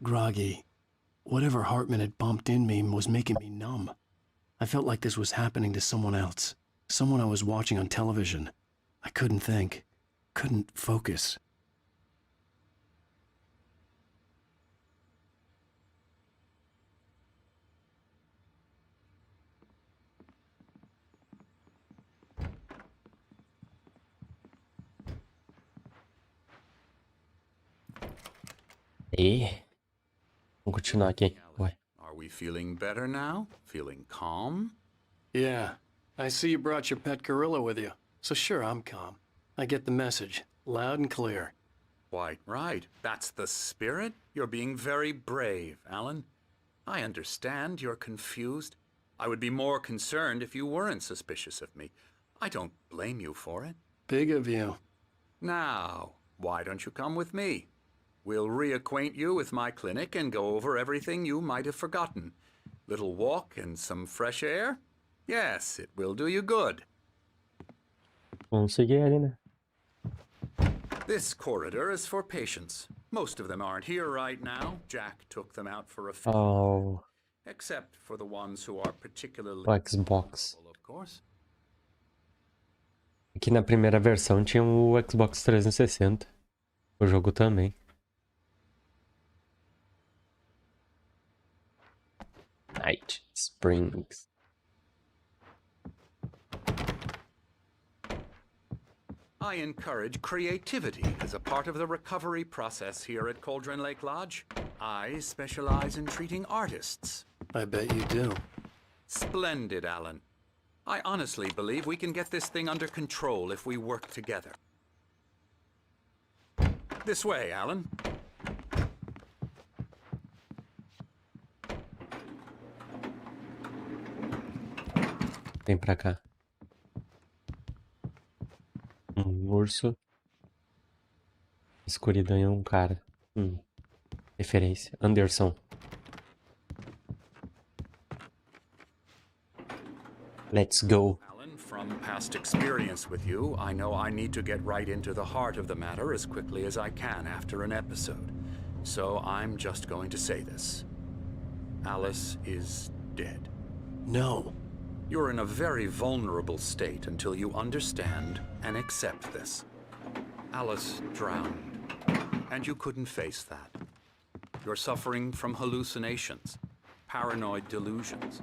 groggy. Whatever Hartman had bumped in me was making me numb. I felt like this was happening to someone else. Someone I was watching on television. I couldn't think. Couldn't focus. E vamos continuar aqui. Ué. Are we feeling better now? Feeling calm? Yeah. I see you brought your pet gorilla with you. So sure, I'm calm. I get the message. Loud and clear. Quite right. That's the spirit. You're being very brave, Alan. I understand you're confused. I would be more concerned if you weren't suspicious of me. I don't blame you for it. Big of you. Now, why don't you come with me? We'll reacquaint you with my clinic and go over everything you might have forgotten. Little walk and some fresh air? Yes, it will do you good. Vamos seguir ali, né? This corridor is for patients. Most of them aren't here right now. Jack took them out for a few, Oh, except for the ones who are particularly o Xbox. full, of course. Aqui na primeira versão tinha o Xbox 360. O jogo também. Night Springs. I encourage creativity as a part of the recovery process here at Cauldron Lake Lodge. I specialize in treating artists. I bet you do. Splendid, Alan. I honestly believe we can get this thing under control if we work together. This way, Alan. Vem pra cá. Urso. Escuridão é um cara. Referência. Anderson. Let's go. Alan, from past experience with you, I know I need to get right into the heart of the matter as quickly as I can after an episode. So I'm just going to say this. Alice is dead. No. You're in a very vulnerable state until you understand and accept this. Alice drowned, and you couldn't face that. You're suffering from hallucinations, paranoid delusions,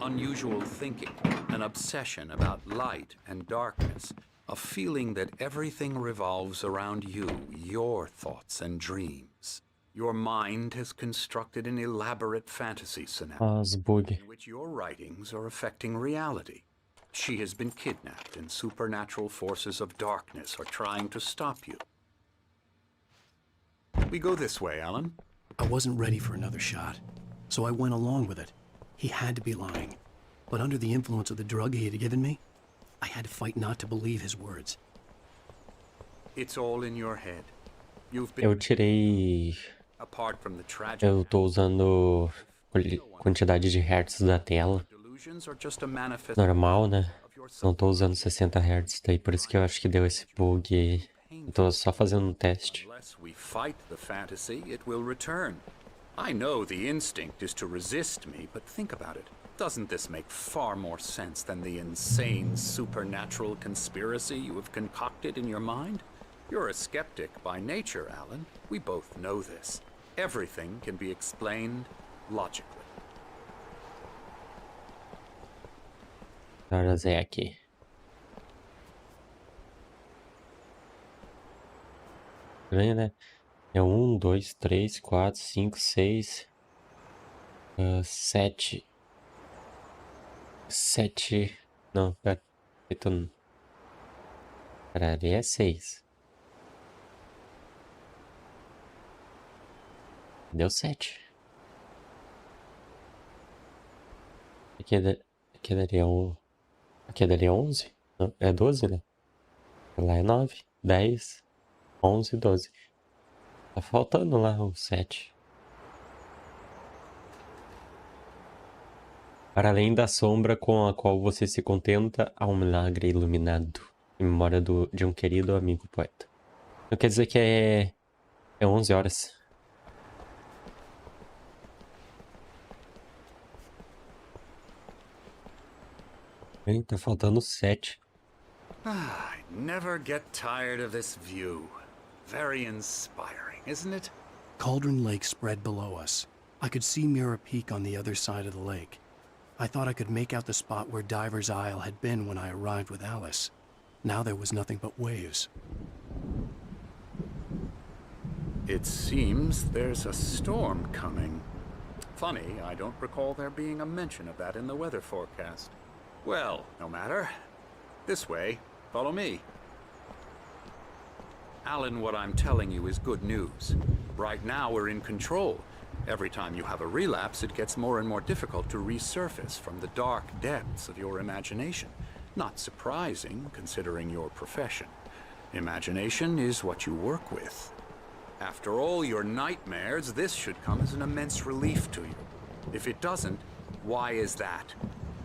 unusual thinking, an obsession about light and darkness, a feeling that everything revolves around you, your thoughts and dreams. Your mind has constructed an elaborate fantasy scenario Bug. in which your writings are affecting reality. She has been kidnapped, and supernatural forces of darkness are trying to stop you. We go this way, Alan. I wasn't ready for another shot, so I went along with it. He had to be lying. But under the influence of the drug he had given me, I had to fight not to believe his words. It's all in your head. You've Eu been tirei... apart from the tragic. Eu tô usando quantidade de hertz da tela. Delusions are just a manifestation Normal, né? of your Não tô usando 60 Hz, daí por isso que eu acho que deu esse bug aí. Eu tô só fazendo um teste. Unless we fight the fantasy, it will return. I know the instinct is to resist me, but think about it. Doesn't this make far more sense than the insane supernatural conspiracy you have concocted in your mind? You're a skeptic by nature, Alan. We both know this. Everything can be explained logically. Que horas é aqui? Estranho, né? É 1, 2, 3, 4, 5, 6, 7. 7. Não, pera. Pera, ali é 6. Deu 7. Aqui dali é 1. Aqui dali é 11? Não, é 12, né? Lá é 9, 10, 11, 12. Tá faltando lá o 7. Para além da sombra com a qual você se contenta, há um milagre iluminado, em memória de um querido amigo poeta. Não quer dizer que é 11 horas. Ih, tá faltando 7. I never get tired of this view. Very inspiring, isn't it? Cauldron Lake spread below us. I could see Mirror Peak on the other side of the lake. I thought I could make out the spot where Diver's Isle had been when I arrived with Alice. Now there was nothing but waves. It seems there's a storm coming. Funny, I don't recall there being a mention of that in the weather forecast. Well, no matter. This way. Follow me. Alan, what I'm telling you is good news. Right now we're in control. Every time you have a relapse, it gets more and more difficult to resurface from the dark depths of your imagination. Not surprising, considering your profession. Imagination is what you work with. After all your nightmares, this should come as an immense relief to you. If it doesn't, why is that?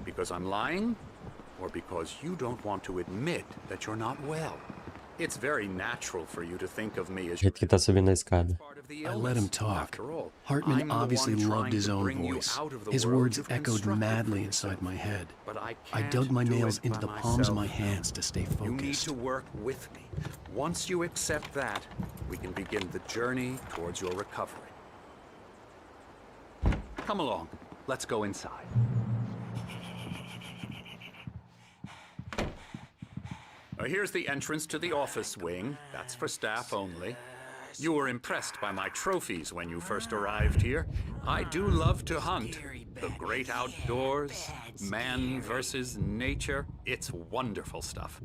Because I'm lying? Or because you don't want to admit that you're not well? It's very natural for you to think of me as O jeito que tá subindo a escada. part of the I let him illness. talk. After all, Hartman I'm the obviously one loved trying his to own bring you voice. out of the His world words you've echoed constructed madly for inside yourself. my head. But I I can't dug my do nails it into by the palms of my myself. hands to stay You need focused. to work with me. Once you accept that, we can begin the journey towards your recovery. Come along. Let's go inside. Here's the entrance to the office wing. That's for staff only. You were impressed by my trophies when you first arrived here. I do love to hunt. The great outdoors, man versus nature. It's wonderful stuff.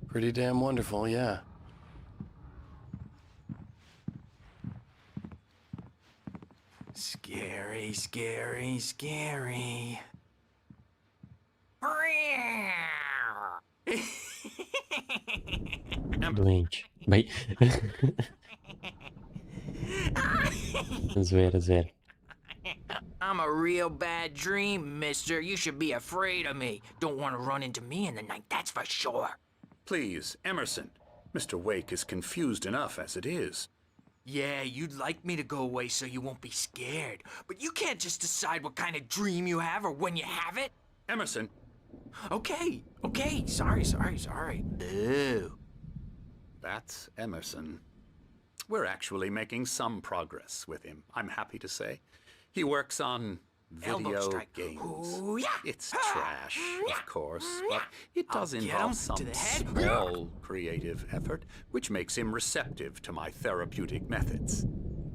Pretty damn wonderful, yeah. Scary, scary, scary. Doente. Bem. Zoeira, zoeira. I'm a real bad dream, mister. You should be afraid of me. Don't want to run into me in the night, that's for sure. Please, Emerson. Mr. Wake is confused enough as it is. Yeah, you'd like me to go away so you won't be scared. But you can't just decide what kind of dream you have or when you have it. Emerson, Okay, sorry. Boo. that's Emerson. We're actually making some progress with him, I'm happy to say. He works on Elbow video strike. games. Ooh, yeah. It's trash, of course, but it does I'll get involve him some to the head. small creative effort, which makes him receptive to my therapeutic methods.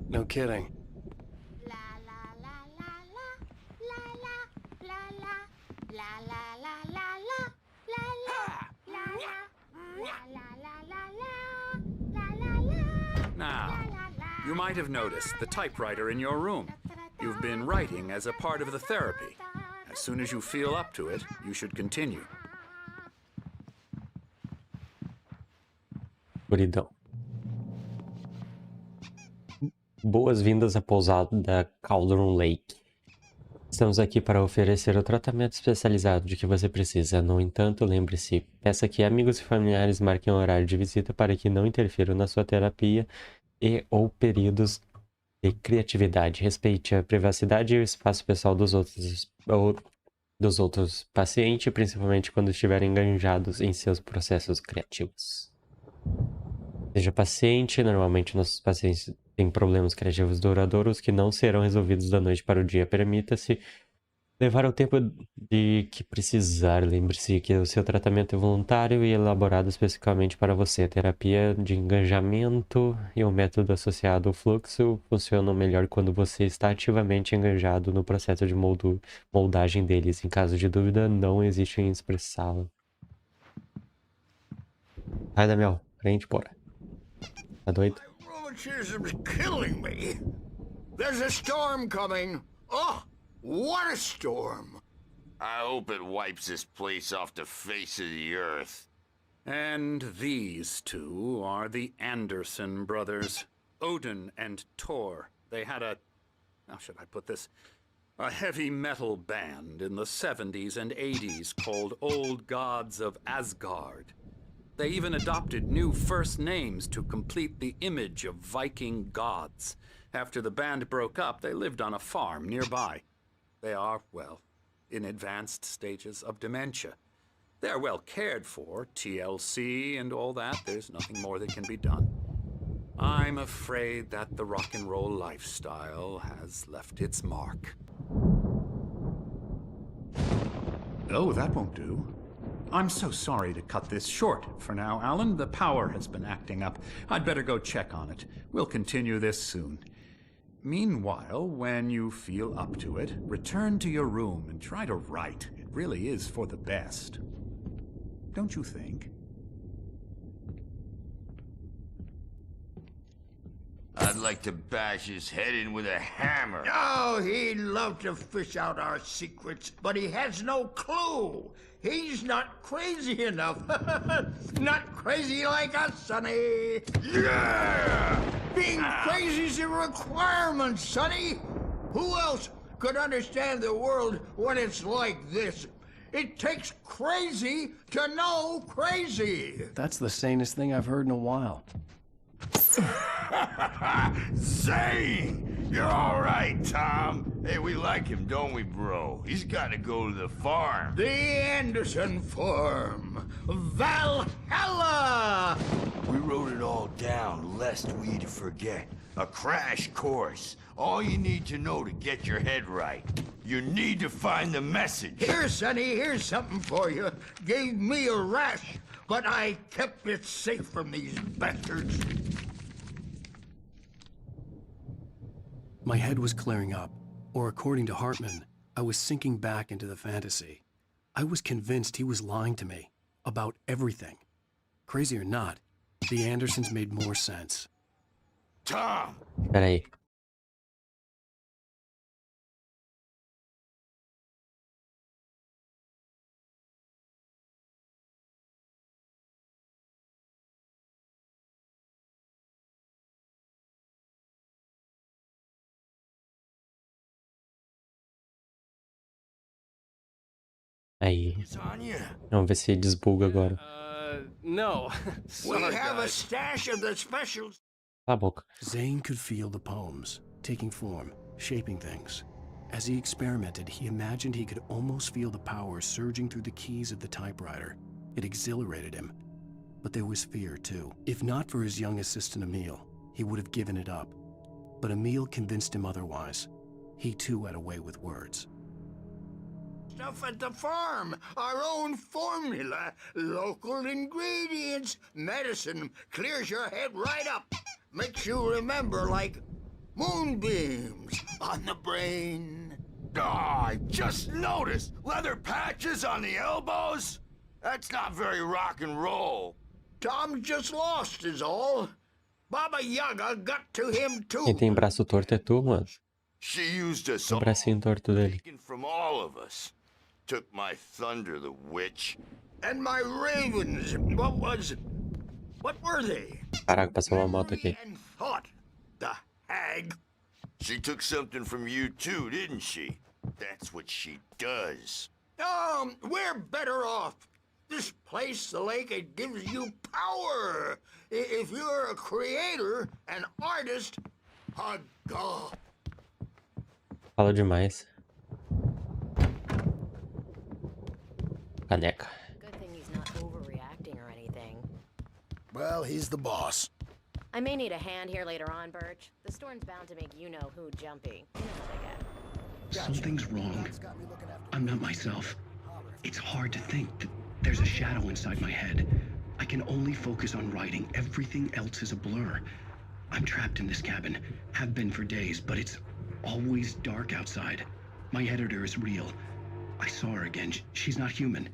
No kidding. La la la la la la la la la la la la la la la la la. Now, you might have noticed the typewriter in your room. You've been writing as a part of the therapy. As soon as you feel up to it, you should continue. Escuridão. Boas-vindas à pousada da Cauldron Lake. Estamos aqui para oferecer o tratamento especializado de que você precisa. No entanto, lembre-se, peça que amigos e familiares marquem o horário de visita para que não interfiram na sua terapia e ou períodos de criatividade. Respeite a privacidade e o espaço pessoal dos outros pacientes, principalmente quando estiverem enganjados em seus processos criativos. Seja paciente, normalmente nossos pacientes têm problemas criativos duradouros que não serão resolvidos da noite para o dia. Permita-se levar o tempo de que precisar. Lembre-se que o seu tratamento é voluntário e elaborado especificamente para você. A terapia de engajamento e o método associado ao fluxo funcionam melhor quando você está ativamente engajado no processo de moldagem deles. Em caso de dúvida, não existe em expressá-lo. Vai, Damião, pra gente bora. Tá doido? Rheumatism's killing me. There's a storm coming. Oh, what a storm. I hope it wipes this place off the face of the earth. And these two are the Anderson brothers, Odin and Thor. They had how should I put this? A heavy metal band in the 70s and 80s called Old Gods of Asgard. They even adopted new first names to complete the image of Viking gods. After the band broke up, they lived on a farm nearby. They are, well, in advanced stages of dementia. They're well cared for, TLC and all that. There's nothing more that can be done. I'm afraid that the rock and roll lifestyle has left its mark. Oh, that won't do. I'm so sorry to cut this short for now, Alan. The power has been acting up. I'd better go check on it. We'll continue this soon. Meanwhile, when you feel up to it, return to your room and try to write. It really is for the best. Don't you think? I'd like to bash his head in with a hammer. Oh, he'd love to fish out our secrets, but he has no clue. He's not crazy enough. Not crazy like us, Sonny. Yeah! Being crazy's a requirement, Sonny. Who else could understand the world when it's like this? It takes crazy to know crazy. That's the sanest thing I've heard in a while. Zane! You're all right, Tom. Hey, we like him, don't we, bro? He's got to go to the farm. The Anderson Farm. Valhalla! We wrote it all down, lest we forget. A crash course. All you need to know to get your head right. You need to find the message. Here, Sonny, here's something for you. Gave me a rash, but I kept it safe from these bastards. My head was clearing up, or according to Hartman, I was sinking back into the fantasy. I was convinced he was lying to me about everything. Crazy or not, the Andersons made more sense. Tom! Peraí. Aí. Vamos ver se desbuga agora. No. We have a stash of the specials. Cala a boca. Zane could feel the poems, taking form, shaping things. As he experimented, he imagined he could almost feel the power surging through the keys of the typewriter. It exhilarated him. But there was fear, too. If not for his young assistant Emil, he would have given it up. But Emil convinced him otherwise. He, too, had a way with words. Stuff at the farm, our own formula, local ingredients, medicine, clears your head right up. Makes you remember like moonbeams on the brain. Oh, I just noticed! Leather patches on the elbows? That's not very rock and roll. Tom just lost is all. Baba Yaga got to him too. Quem tem braço torto é tu, mano. She used us O all, bracinho torto dele. taken from all of us. Took my thunder, the witch. And my ravens, what were they? Caraca, passou uma moto aqui. And thought, the hag. She took something from you too, didn't she? That's what she does. We're better off. This place, the lake, it gives you power. If you're a creator, an artist, a god. Fala demais. Caneca. Good thing he's not overreacting or anything. Well, he's the boss. I may need a hand here later on, Birch. The storm's bound to make you-know-who jumpy. You know what I get. Something's wrong. I'm not myself. It's hard to think that there's a shadow inside my head. I can only focus on writing. Everything else is a blur. I'm trapped in this cabin. Have been for days, but it's always dark outside. My editor is real. I saw her again. She's not human.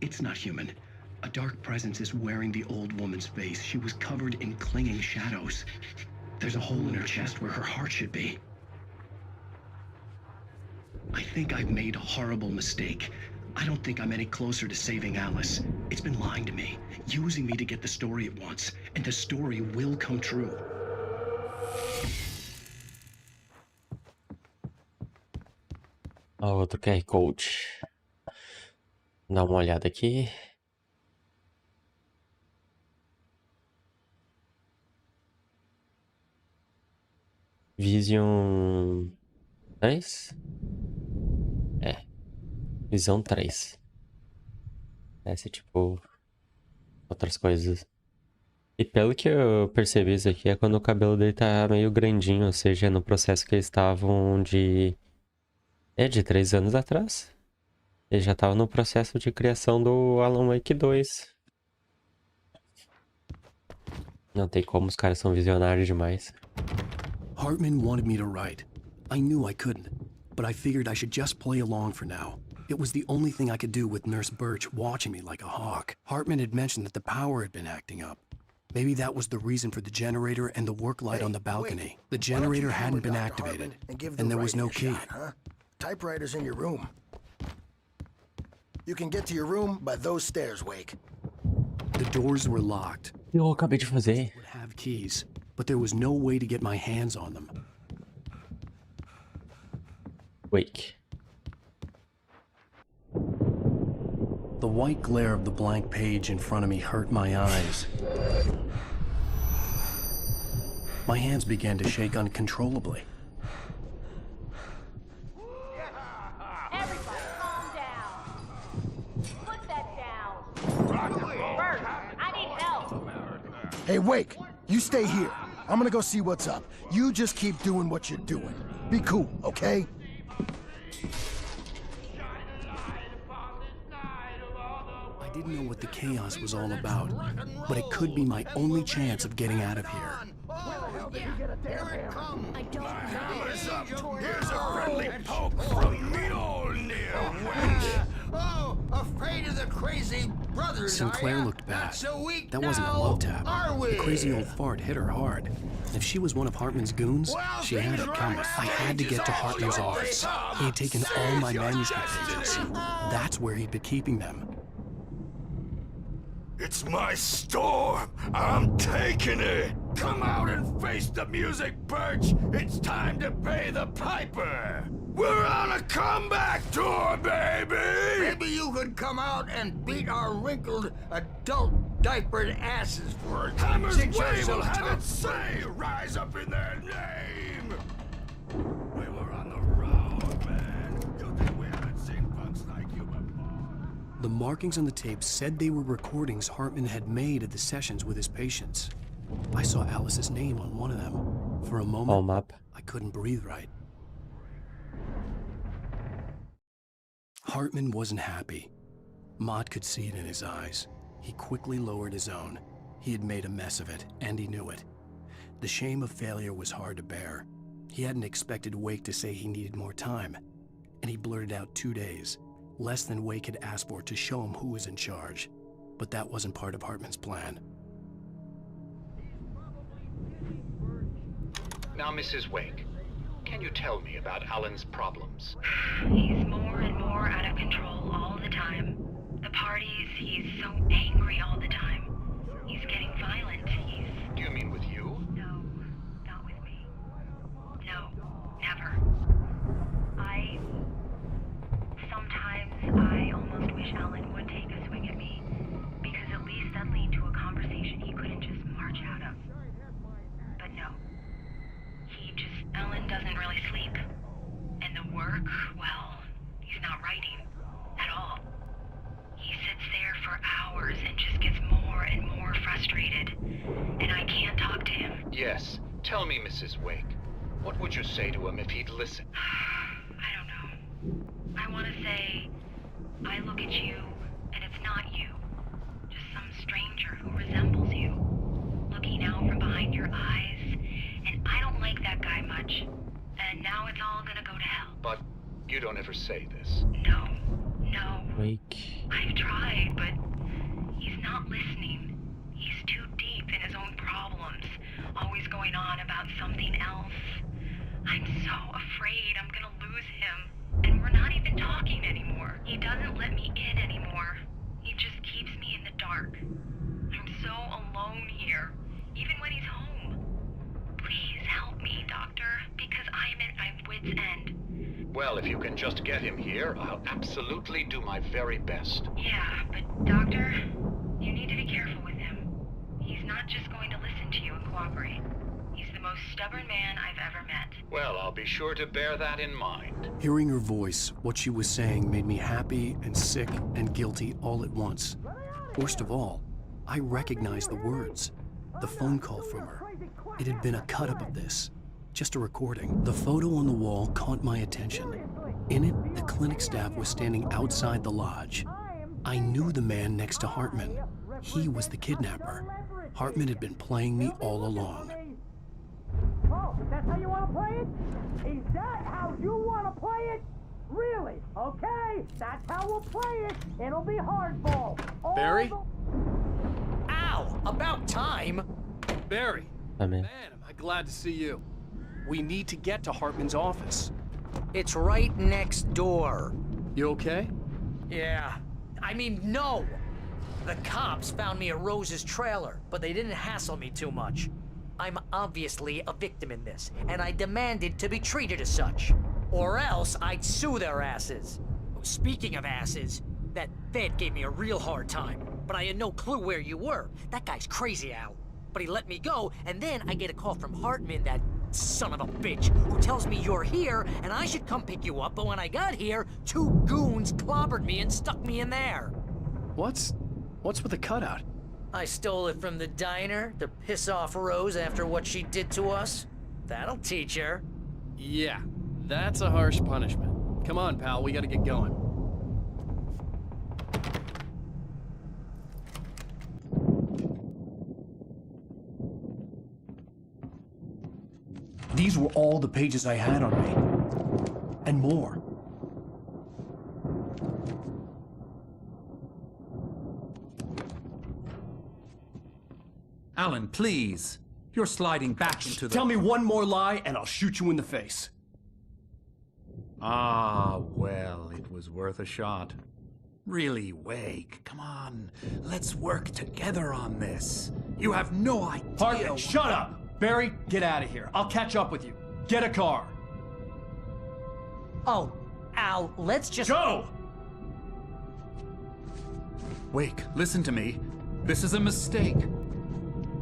It's not human. A dark presence is wearing the old woman's face. She was covered in clinging shadows. There's a hole in her chest where her heart should be. I think I've made a horrible mistake. I don't think I'm any closer to saving Alice. It's been lying to me, using me to get the story it wants, and the story will come true. Outro QR Code. Dá uma olhada aqui. Vision 3? É. Visão 3. Esse tipo... outras coisas. E pelo que eu percebi, isso aqui é quando o cabelo dele tá meio grandinho, ou seja, no processo que eles estavam de... de 3 anos atrás. Ele já tava no processo de criação do Alan Wake 2. Não tem como, os caras são visionários demais. Hartman wanted me to write. I knew I couldn't, but I figured I should just play along for now. It was the only thing I could do with Nurse Birch watching me like a hawk. Hartman had mentioned that the power had been acting up. Maybe that was the reason for the generator and the work light on the balcony. The generator hadn't been activated, and there was no key. Typewriter's in your room. You can get to your room by those stairs, Wake. The doors were locked. Eu acabei de fazer. Would have keys, but there was no way to get my hands on them. Wake. The white glare of the blank page in front of me hurt my eyes. My hands began to shake uncontrollably. Everybody, calm down. Put that down. Bert, I need help. Hey, Wake, you stay here. I'm gonna go see what's up. You just keep doing what you're doing. Be cool, okay? I didn't know what the chaos was all about, but it could be my only chance of getting out of here. Here it comes. I don't know. Here's a friendly poke from me old near wench. Oh, afraid of the crazy brothers, Sinclair are ya? looked bad. Not so weak That wasn't a now, love tap. are we? The crazy old fart hit her hard. If she was one of Hartman's goons, Well, she had it things coming. right I had to get to Hartman's office. He had taken all my manuscript pages. That's where he'd been keeping them. It's my storm. I'm taking it. Come out and face the music, Birch. It's time to pay the piper. We're on a comeback tour, baby. Maybe you could come out and beat our wrinkled, adult diapered asses for it. Hammer's Since you're Way so will have tough. its say. Rise up in their name. We were on the road, man. You think we haven't seen punks like you before? The markings on the tape said they were recordings Hartman had made at the sessions with his patients. I saw Alice's name on one of them. For a moment, Home up. I couldn't breathe right. Hartman wasn't happy. Mott could see it in his eyes. He quickly lowered his own. He had made a mess of it, and he knew it. The shame of failure was hard to bear. He hadn't expected Wake to say he needed more time, and he blurted out 2 days, less than Wake had asked for to show him who was in charge. But that wasn't part of Hartman's plan. Now, Mrs. Wake, can you tell me about Alan's problems? He's more and more out of control all the time. The parties, he's so angry all the time. He's getting violent. Do you mean with you? No, not with me. No, never. Sometimes I almost wish Alan would take a swing at me, because at least that lead to a conversation he couldn't just march out of. But no. Alan doesn't really sleep. And the work, well, he's not writing at all. He sits there for hours and just gets more and more frustrated. And I can't talk to him. Yes. Tell me, Mrs. Wake. What would you say to him if he'd listen? I don't know. I want to say, I look at you, and it's not you. Just some stranger who resembles you. Looking out from behind your eyes. And I don't like that guy much. And now it's all gonna go to hell. But you don't ever say this. No. Wake. I've tried, but he's not listening. He's too deep in his own problems. Always going on about something else. I'm so afraid I'm gonna lose him. And we're not even talking anymore. He doesn't let me in anymore. He just keeps me in the dark. I'm so alone here, even when he's home. Please help me, Doctor, because I'm at my wit's end. Well, if you can just get him here, I'll absolutely do my very best. Yeah, but Doctor, you need to be careful with him. He's not just going to listen to you and cooperate. He's the most stubborn man I've ever met. Well, I'll be sure to bear that in mind. Hearing her voice, what she was saying made me happy and sick and guilty all at once. Worst of all, I recognized the words. The phone call from her. It had been a cut-up of this. Just a recording. The photo on the wall caught my attention. In it, the clinic staff was standing outside the lodge. I knew the man next to Hartman. He was the kidnapper. Hartman had been playing me all along. Oh, that's how you want to play it? Is that how you want to play it? Really? Okay, that's how we'll play it. It'll be hardball. Barry? Ow! About time! Barry! Oh, man. Man, am I glad to see you. We need to get to Hartman's office. It's right next door. You okay? Yeah. I mean, no! The cops found me at Rose's trailer, but they didn't hassle me too much. I'm obviously a victim in this, and I demanded to be treated as such. Or else I'd sue their asses. Speaking of asses, that Fed gave me a real hard time, but I had no clue where you were. That guy's crazy, Al. But he let me go, and then I get a call from Hartman, that son of a bitch, who tells me you're here, and I should come pick you up, but when I got here, 2 goons clobbered me and stuck me in there. What's with the cutout? I stole it from the diner to piss off Rose after what she did to us. That'll teach her. Yeah, that's a harsh punishment. Come on, pal, we gotta get going. These were all the pages I had on me. And more. Alan, please. You're sliding back into the... Tell me one more lie and I'll shoot you in the face. Ah, well, it was worth a shot. Really, Wake, come on. Let's work together on this. You have no idea... Hartman, shut up! Barry, get out of here. I'll catch up with you. Get a car. Oh, Al, let's just... Go! Wake, listen to me. This is a mistake.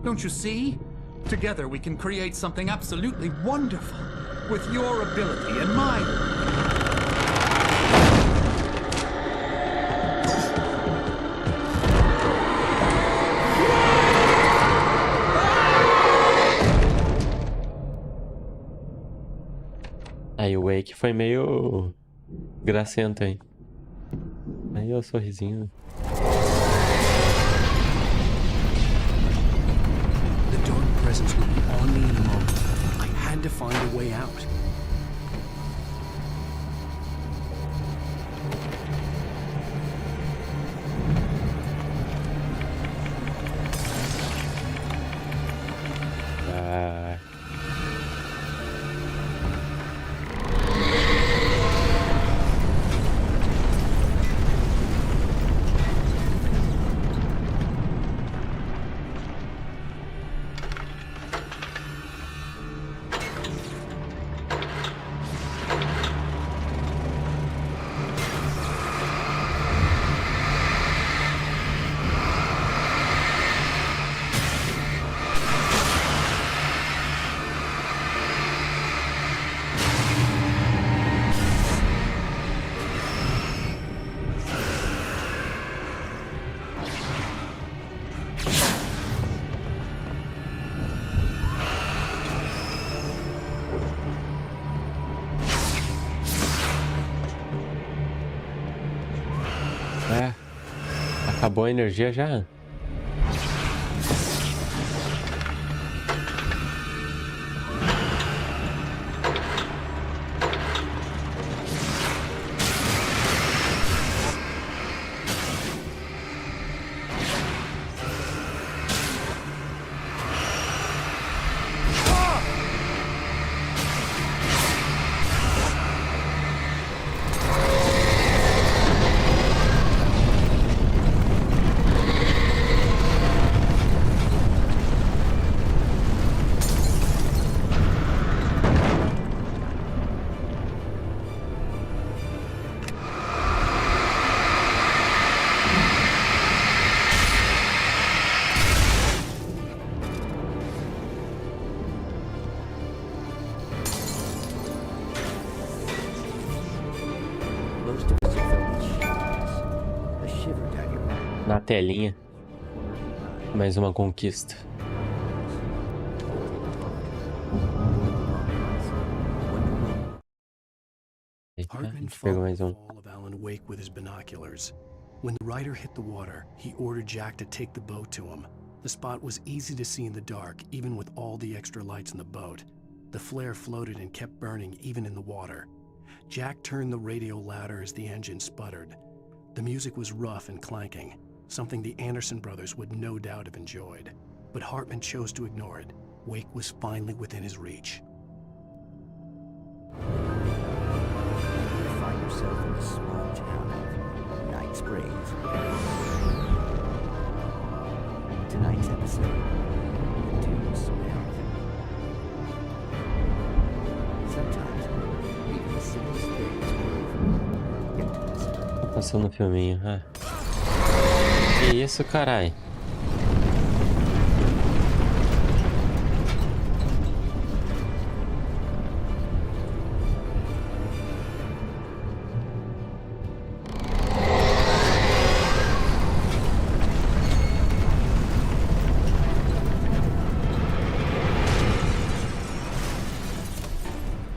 Don't you see? Together we can create something absolutely wonderful. With your ability and mine. Aí o Wake foi meio gracento, hein? Aí o sorrisinho. The dark presence would be on me in a moment. I had to find a way out. Acabou a energia já. Na telinha. Mais uma conquista. Eita, a Hartman gente pegou followed mais the um. fall of Alan Wake with his binoculars. When the rider hit the water, he ordered Jack to take the boat to him. The spot was easy to see in the dark, even with all the extra lights in the boat. The flare floated and kept burning even in the water. Jack turned the radio louder as the engine sputtered. The music was rough and clanking, something the Anderson brothers would no doubt have enjoyed. But Hartman chose to ignore it. Wake was finally within his reach. You find yourself in the small town of Night Springs. Tonight's episode, the doom smell. Sometimes, even the simplest things prove intimacy. Tá passando o filminho. Ah. Que isso, carai?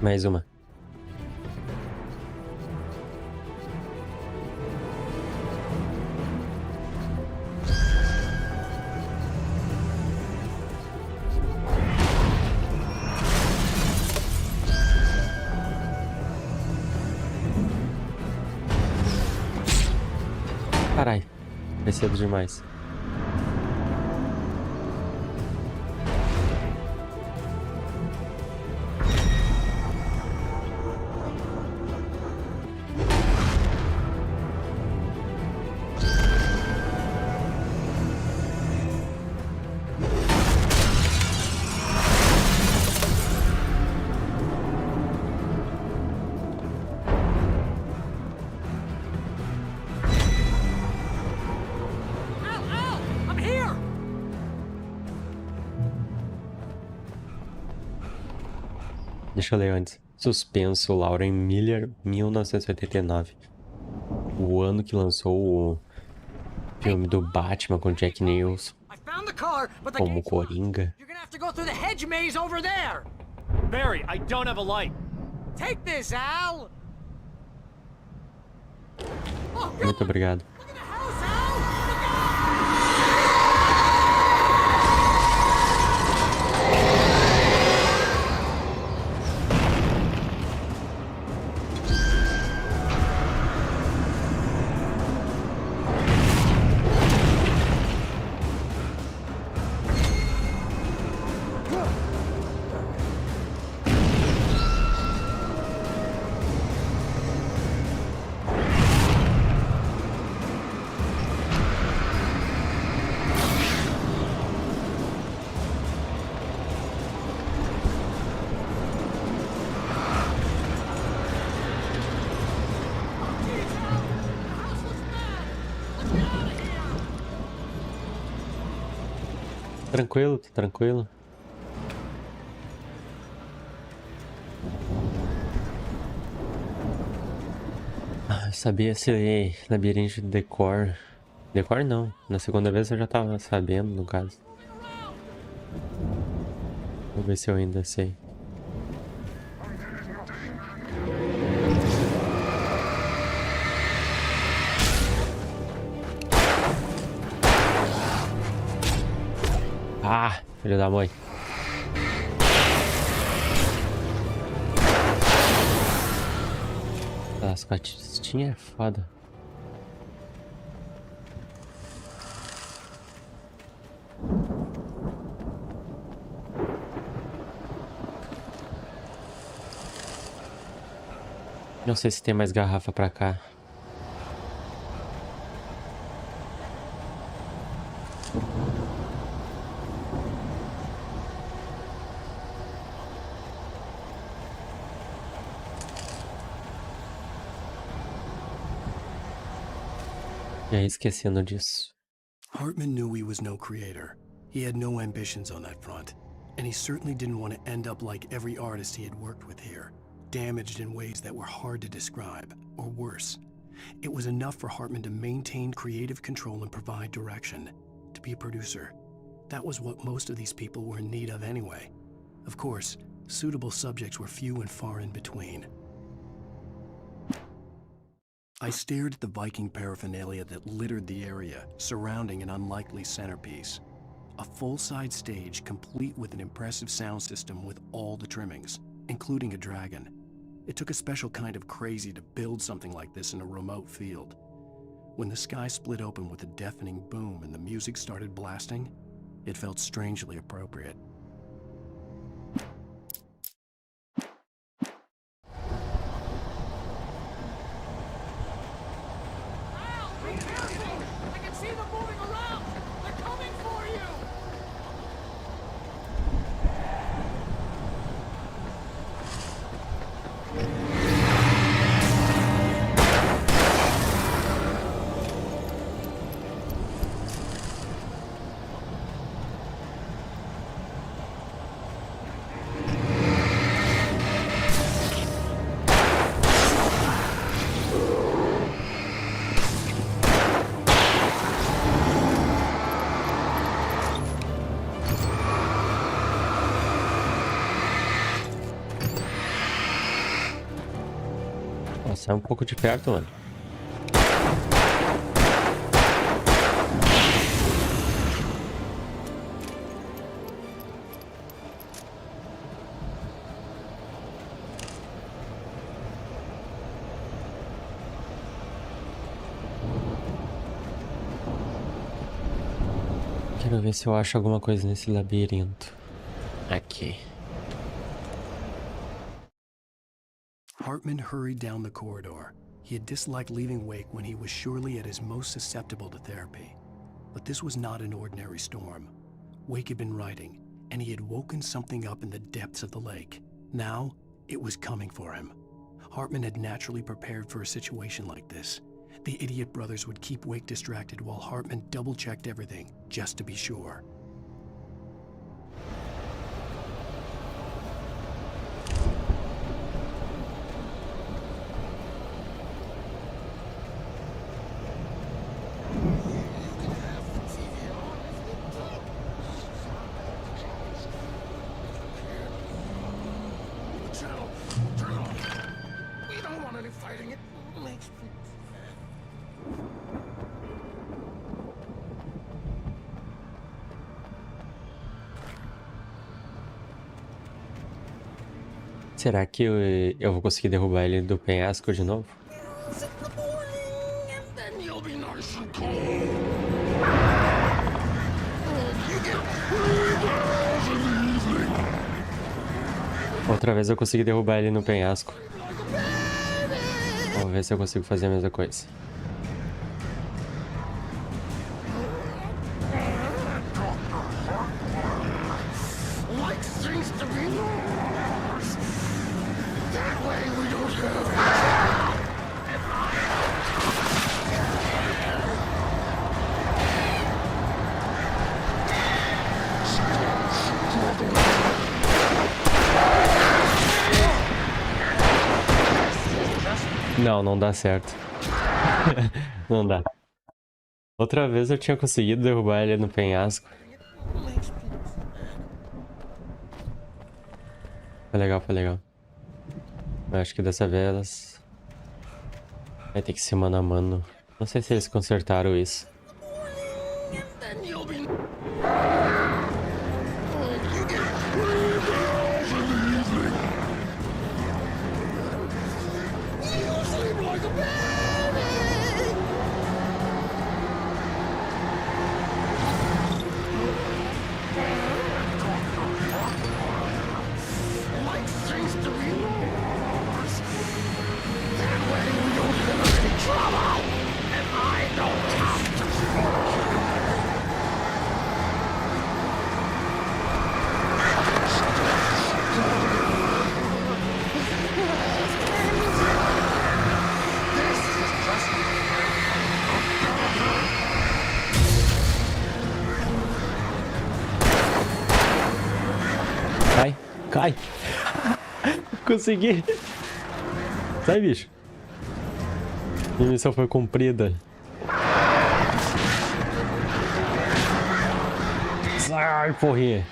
Mais uma. Carai, vai cedo demais. Deixa eu ler antes. Suspenso, Lauren Miller, 1989. O ano que lançou o filme do Batman com Jack Nicholson como Coringa. You're gonna have to go through the hedge maze over there. Barry, I don't have a light. Take this, Al. Muito obrigado. Look at the house, Al. Tranquilo, tá tranquilo. Ah, eu sabia esse labirinto de decor. Decor não, na segunda vez eu já tava sabendo, no caso. Vou ver se eu ainda sei. Ah, filho da mãe. As catistinhas é foda. Não sei se tem mais garrafa pra cá. Já ia esquecendo disso. Hartman knew he was no creator. He had no ambitions on that front. And he certainly didn't want to end up like every artist he had worked with here, damaged in ways that were hard to describe, or worse. It was enough for Hartman to maintain creative control and provide direction, to be a producer. That was what most of these people were in need of anyway. Of course, suitable subjects were few and far in between. I stared at the Viking paraphernalia that littered the area, surrounding an unlikely centerpiece. A full-size stage complete with an impressive sound system with all the trimmings, including a dragon. It took a special kind of crazy to build something like this in a remote field. When the sky split open with a deafening boom and the music started blasting, it felt strangely appropriate. I can see them moving around! They're coming for you! Nossa, é um pouco de perto, mano. Quero ver se eu acho alguma coisa nesse labirinto. Aqui. Hartman hurried down the corridor. He had disliked leaving Wake when he was surely at his most susceptible to therapy. But this was not an ordinary storm. Wake had been writing, and he had woken something up in the depths of the lake. Now, it was coming for him. Hartman had naturally prepared for a situation like this. The idiot brothers would keep Wake distracted while Hartman double-checked everything, just to be sure. Será que eu vou conseguir derrubar ele do penhasco de novo? Outra vez eu consegui derrubar ele no penhasco. Vamos ver se eu consigo fazer a mesma coisa. Não, não dá certo. Não dá. Outra vez eu tinha conseguido derrubar ele no penhasco. Foi legal, foi legal. Eu acho que dessa vez vai ter que ser mano a mano. Não sei se eles consertaram isso. Cai, cai. Consegui. Sai, bicho. Minha missão foi cumprida. Sai, porra!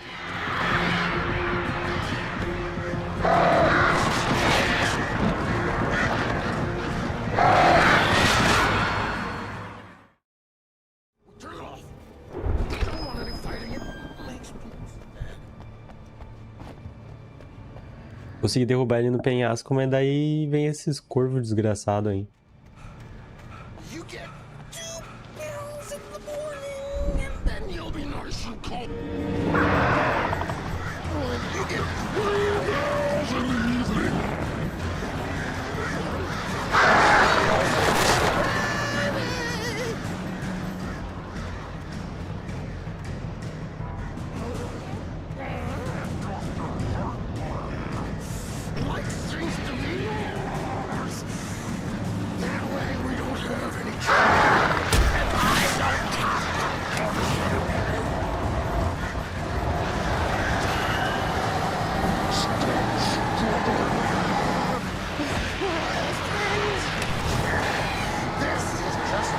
Consegui derrubar ele no penhasco, mas daí vem esses corvos desgraçados aí. You get 2 pills in the morning, and then you'll be nice and cold. You get 3 pills in the evening. Like things to be yours. That way we don't have any trouble. And I don't This is just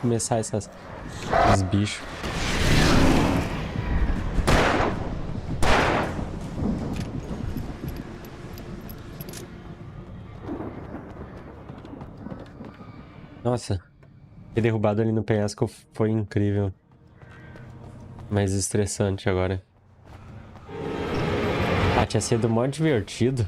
Começar esses bichos. Nossa, ter derrubado ali no penhasco foi incrível. Mais estressante agora. Ah, tinha sido mó divertido.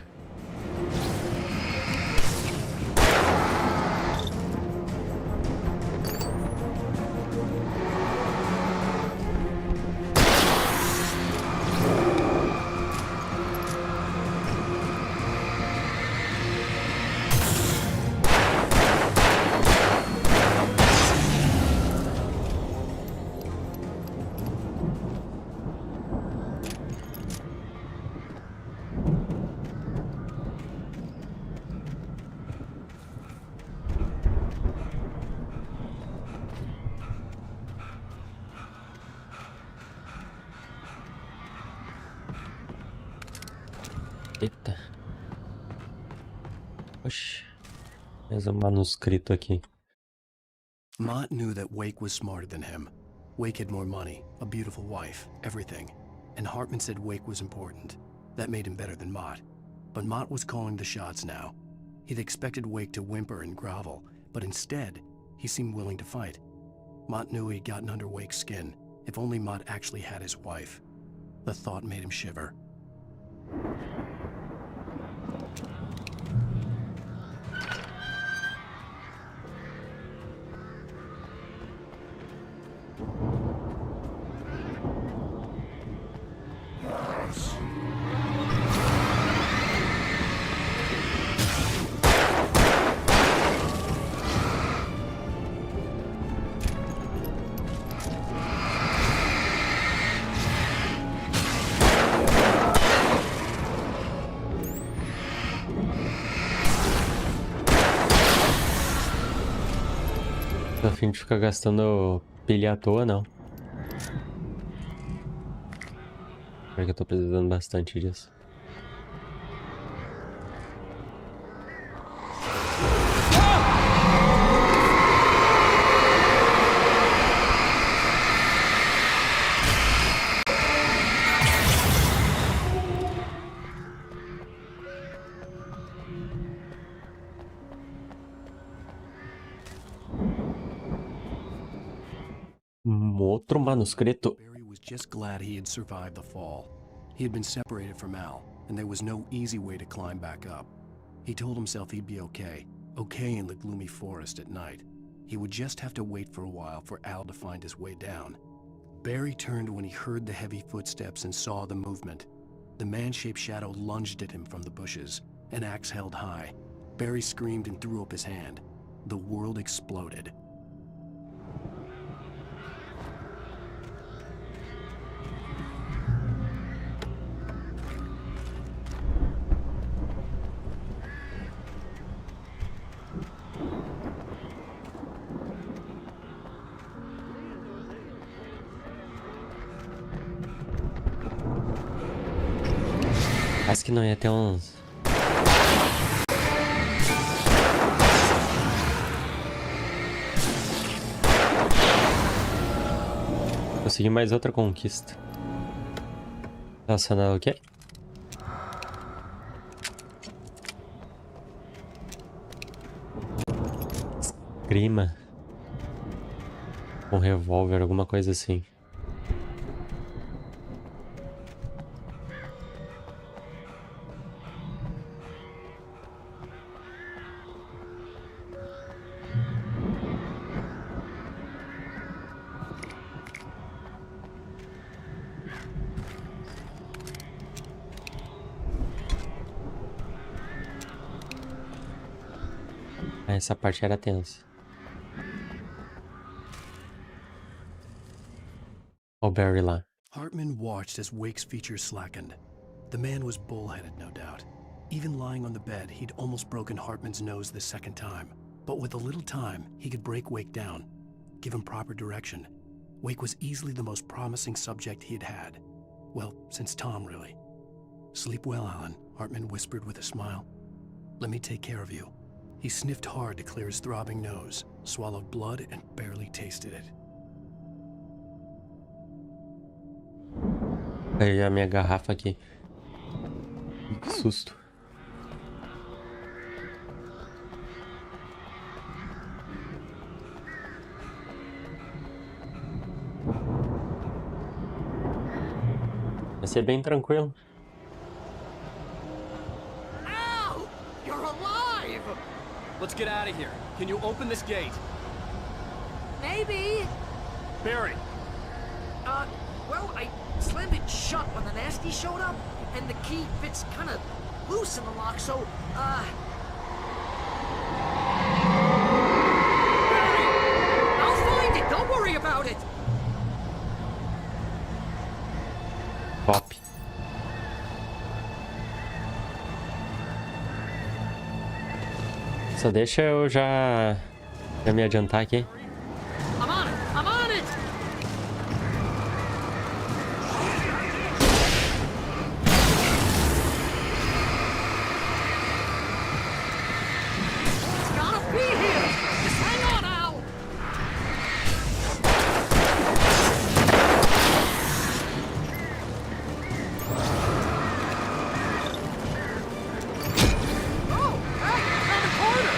Eita. Oxi. Mais um manuscrito aqui. Mott knew that Wake was smarter than him. Wake had more money, a beautiful wife, everything. And Hartman said Wake was important. That made him better than Mott. But Mott was calling the shots now. He'd expected Wake to whimper and grovel, but instead, he seemed willing to fight. Mott knew he'd gotten under Wake's skin. If only Mott actually had his wife. The thought made him shiver. Tô a fim de ficar gastando pilha à toa, não. Porque eu tô precisando bastante disso. Outro manuscrito. Barry was just glad he had survived the fall. He had been separated from Al, and there was no easy way to climb back up. He told himself he'd be okay in the gloomy forest at night. He would just have to wait for a while for Al to find his way down. Barry turned when he heard the heavy footsteps and saw the movement. The man-shaped shadow lunged at him from the bushes, an axe held high. Barry screamed and threw up his hand. The world exploded. Parece que não ia ter uns... Consegui mais outra conquista. Relacionado ao quê? Esgrima. Um revólver, alguma coisa assim. Essa parte era tensa. Olha o Barry lá. Hartman watched as Wake's features slackened. The man was bullheaded, no doubt. Even lying on the bed, he'd almost broken Hartman's nose the second time. But with a little time, he could break Wake down, give him proper direction. Wake was easily the most promising subject he had had. Well, since Tom, really. Sleep well, Alan, Hartman whispered with a smile. Let me take care of you. He sniffed hard to clear his throbbing nose, swallowed blood, and barely tasted it. Peguei a minha garrafa aqui. Que susto. Vai ser bem tranquilo. Let's get out of here. Can you open this gate? Maybe. Barry. Well, I slammed it shut when the nasty showed up, and the key fits kind of loose in the lock, so, Barry! I'll find it! Don't worry about it! Top. Só deixa eu já me adiantar aqui. I'm on it! I'm on it! It's gotta be here! Just hang on, Al! Oh, hey, around the corner!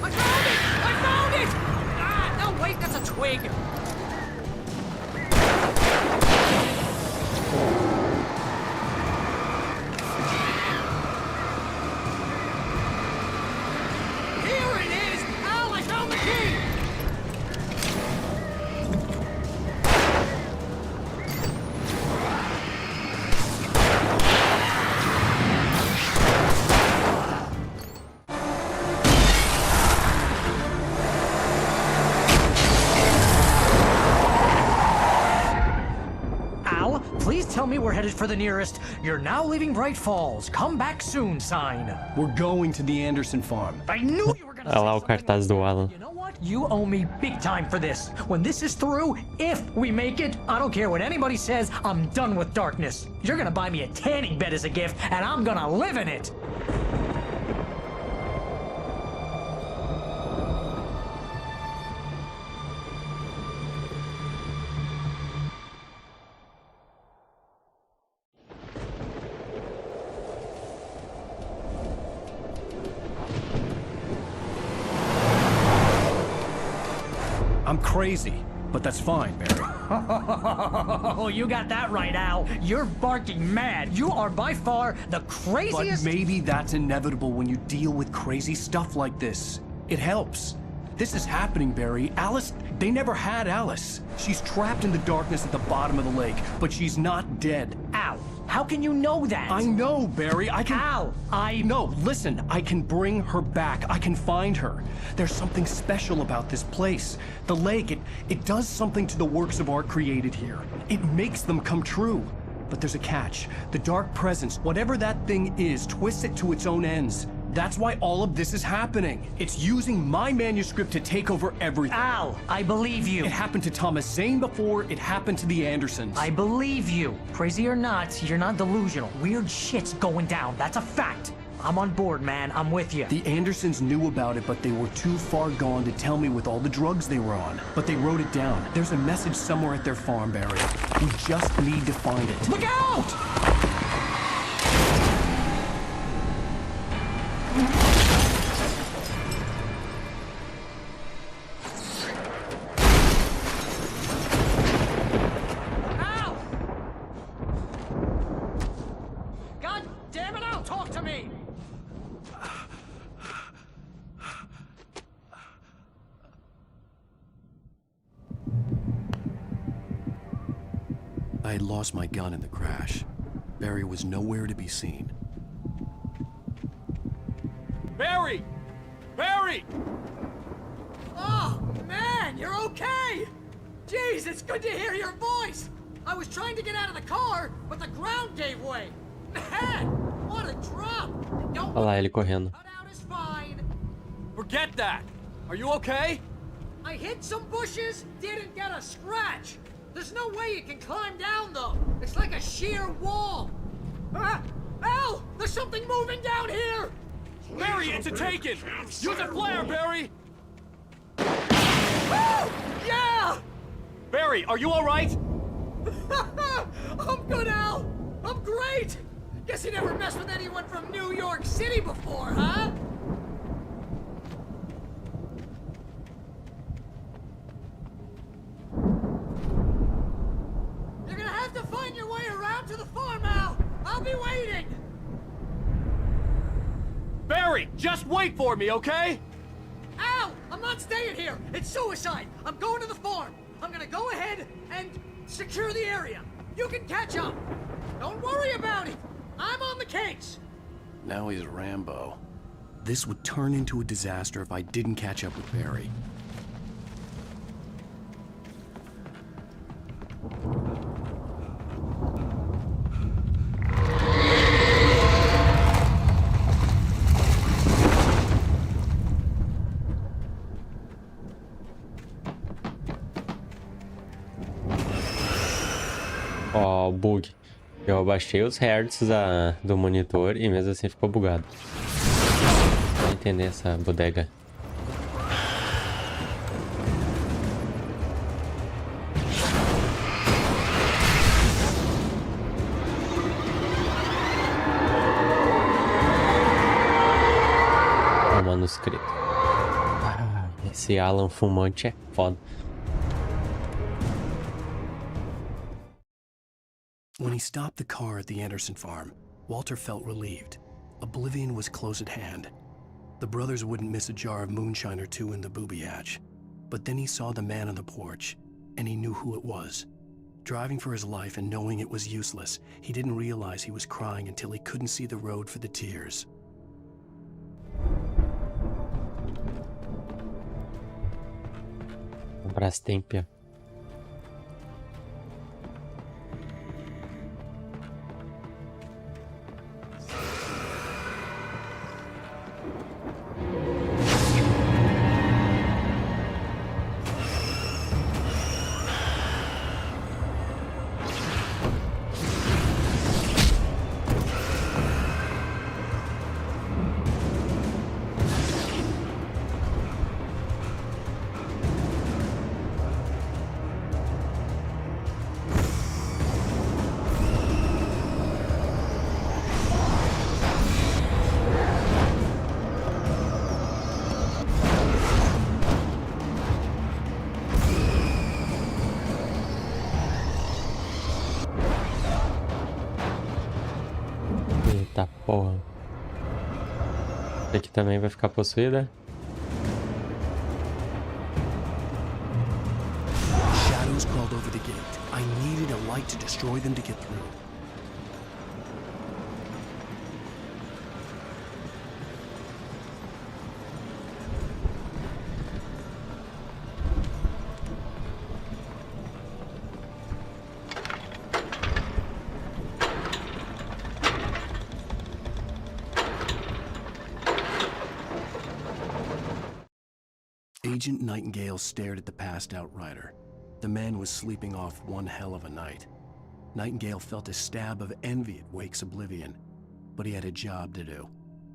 I found it! Ah, no, wait, that's a twig. Here it is! Al, I found the key! Al, please tell me we're headed for the nearest "You're now leaving Bright Falls. Come back soon" sign. We're going to the Anderson farm. I knew you were gonna Olha lá say o something cartaz do Alan. You know what? You owe me big time for this. When this is through, if we make it, I don't care what anybody says, I'm done with darkness. You're gonna buy me a tanning bed as a gift, and I'm gonna live in it. I'm crazy. but that's fine, Barry. Oh, you got that right, Al. You're barking mad. You are by far the craziest... But maybe that's inevitable when you deal with crazy stuff like this. It helps. This is happening, Barry. Alice, they never had Alice. She's trapped in the darkness at the bottom of the lake, but she's not dead. Al, how can you know that? I know, Barry. I can... Al, No, listen. I can bring her back. I can find her. There's something special about this place. The lake, it does something to the works of art created here. It makes them come true. But there's a catch. The dark presence, whatever that thing is, twists it to its own ends. That's why all of this is happening. It's using my manuscript to take over everything. Al, I believe you. It happened to Thomas Zane before, it happened to the Andersons. I believe you. Crazy or not, you're not delusional. Weird shit's going down. That's a fact. I'm on board, man. I'm with you. The Andersons knew about it, but they were too far gone to tell me with all the drugs they were on. But they wrote it down. There's a message somewhere at their farm, Barry. We just need to find it. Look out! I had lost my gun in the crash. Barry was nowhere to be seen. Barry! Barry! Oh, man, you're okay! Jeez, it's good to hear your voice! I was trying to get out of the car, but the ground gave way. Man, what a drop! Don't Olha lá ele correndo. cut out is fine. Forget that! Are you okay? I hit some bushes, didn't get a scratch. There's no way you can climb down, though. It's like a sheer wall. Al, there's something moving down here! Barry, it's a taken! Use a flare, Barry! Woo! Yeah! Barry, are you alright? I'm good, Al. I'm great. Guess you never messed with anyone from New York City before, huh? You're gonna have to find your way around to the farm, Al. I'll be waiting. Barry, just wait for me, okay? Al, I'm not staying here. It's suicide. I'm going to the farm. I'm gonna go ahead and secure the area. You can catch up. Don't worry about it. I'm on the case. Now he's Rambo. This would turn into a disaster if I didn't catch up with Barry. Ó, bug. Eu abaixei os hertz do monitor e mesmo assim ficou bugado. Não entender essa bodega. O manuscrito. Ah, esse Alan fumante é foda. When he stopped the car at the Anderson farm, Walter felt relieved. Oblivion was close at hand. The brothers wouldn't miss a jar of moonshine or two in the booby hatch. But then he saw the man on the porch, and he knew who it was. Driving for his life and knowing it was useless, he didn't realize he was crying until he couldn't see the road for the tears. Brastemp. porra. Esse aqui também vai ficar possuída. Shadows crawled over the gate. I needed a light to destroy them to get through. Agent Nightingale stared at the passed out rider. The man was sleeping off one hell of a night. Nightingale felt a stab of envy at Wake's oblivion, but he had a job to do.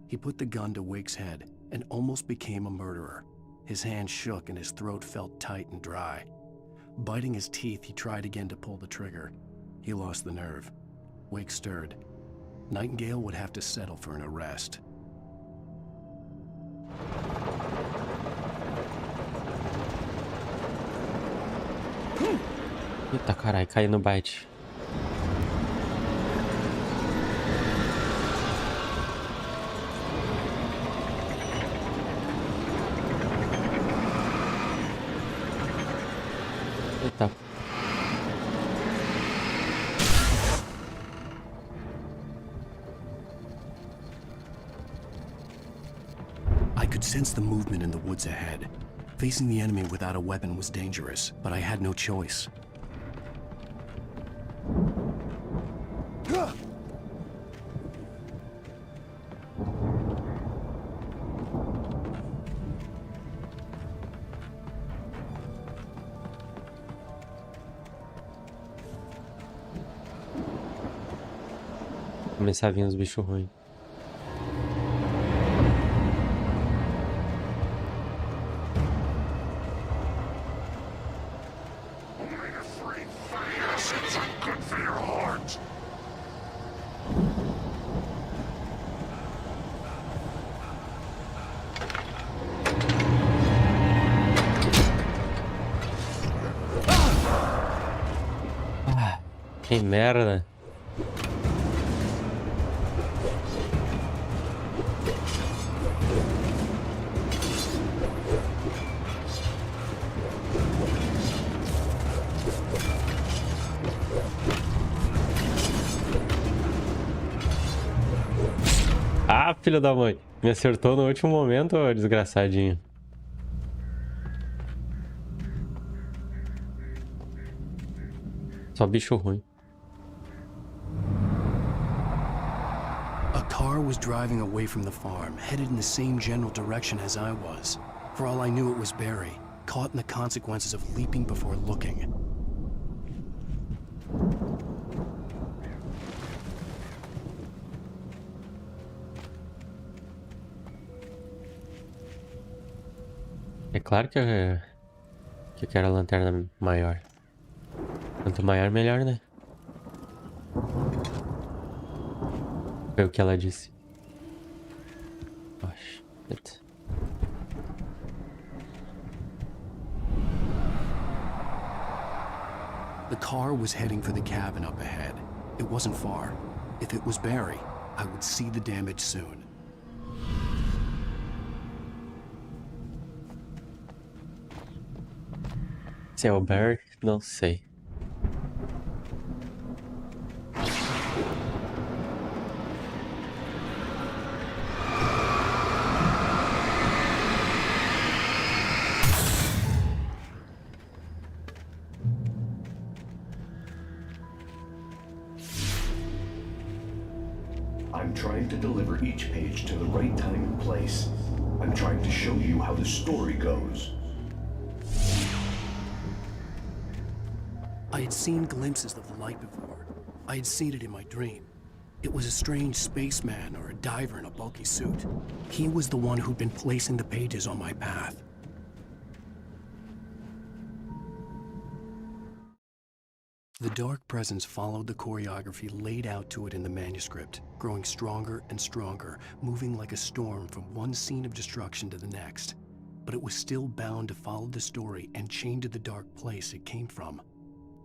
He put the gun to Wake's head and almost became a murderer. His hand shook and his throat felt tight and dry. Biting his teeth, he tried again to pull the trigger. He lost the nerve. Wake stirred. Nightingale would have to settle for an arrest. Eita caralho, caí no bite. Eita. I could sense the movement in the woods ahead. Facing the enemy without a weapon was dangerous, but I had no choice. Começar a vir os bichos ruins. Ah, que merda. Ah, filho da mãe. Me acertou no último momento, ô desgraçadinho. Só bicho ruim. A car was driving away from the farm, headed in the same general direction as I was. For all I knew, it was Barry, caught in the consequences of leaping before looking. É claro que eu quero a lanterna maior. Quanto maior, melhor, né? Foi o que ela disse. Oxe, eita. The car was heading for the cabin up ahead. It wasn't far. If it was Barry, I would see the damage soon. Se é o Barry, não sei. I'm trying to deliver each page to the right time and place. I'm trying to show you how the story goes. I had seen glimpses of the light before. I had seen it in my dream. It was a strange spaceman or a diver in a bulky suit. He was the one who'd been placing the pages on my path. The dark presence followed the choreography laid out to it in the manuscript, growing stronger and stronger, moving like a storm from one scene of destruction to the next. But it was still bound to follow the story and chained to the dark place it came from.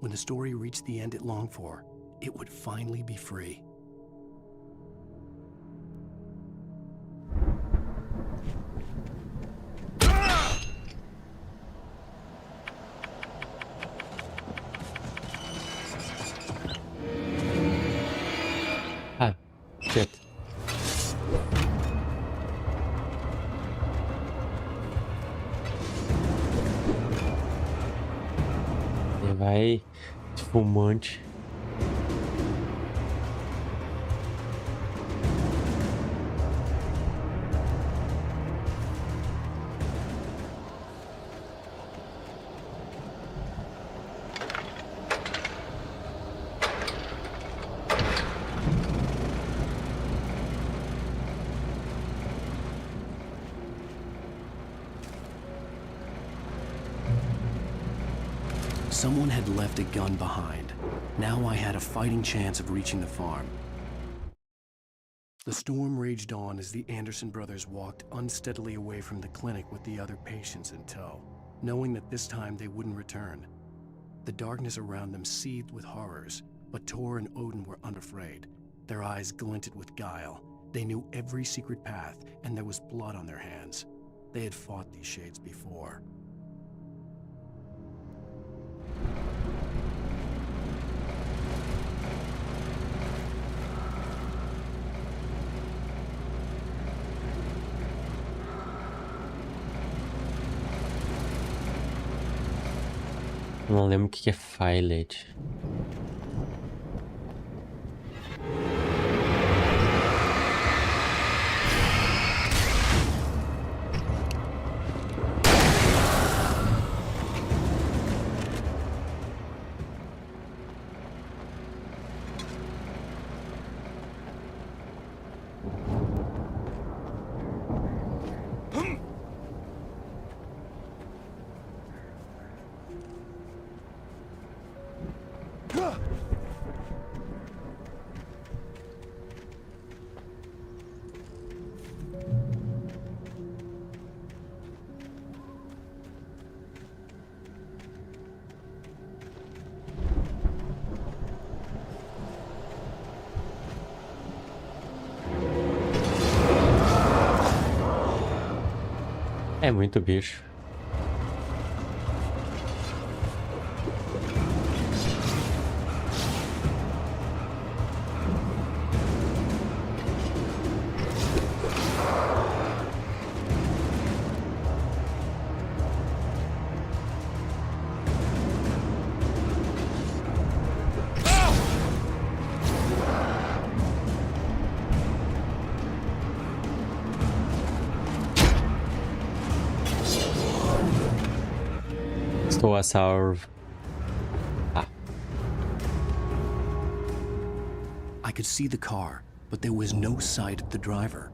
When the story reached the end it longed for, it would finally be free. Shit. Ele vai esfumante. Someone had left a gun behind. Now I had a fighting chance of reaching the farm. The storm raged on as the Anderson brothers walked unsteadily away from the clinic with the other patients in tow, knowing that this time they wouldn't return. The darkness around them seethed with horrors, but Tor and Odin were unafraid. Their eyes glinted with guile. They knew every secret path, and there was blood on their hands. They had fought these shades before. Não lembro o que é Filed. É muito bicho. Estou a salvo. Ah. I could see the car, but there was no sight of the driver.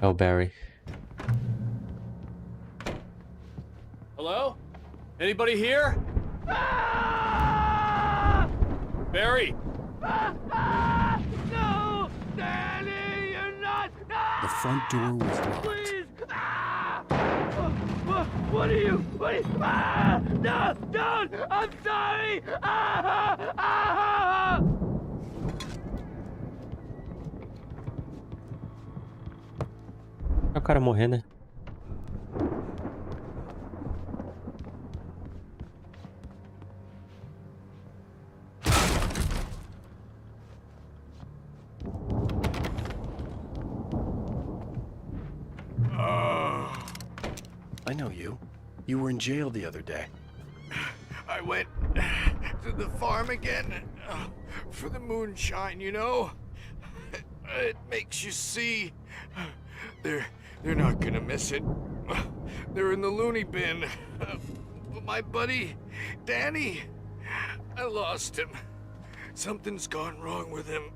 Oh, Barry. Hello? Anybody here? Barry! No! Danny, you're not! The front door was locked. Please! What are you? No! Don't! I'm sorry! É o cara morrer, né? I know you. You were in jail the other day. I went to the farm again for the moonshine, you know? It makes you see. They're not gonna miss it. They're in the loony bin. But my buddy, Danny, I lost him. Something's gone wrong with him.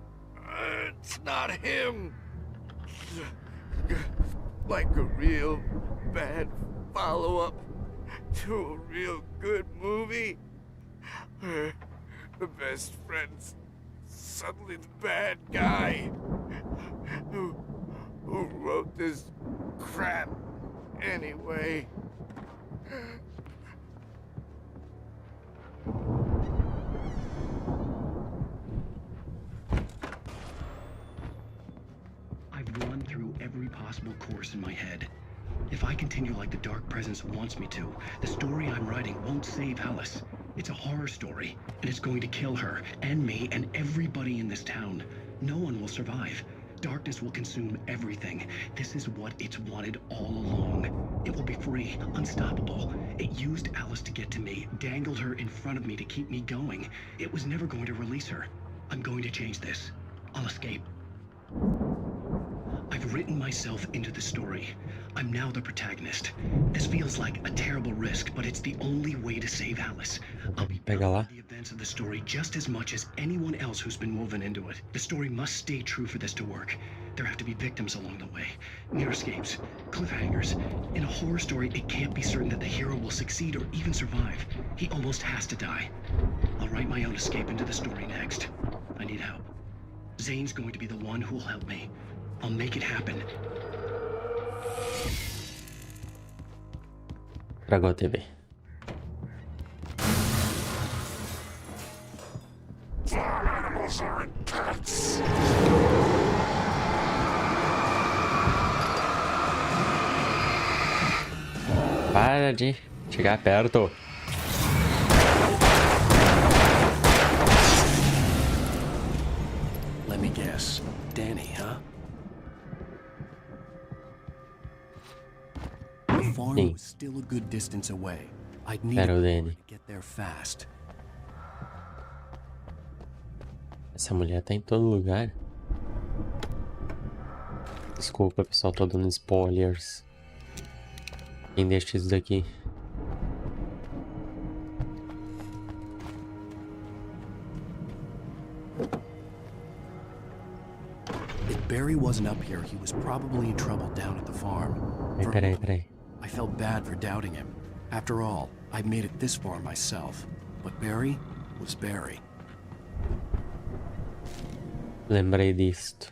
It's not him. Like a real bad follow-up to a real good movie where the best friend's suddenly the bad guy who wrote this crap anyway. I've run through every possible course in my head. If I continue like the Dark Presence wants me to, the story I'm writing won't save Alice. It's a horror story, and it's going to kill her, and me, and everybody in this town. No one will survive. Darkness will consume everything. This is what it's wanted all along. It will be free, unstoppable. It used Alice to get to me, dangled her in front of me to keep me going. It was never going to release her. I'm going to change this. I'll escape. I've written myself into the story. I'm now the protagonist. This feels like a terrible risk, but it's the only way to save Alice. I'll be part of the events of the story just as much as anyone else who's been woven into it. The story must stay true for this to work. There have to be victims along the way, near escapes, cliffhangers. In a horror story, it can't be certain that the hero will succeed or even survive. He almost has to die. I'll write my own escape into the story next. I need help. Zane's going to be the one who will help me. I'll make it happen. Tragou a TV. Farm animals aren't pets. Para de chegar perto. Let me guess. Danny, huh? The farm was still a good distance away. I'd need to get there fast. Essa mulher tá em todo lugar. Desculpa, pessoal, tô dando spoilers. Quem deixa isso daqui? If Barry wasn't up here, he was probably in trouble down at the farm. Peraí. I felt bad for doubting him. After all, I made it this far myself. But Barry was Barry. Lembrei disto.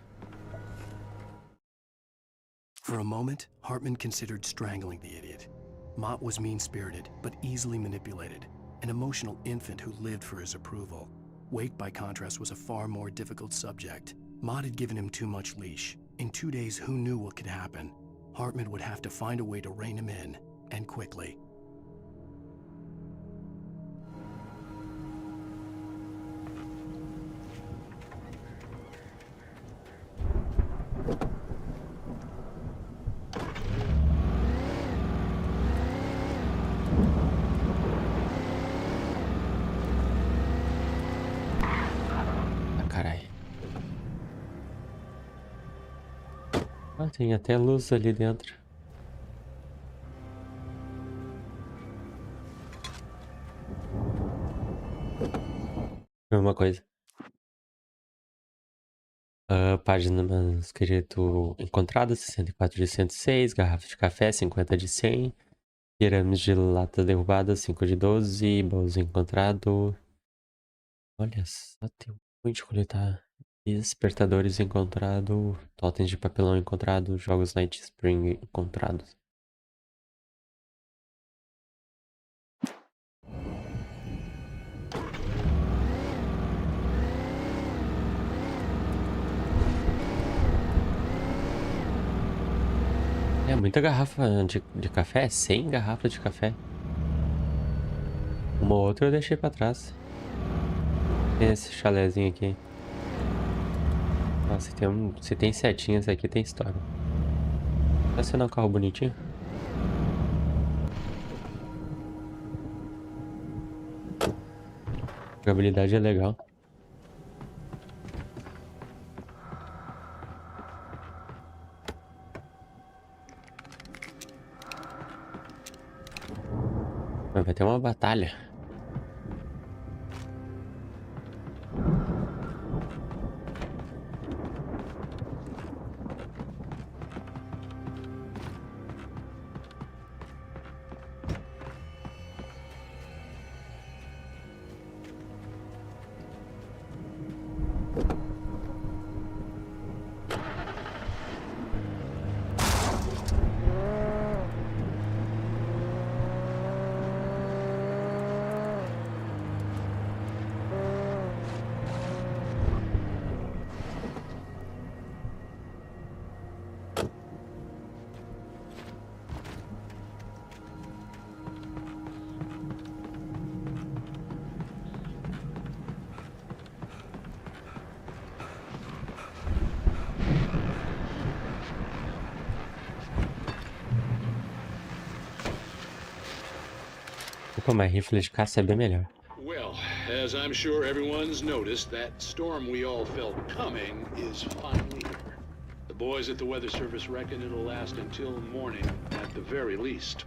For a moment, Hartman considered strangling the idiot. Mott was mean-spirited, but easily manipulated. An emotional infant who lived for his approval. Wake, by contrast, was a far more difficult subject. Mott had given him too much leash. In 2 days, who knew what could happen? Hartman would have to find a way to rein him in, and quickly. Ah, tem até luz ali dentro. Uma coisa. Página escrito encontrada 64 de 106, garrafa de café 50 de 100, pirâmides de latas derrubadas 5 de 12, baús encontrado. Olha só, tem um monte de coletar. Despertadores encontrado, totens de papelão encontrado, jogos Night Spring encontrados. É muita garrafa de café, 100 garrafas de café. Uma ou outra eu deixei pra trás. Tem esse chalézinho aqui. Nossa, se tem setinhas aqui, tem história. Tá sendo um carro bonitinho? A jogabilidade é legal. Mas vai ter uma batalha. Opa, mas rifle de caça é bem melhor. Well, as I'm sure everyone's noticed, that storm we all felt coming is finally here. The boys at the Weather Service reckon it'll last until morning at the very least.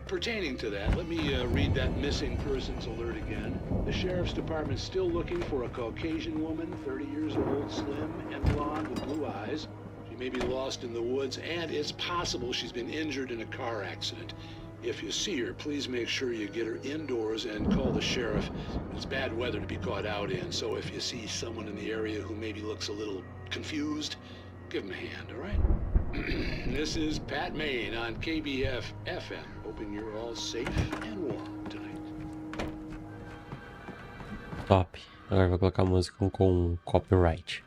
Pertaining to that, let me read that missing persons alert again. The Sheriff's Department's still looking for a Caucasian woman, 30 years old, slim and blonde with blue eyes. She may be lost in the woods, and it's possible she's been injured in a car accident. If you see her, please make sure you get her indoors and call the sheriff. It's bad weather to be caught out in, so if you see someone in the area who maybe looks a little confused, give him a hand, all right? This is Pat Maine on KBF FM, hoping you're all safe and warm tonight. Top. Agora vou colocar a música com copyright.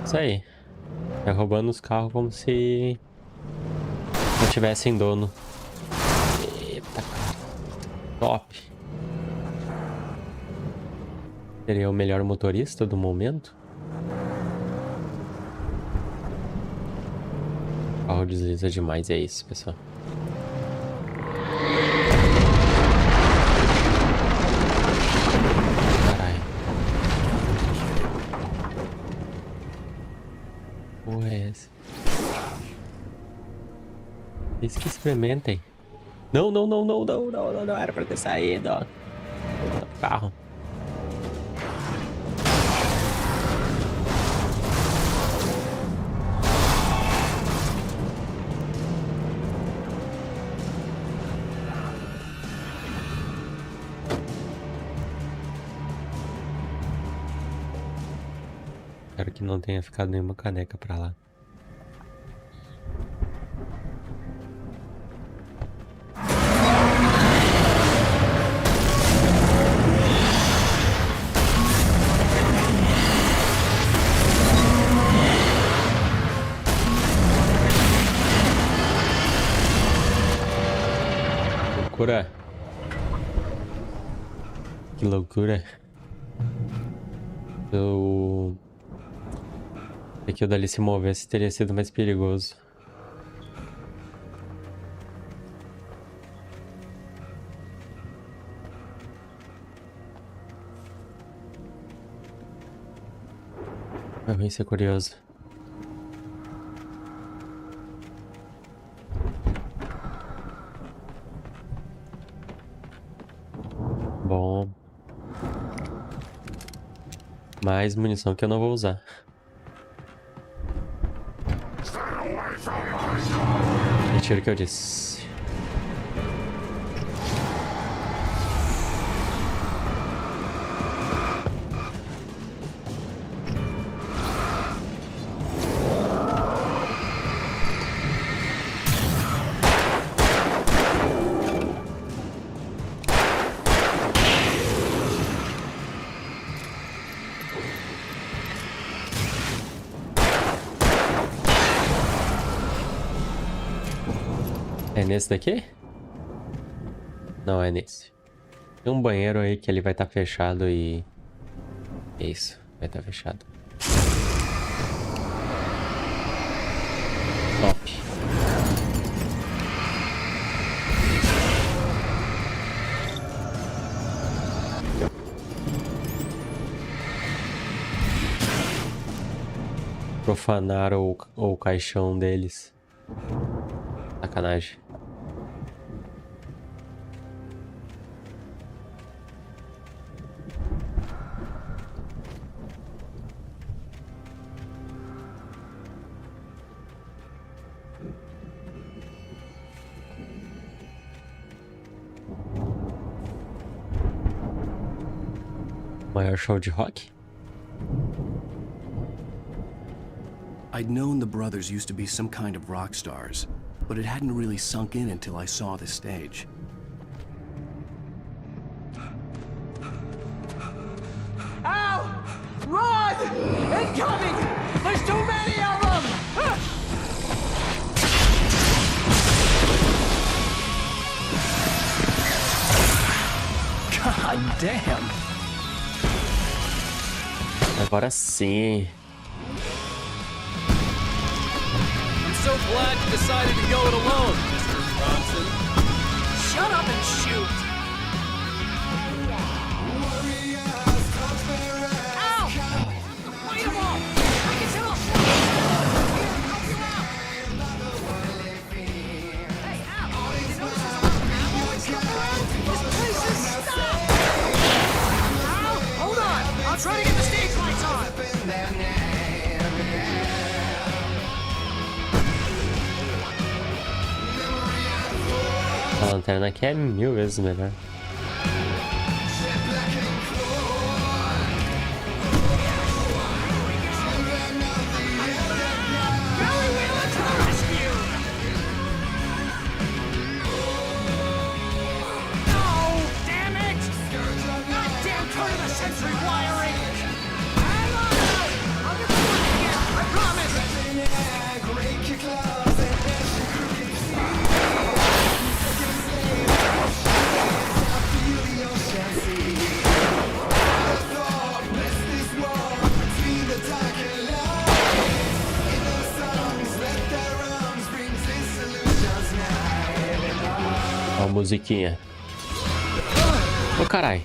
Isso aí. Tá roubando os carros como se não tivessem dono. Eita, cara. Top. Seria o melhor motorista do momento. O carro desliza demais, é isso, pessoal. Diz que experimentem. Não era pra ter saído, ó. Carro. Espero que não tenha ficado nenhuma caneca pra lá. Loucura. Que loucura. Se aquilo dali se movesse, teria sido mais perigoso. Vai bem ser curioso. Bom. Mais munição que eu não vou usar. Retiro o que eu disse. É nesse daqui? Não, é nesse. Tem um banheiro aí que ele vai estar fechado e... Isso, vai estar fechado. Top. Profanaram o caixão deles. Sacanagem. Maior show de rock? I'd known the brothers used to be some kind of rock stars, but it hadn't really sunk in until I saw the stage. Ow! Run! Incoming! There's too many of them! God damn! Agora sim. I'm so glad you decided to go it alone, Mr. Thompson. Shut up and shoot! Ow! Fight 'em off! I can tell! Help you out! Hey, Al! You notice there's a lot of ammo and stuff around? This place is stuffed! Al, hold on! I'll try to get the stage lights on! A lanterna aqui é 1000 vezes melhor. Ó a musiquinha. Ô, carai.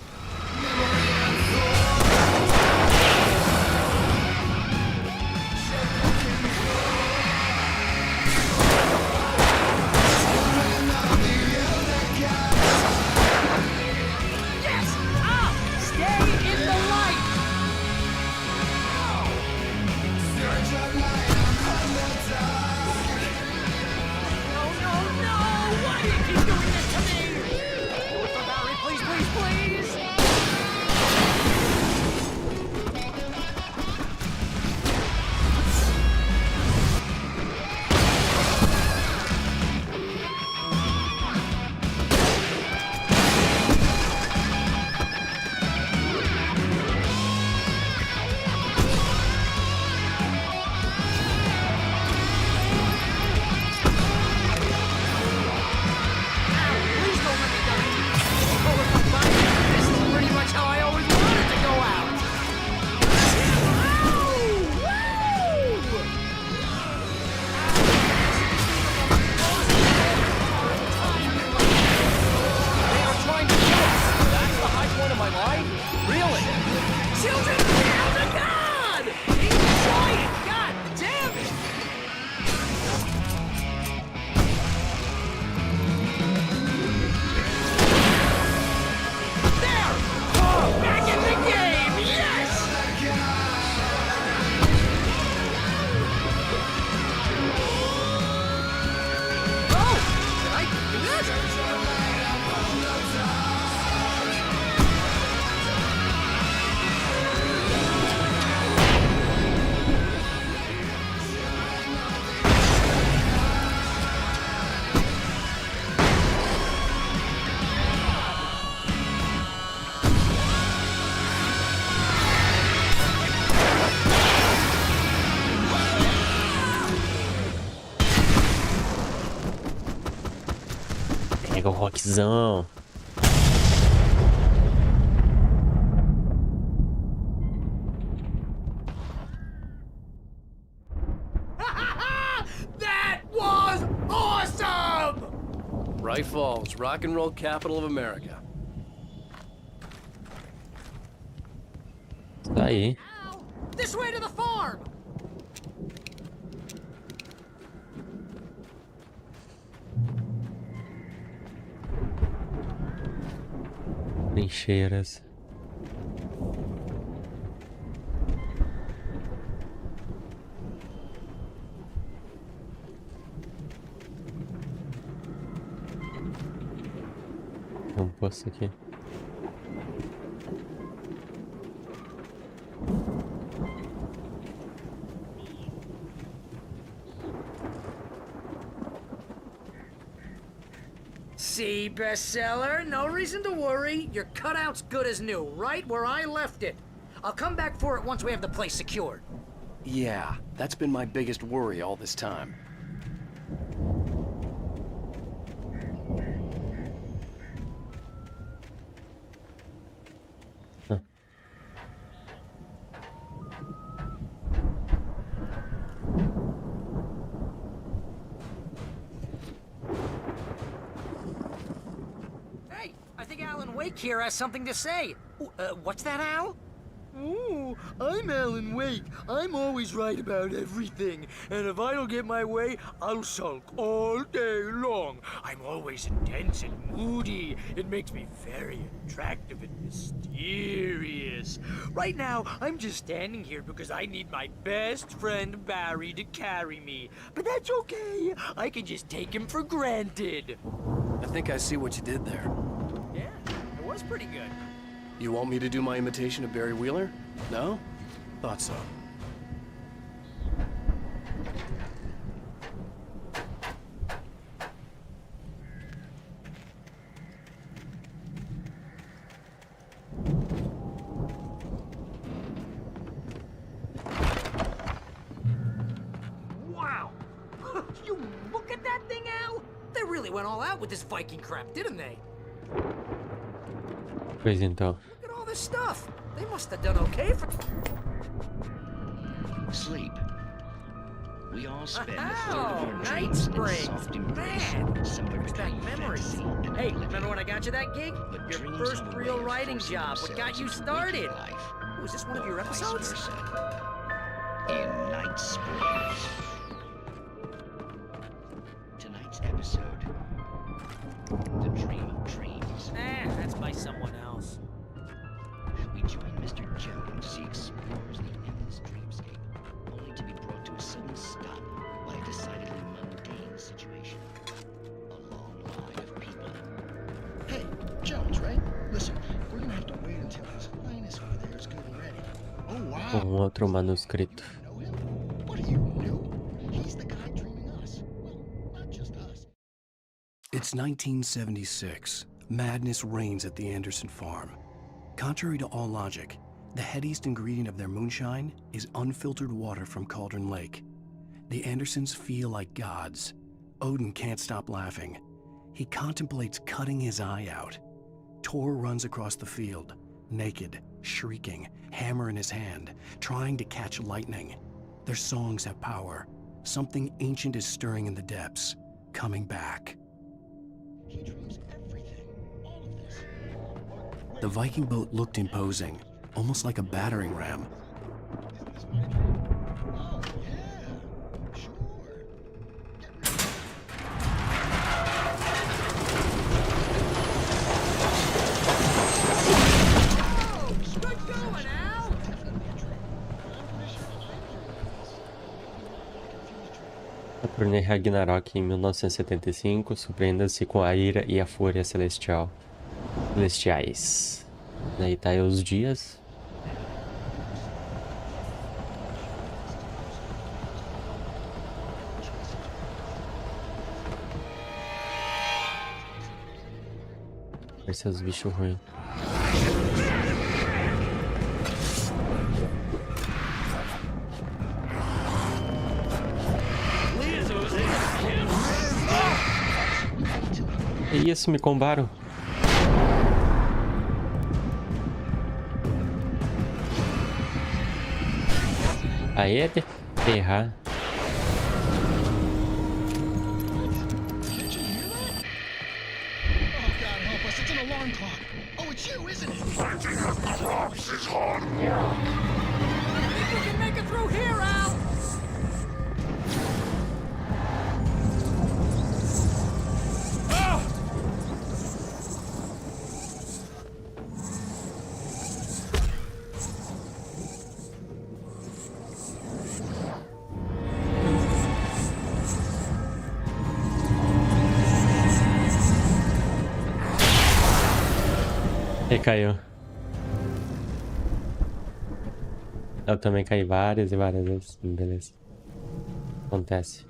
Pega o rockzão. That was awesome! Bright Falls, rock and roll capital of America. Isso aí. This way to the farm! Trincheiras. Um poço aqui. See, bestseller? No reason to worry. Your cutout's good as new, right where I left it. I'll come back for it once we have the place secured. Yeah, that's been my biggest worry all this time. Hey, I think Alan Wake here has something to say. What's that, Al? Ooh, I'm Alan Wake. I'm always right about everything. And if I don't get my way, I'll sulk all day long. I'm always intense and moody. It makes me very attractive and mysterious. Right now, I'm just standing here because I need my best friend Barry to carry me. But that's okay. I can just take him for granted. I think I see what you did there. Yeah, it was pretty good. You want me to do my imitation of Barry Wheeler? No? Thought so. Wow! You look at that thing, Al? They really went all out with this Viking crap, didn't they? Pois então. Look at all this stuff. They must have done okay for... Sleep. We all spend a third of Oh, our night dreams in springs. soft embrace. Man, Somewhere brings back between memories. fantasy and Hey, reality. remember when I got you that gig? But Your dreams first have a real way of writing forcing job. What got themselves you into started? waking life, Was this one of your or vice episodes? versa. In Night Springs. Tonight's episode, The Dream of Dreams. That's by someone else. We join Mr. Jones as he explores the endless dreamscape, only to be brought to a sudden stop by a decidedly mundane situation. A long line of people. Hey, Jones, right? Listen, we're gonna have to wait until his highness over there is good and ready. Oh, wow. Outro manuscrito. What are you, new? He's the guy dreaming us. Well, not just us. It's 1976. Madness reigns at the Anderson farm. Contrary to all logic, the headiest ingredient of their moonshine is unfiltered water from Cauldron Lake. The Andersons feel like gods. Odin can't stop laughing. He contemplates cutting his eye out. Tor runs across the field, naked, shrieking, hammer in his hand, trying to catch lightning. Their songs have power. Something ancient is stirring in the depths, coming back. He dreams everything. All of this. The Viking boat looked imposing, almost like a battering ram. Isn't this my dream? Oh, yeah. Sure. Good going, Al! A turnê Ragnarok em 1975 surpreenda-se com a ira e a fúria celestiais. Daí tá aí os dias. Parece os bichos ruins. Que isso, me combaram. Aí é de ferrar. Oh, God help us. It's an alarm clock. Oh, it's you, isn't it? Fighting at the clocks is hard work. Think we can make it through here, Al? E caiu. Eu também caí várias e várias vezes. Beleza. Acontece.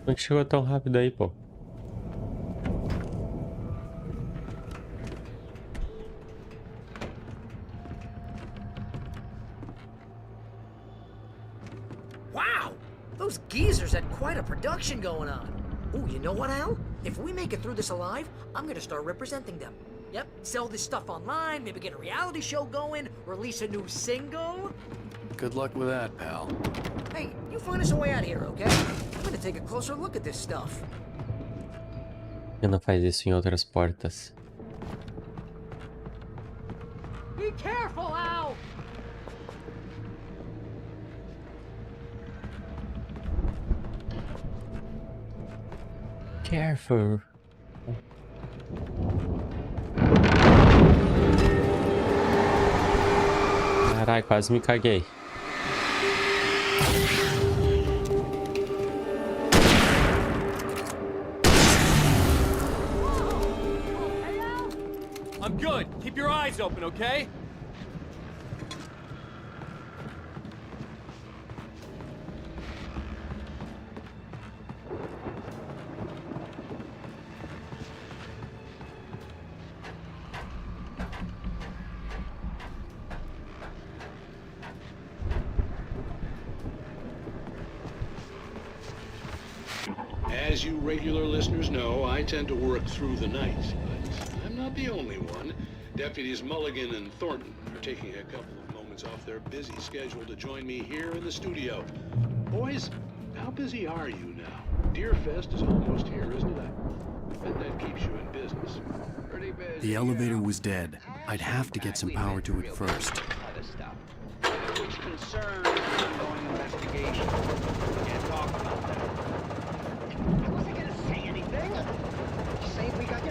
Como é que chegou tão rápido aí, pô? Wow! Those geezers had quite a production going on. Ooh, you know what, Al? If we make it through this alive, I'm gonna start representing them. Yep, sell this stuff online, maybe get a reality show going, release a new single. Good luck with that, pal. Hey, you find us a way out of here, okay? I'm gonna take a closer look at this stuff. Eu não faz isso em outras portas. Be careful, Al! Careful. Carai, quase me caguei. I'm good. Keep your eyes open, okay? As you regular listeners know, I tend to work through the night, but I'm not the only one. Deputies Mulligan and Thornton are taking a couple of moments off their busy schedule to join me here in the studio. Boys, how busy are you now? Deerfest is almost here, isn't it? I bet that keeps you in business. Pretty busy. The elevator was dead. I'd have to get some power to it first. Which concerns ongoing investigation. Can't talk about that. I wasn't gonna say anything. Just saying we got,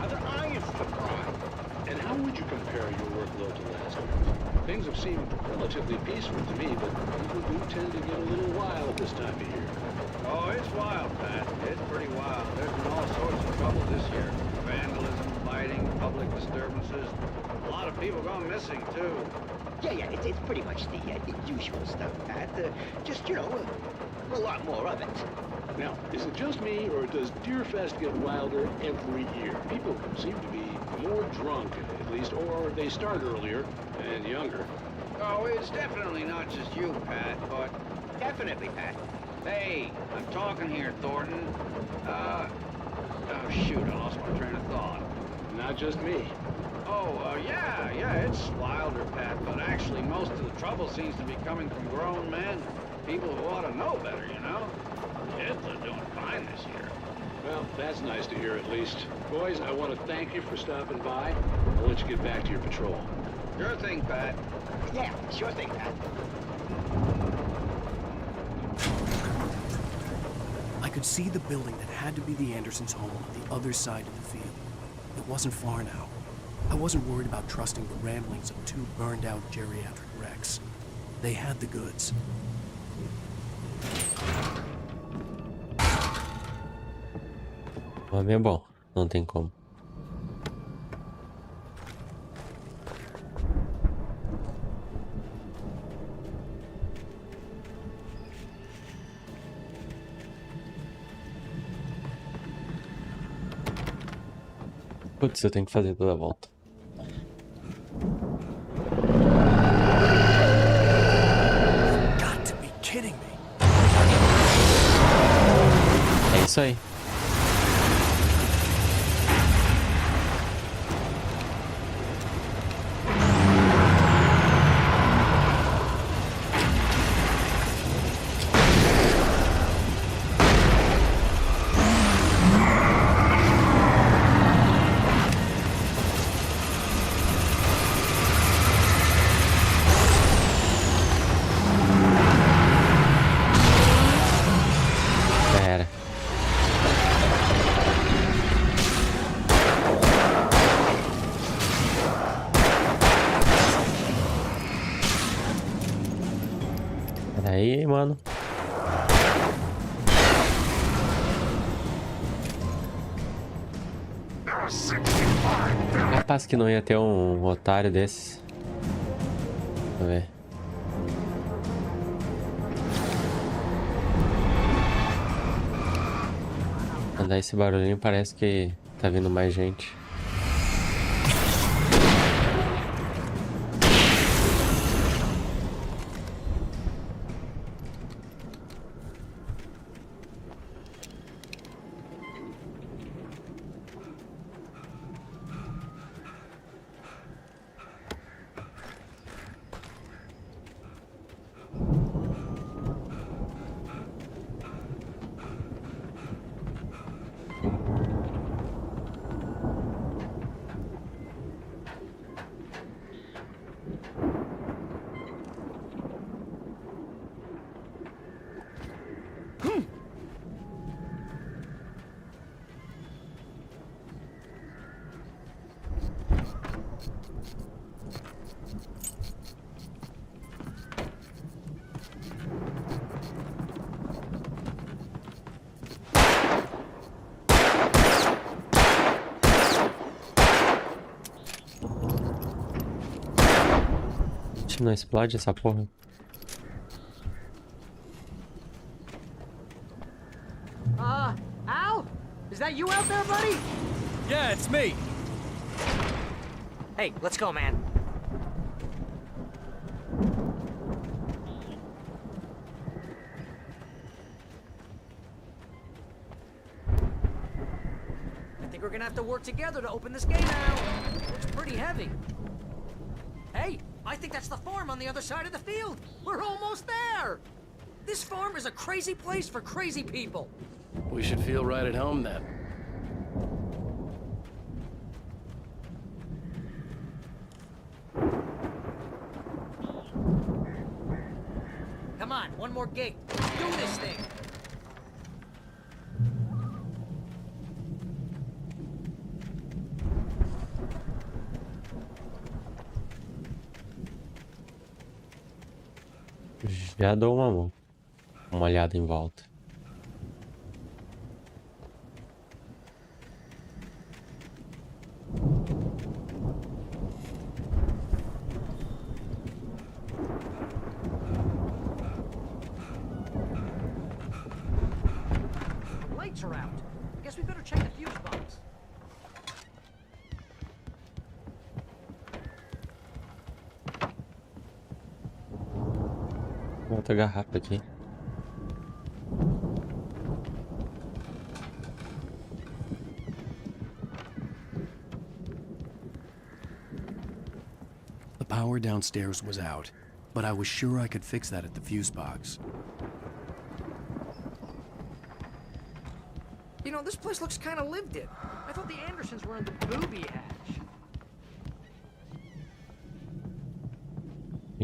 other irons to fry. And how would you compare your workload to last week? Things have seemed relatively peaceful to me, but people do tend to get a little wild this time of year. Oh, it's wild, Pat. It's pretty wild. There's been all sorts of trouble this year. Vandalism, fighting, public disturbances. A lot of people gone missing, too. Yeah, it's pretty much the usual stuff, Pat. Just, a lot more of it. Now, is it just me, or does Deerfest get wilder every year? People seem to be more drunk, at least, or they start earlier and younger. Oh, it's definitely not just you, Pat, but... Definitely, Pat. Hey, I'm talking here, Thornton. Oh, shoot, I lost my train of thought. Not just me. Oh, yeah, it's wilder, Pat, but actually most of the trouble seems to be coming from grown men. People who ought to know better, Kids are doing fine this year. Well, that's nice to hear at least. Boys, I want to thank you for stopping by. I'll let you get back to your patrol. Sure thing, Pat. Yeah, sure thing, Pat. I could see the building that had to be the Andersons' home on the other side of the field. It wasn't far now. I wasn't worried about trusting the ramblings of two burned-out geriatric wrecks. They had the goods. O homem é bom, não tem como. Putz, eu tenho que fazer toda a volta. Got to be kidding me. É isso aí. Aí, mano. Capaz que não ia ter um otário desses. Deixa eu ver. Andar esse barulhinho parece que tá vindo mais gente. Não explode essa porra. Al? Is that you out there, buddy? Yeah, it's me. Hey, let's go, man. I think we're gonna have to work together to open this gate now. It's pretty heavy. Hey, I think that's the farm on the other side of the field. We're almost there. This farm is a crazy place for crazy people. We should feel right at home then. Come on, one more gate. Let's do this thing. Já dou uma olhada em volta. Lights are out. Guess we better check the fuse box. Outra garrafa aqui. The power downstairs was out, but I was sure I could fix that at the fuse box. You know, this place looks kind of lived in. I thought the Andersons were in the booby hatch.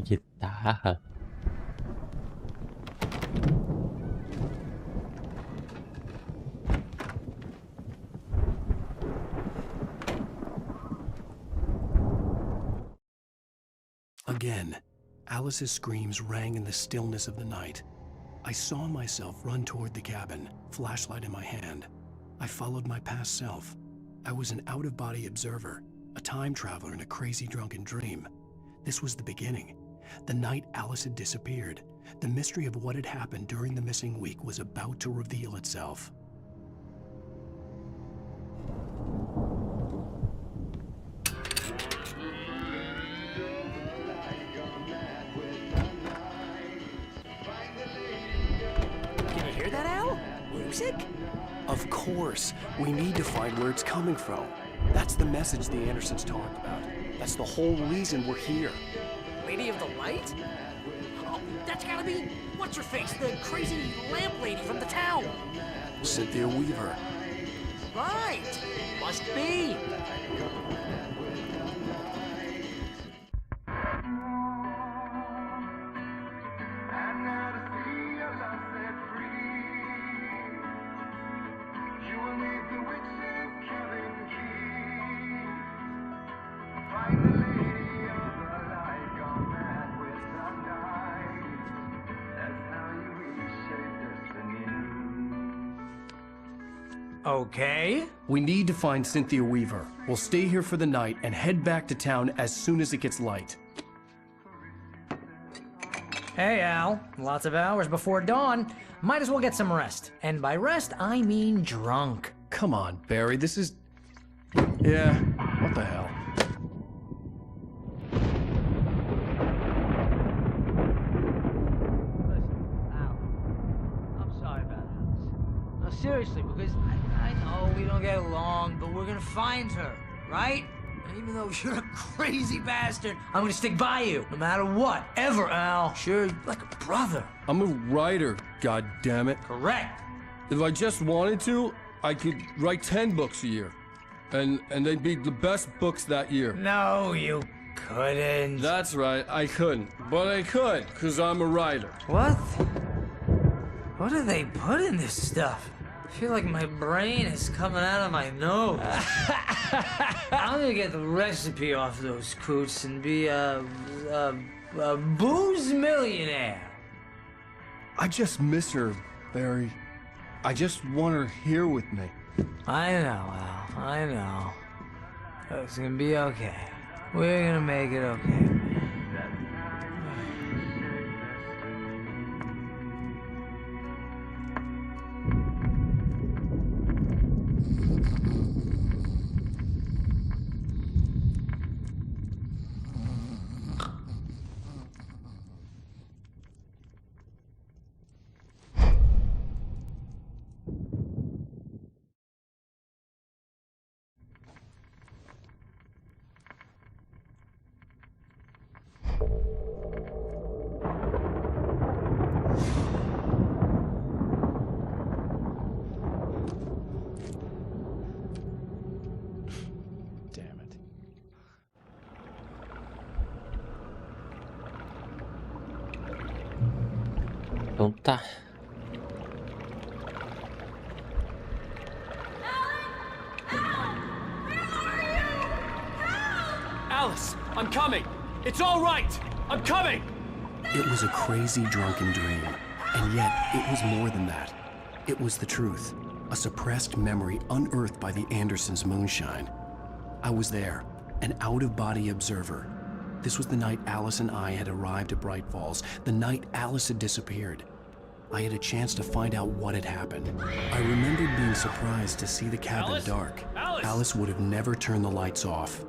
Guitarra. Again, Alice's screams rang in the stillness of the night. I saw myself run toward the cabin, flashlight in my hand. I followed my past self. I was an out-of-body observer, a time traveler in a crazy drunken dream. This was the beginning. The night Alice had disappeared. The mystery of what had happened during the missing week was about to reveal itself. Can you hear that, Al? Music? Of course. We need to find where it's coming from. That's the message the Andersons talked about. That's the whole reason we're here. Lady of the Light? Oh, that's gotta be... What's-her-face? The crazy lamp lady from the town. Cynthia Weaver. Right. Must be. Okay. We need to find Cynthia Weaver. We'll stay here for the night and head back to town as soon as it gets light. Hey, Al. Lots of hours before dawn. Might as well get some rest. And by rest, I mean drunk. Come on, Barry, this is... Yeah, what the hell? No, seriously, because I know we don't get along, but we're gonna find her, right? And even though you're a crazy bastard, I'm gonna stick by you, no matter what, ever, Al. Sure, you're like a brother. I'm a writer, goddammit. Correct. If I just wanted to, I could write 10 books a year. And they'd be the best books that year. No, you couldn't. That's right, I couldn't. But I could, because I'm a writer. What? What do they put in this stuff? I feel like my brain is coming out of my nose. I'm gonna get the recipe off those coots and be a booze millionaire. I just miss her, Barry. I just want her here with me. I know, Al. I know. It's gonna be okay. We're gonna make it okay. Então tá. Alice, I'm coming. It's all right. I'm coming. It was a crazy, drunken dream. And yet, it was more than that. It was the truth. A suppressed memory unearthed by the Andersons' moonshine. I was there, an out-of-body observer. This was the night Alice and I had arrived at Bright Falls, the night Alice had disappeared. I had a chance to find out what had happened. I remembered being surprised to see the cabin Alice? dark. Alice? Alice would have never turned the lights off.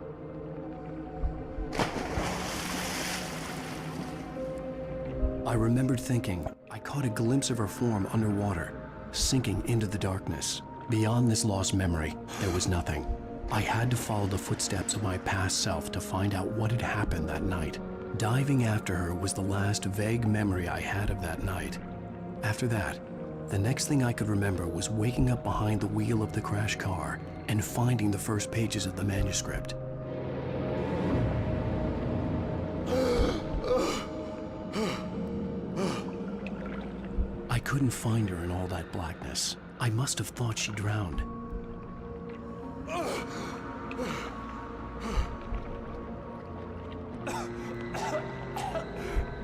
I remembered thinking, I caught a glimpse of her form underwater, sinking into the darkness. Beyond this lost memory, there was nothing. I had to follow the footsteps of my past self to find out what had happened that night. Diving after her was the last vague memory I had of that night. After that, the next thing I could remember was waking up behind the wheel of the crash car and finding the first pages of the manuscript. I couldn't find her in all that blackness. I must have thought she drowned.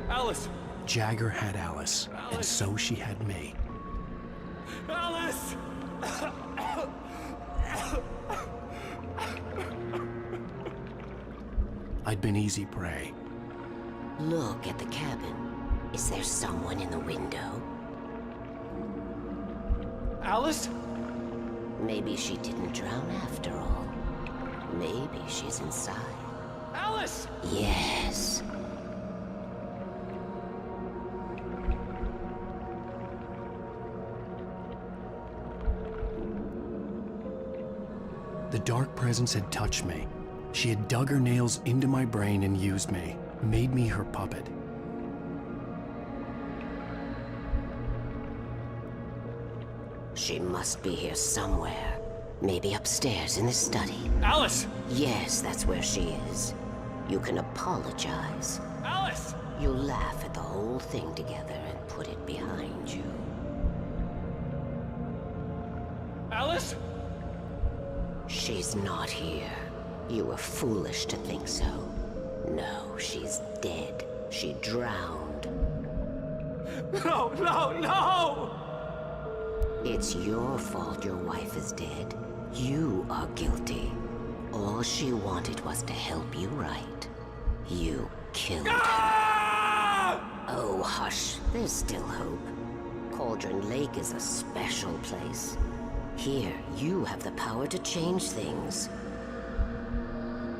Alice! Jagger had Alice, and so she had me. Alice! I'd been easy prey. Look at the cabin. Is there someone in the window? Alice? Maybe she didn't drown after all. Maybe she's inside. Alice! Yes. The dark presence had touched me. She had dug her nails into my brain and used me, made me her puppet. She must be here somewhere. Maybe upstairs in the study. Alice! Yes, that's where she is. You can apologize. Alice! You'll laugh at the whole thing together and put it behind you. Alice? She's not here. You were foolish to think so. No, she's dead. She drowned. No, no, no! It's your fault your wife is dead. You are guilty. All she wanted was to help you right. You killed her. Oh, hush. There's still hope. Cauldron Lake is a special place. Here, you have the power to change things.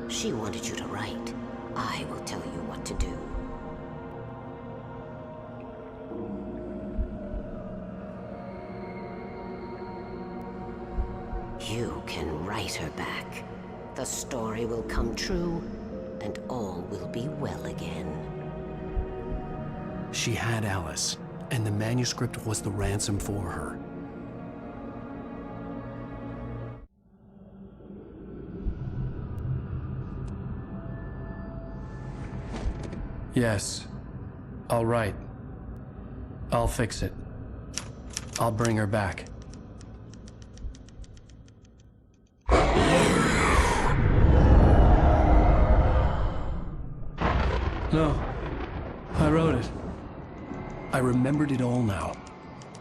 She wanted you to write. I will tell you what to do. You can write her back. The story will come true, and all will be well again. She had Alice, and the manuscript was the ransom for her. Yes. All right. I'll fix it. I'll bring her back. No. I wrote it. I remembered it all now.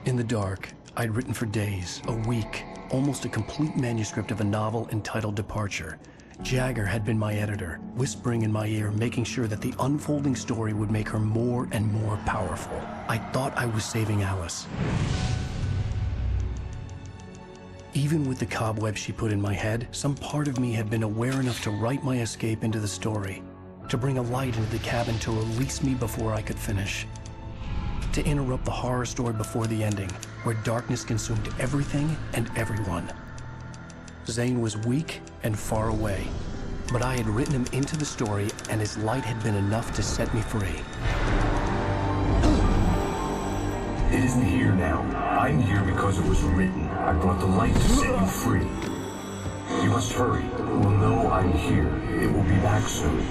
In the dark, I'd written for days, a week, almost a complete manuscript of a novel entitled Departure. Jagger had been my editor, whispering in my ear, making sure that the unfolding story would make her more and more powerful. I thought I was saving Alice. Even with the cobwebs she put in my head, some part of me had been aware enough to write my escape into the story, to bring a light into the cabin to release me before I could finish, to interrupt the horror story before the ending, where darkness consumed everything and everyone. Zane was weak and far away, but I had written him into the story, and his light had been enough to set me free. It isn't here now. I'm here because it was written. I brought the light to set you free. You must hurry. We'll know I'm here. It will be back soon.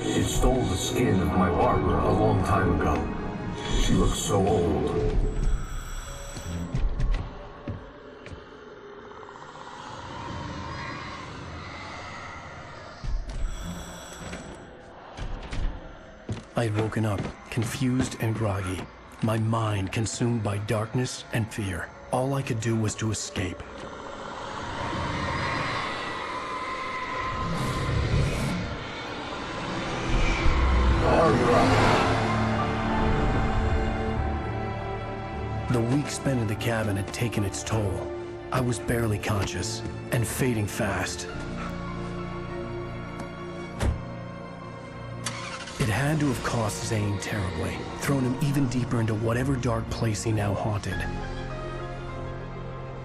It stole the skin of my barber a long time ago. She looks so old. I had woken up, confused and groggy, my mind consumed by darkness and fear. All I could do was to escape. The week spent in the cabin had taken its toll. I was barely conscious, and fading fast. It had to have cost Zane terribly, thrown him even deeper into whatever dark place he now haunted.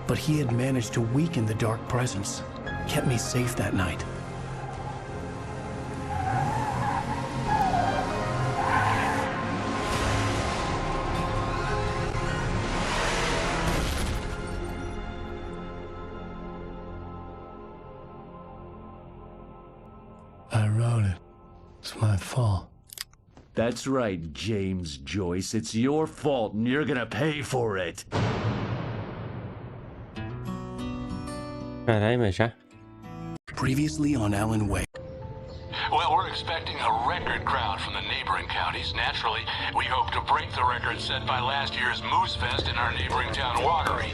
But he had managed to weaken the dark presence, kept me safe that night. I wrote it. It's my fault. That's right, James Joyce. It's your fault, and you're gonna pay for it. Carai, mas já? Previously on Alan Wake. Well, we're expecting a record crowd from the neighboring counties. Naturally, we hope to break the record set by last year's Moose Fest in our neighboring town, Watery.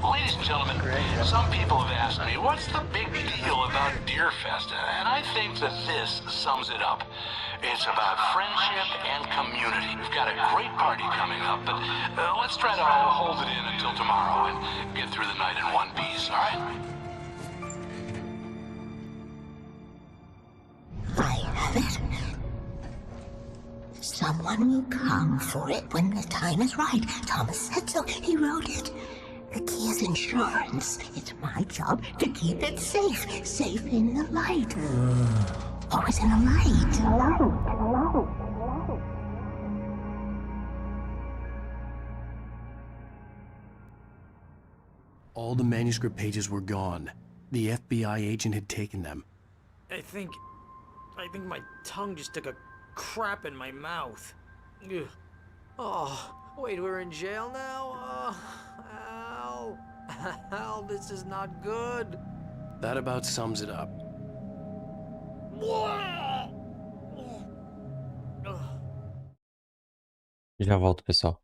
Ladies and gentlemen, some people have asked me, what's the big deal about Deer Fest? And I think that this sums it up. It's about friendship and community. We've got a great party coming up, but let's try to hold it in until tomorrow and get through the night in one piece, all right? I have it. Someone will come for it when the time is right. Thomas said so. He wrote it. The key is insurance. It's my job to keep it safe. Safe in the light. Always in the light. All the manuscript pages were gone. The FBI agent had taken them. I think my tongue just took a crap in my mouth. Ugh. Oh, wait, we're in jail now? Oh, Al. Al, this is not good. That about sums it up. Já volto, pessoal.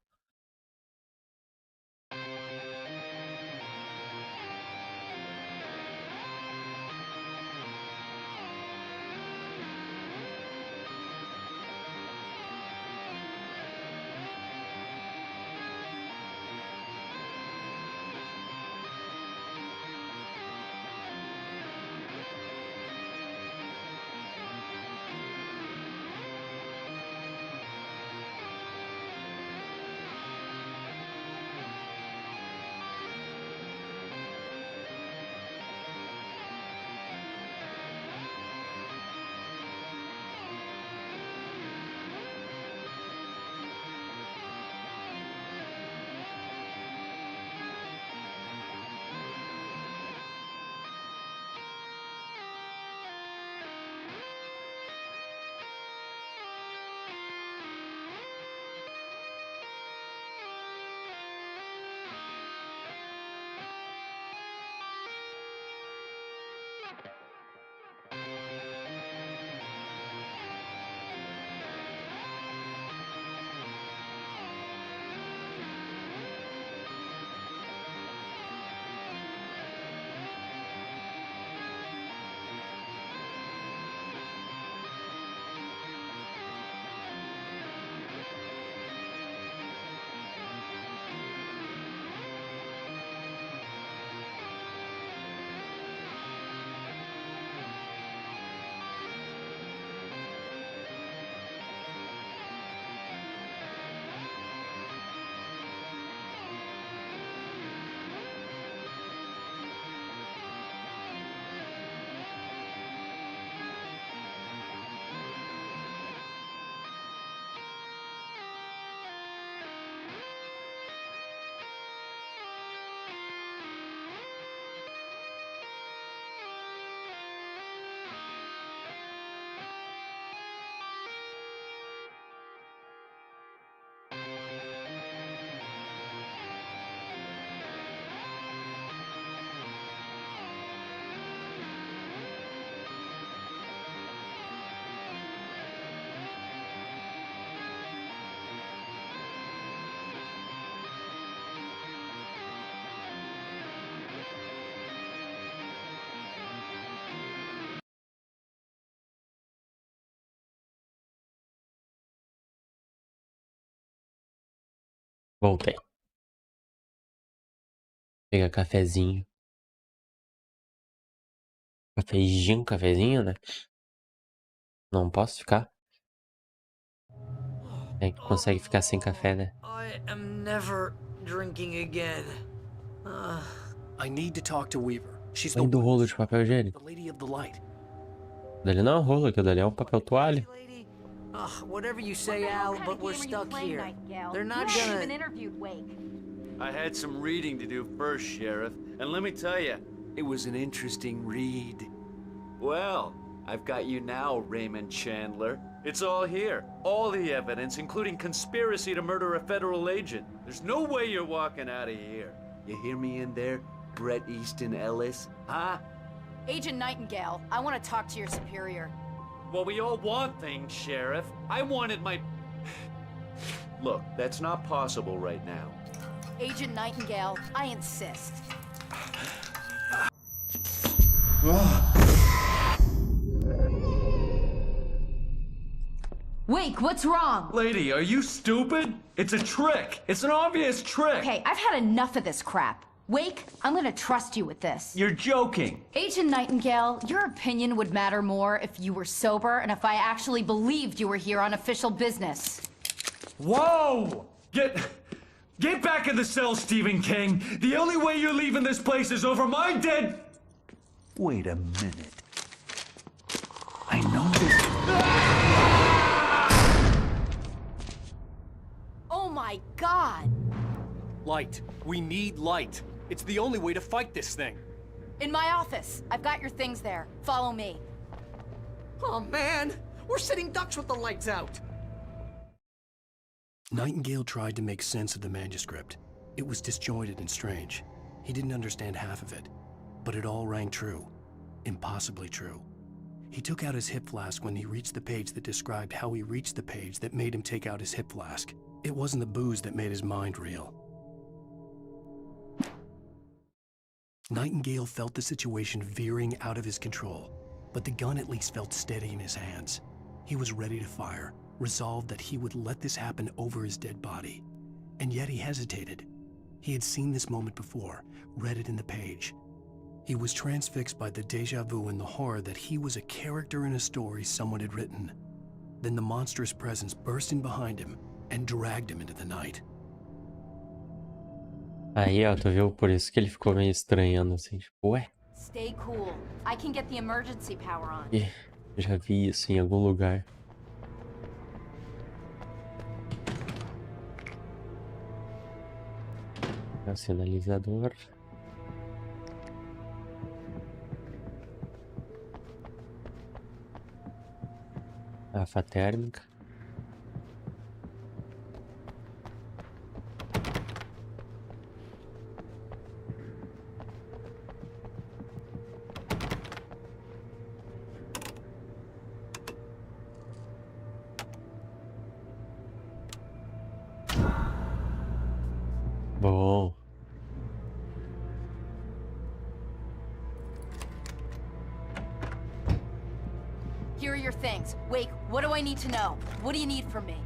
Voltei. Pegar cafezinho. Cafezinho, né? Não posso ficar. É que consegue ficar sem café, né? I am never drinking again. I need to talk to Weaver. She's Além do rolo de papel higiênico. the lady of the light. Dali não é um rolo, aquilo dali é um papel toalha. Whatever you say, Al, but we're stuck here. They're not gonna... interviewed Wake. I had some reading to do first, Sheriff, and let me tell you, it was an interesting read. Well, I've got you now, Raymond Chandler. It's all here. All the evidence, including conspiracy to murder a federal agent. There's no way you're walking out of here. You hear me in there, Bret Easton Ellis? Huh? Agent Nightingale, I want to talk to your superior. Well, we all want things, Sheriff. I wanted my... Look, that's not possible right now. Agent Nightingale, I insist. Wake, what's wrong? Lady, are you stupid? It's a trick. It's an obvious trick. Okay, I've had enough of this crap. Wake, I'm gonna trust you with this. You're joking. Agent Nightingale, your opinion would matter more if you were sober and if I actually believed you were here on official business. Whoa! Get back in the cell, Stephen King. The only way you're leaving this place is over my dead... Wait a minute. I know this... Oh my God! Light. We need light. It's the only way to fight this thing. In my office. I've got your things there. Follow me. Oh man, we're sitting ducks with the lights out. Nightingale tried to make sense of the manuscript. It was disjointed and strange. He didn't understand half of it, but it all rang true. Impossibly true. He took out his hip flask when he reached the page that described how he reached the page that made him take out his hip flask. It wasn't the booze that made his mind reel. Nightingale felt the situation veering out of his control, but the gun at least felt steady in his hands. He was ready to fire, resolved that he would let this happen over his dead body. And yet he hesitated. He had seen this moment before, read it in the page. He was transfixed by the déjà vu and the horror that he was a character in a story someone had written. Then the monstrous presence burst in behind him and dragged him into the night. Aí, ó, tu viu? Por isso que ele ficou meio estranhando, assim, tipo, ué? Stay cool. I can get the emergency power on. Ih, já vi isso em algum lugar. É o sinalizador. Garrafa térmica. Bom. Here are your things. Wake, what do I need to know? What do you need from me?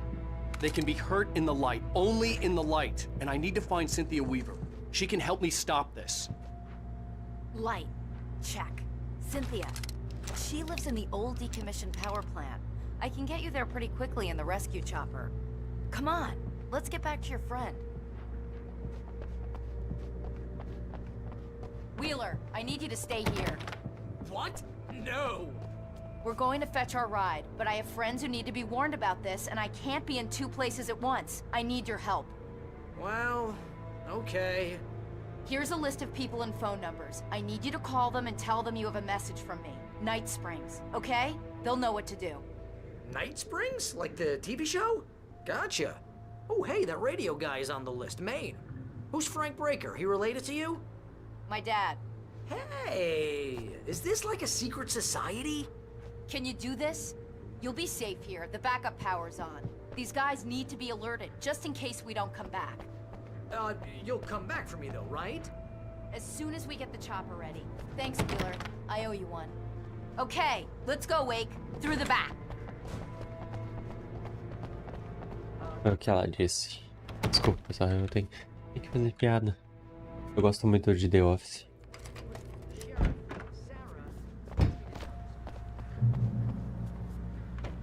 They can be hurt in the light, only in the light, and I need to find Cynthia Weaver. She can help me stop this. Light. Check. Cynthia. She lives in the old decommissioned power plant. I can get you there pretty quickly in the rescue chopper. Come on, let's get back to your friend. Wheeler, I need you to stay here. What? No! We're going to fetch our ride, but I have friends who need to be warned about this, and I can't be in two places at once. I need your help. Well, okay. Here's a list of people and phone numbers. I need you to call them and tell them you have a message from me. Night Springs, okay? They'll know what to do. Night Springs? Like the TV show? Gotcha. Oh, hey, that radio guy is on the list, Maine. Who's Frank Breaker? He related to you? My dad. Hey, is this like a secret society? Can you do this? You'll be safe here. The backup power's on. These guys need to be alerted, just in case we don't come back. You'll come back for me though, right? As soon as we get the chopper ready. Thanks, Wheeler. I owe you one. Okay, let's go, Wake. Through the back. É o que ela disse. Desculpa, pessoal, eu tenho que fazer piada. Eu gosto muito de The Office.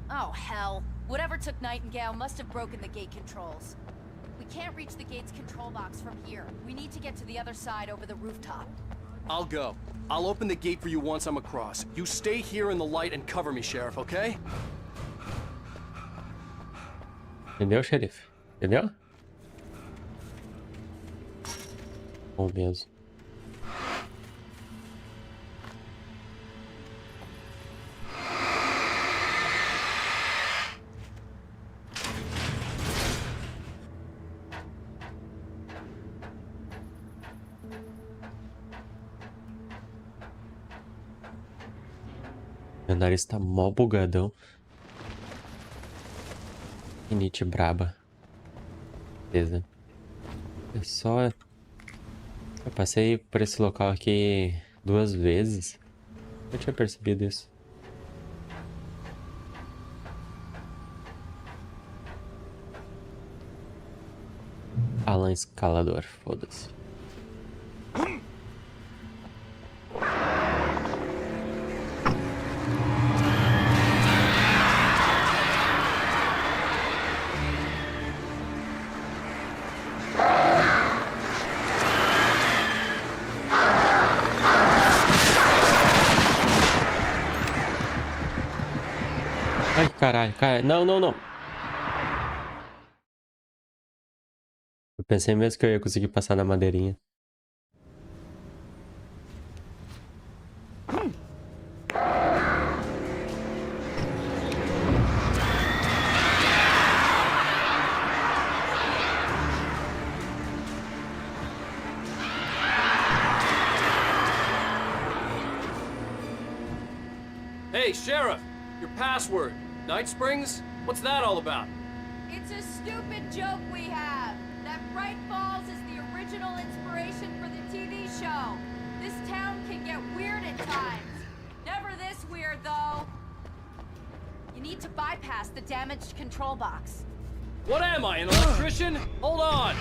Oh, hell. Whatever took Nightingale must have broken the gate controls. We can't reach the gate's control box from here. We need to get to the other side over the rooftop. I'll go. I'll open the gate for you once I'm across. You stay here in the light and cover me, Sheriff, okay? Entendeu, xerife? Entendeu? Bom mesmo. Meu nariz tá mó bugadão. Rinite braba. Beleza. É só... Eu passei por esse local aqui 2 vezes. Eu tinha percebido isso. Alan Escalador, foda-se. Ai, caralho, cara. Não, não, não. Eu pensei mesmo que eu ia conseguir passar na madeirinha. Hey, Sheriff! Your password. Night Springs? What's that all about? It's a stupid joke we have. That Bright Falls is the original inspiration for the TV show. This town can get weird at times. Never this weird, though. You need to bypass the damaged control box. What am I, an electrician? Hold on!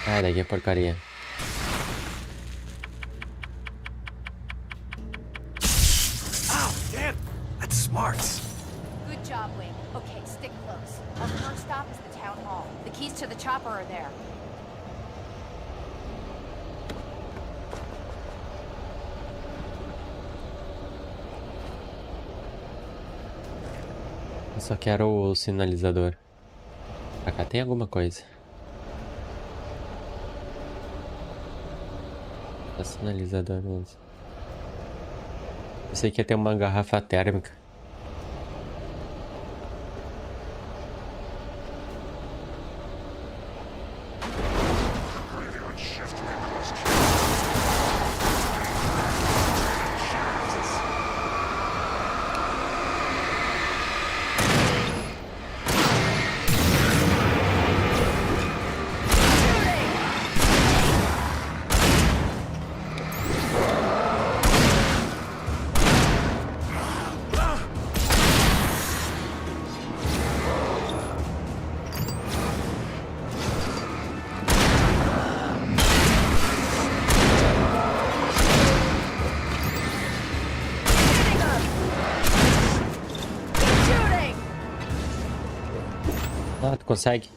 Ai, daqui é porcaria. Ow, damn! That's smart. Good job, Wing. Okay, stick close. Our first stop is the town hall. The keys to the chopper are there. Eu só quero o sinalizador. Pra cá tem alguma coisa. É sinalizador mesmo. Eu sei que ia ter uma garrafa térmica. Ah, tu consegue?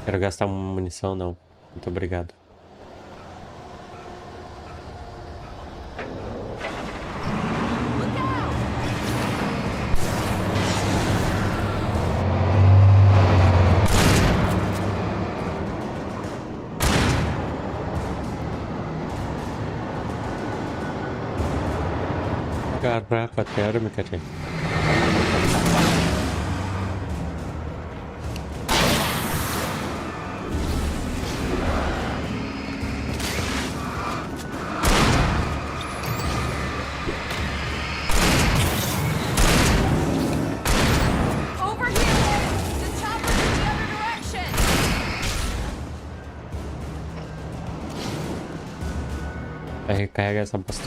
Quero gastar munição, não. Muito obrigado. Garrafa térmica, gente. Vai recarregar essa bosta.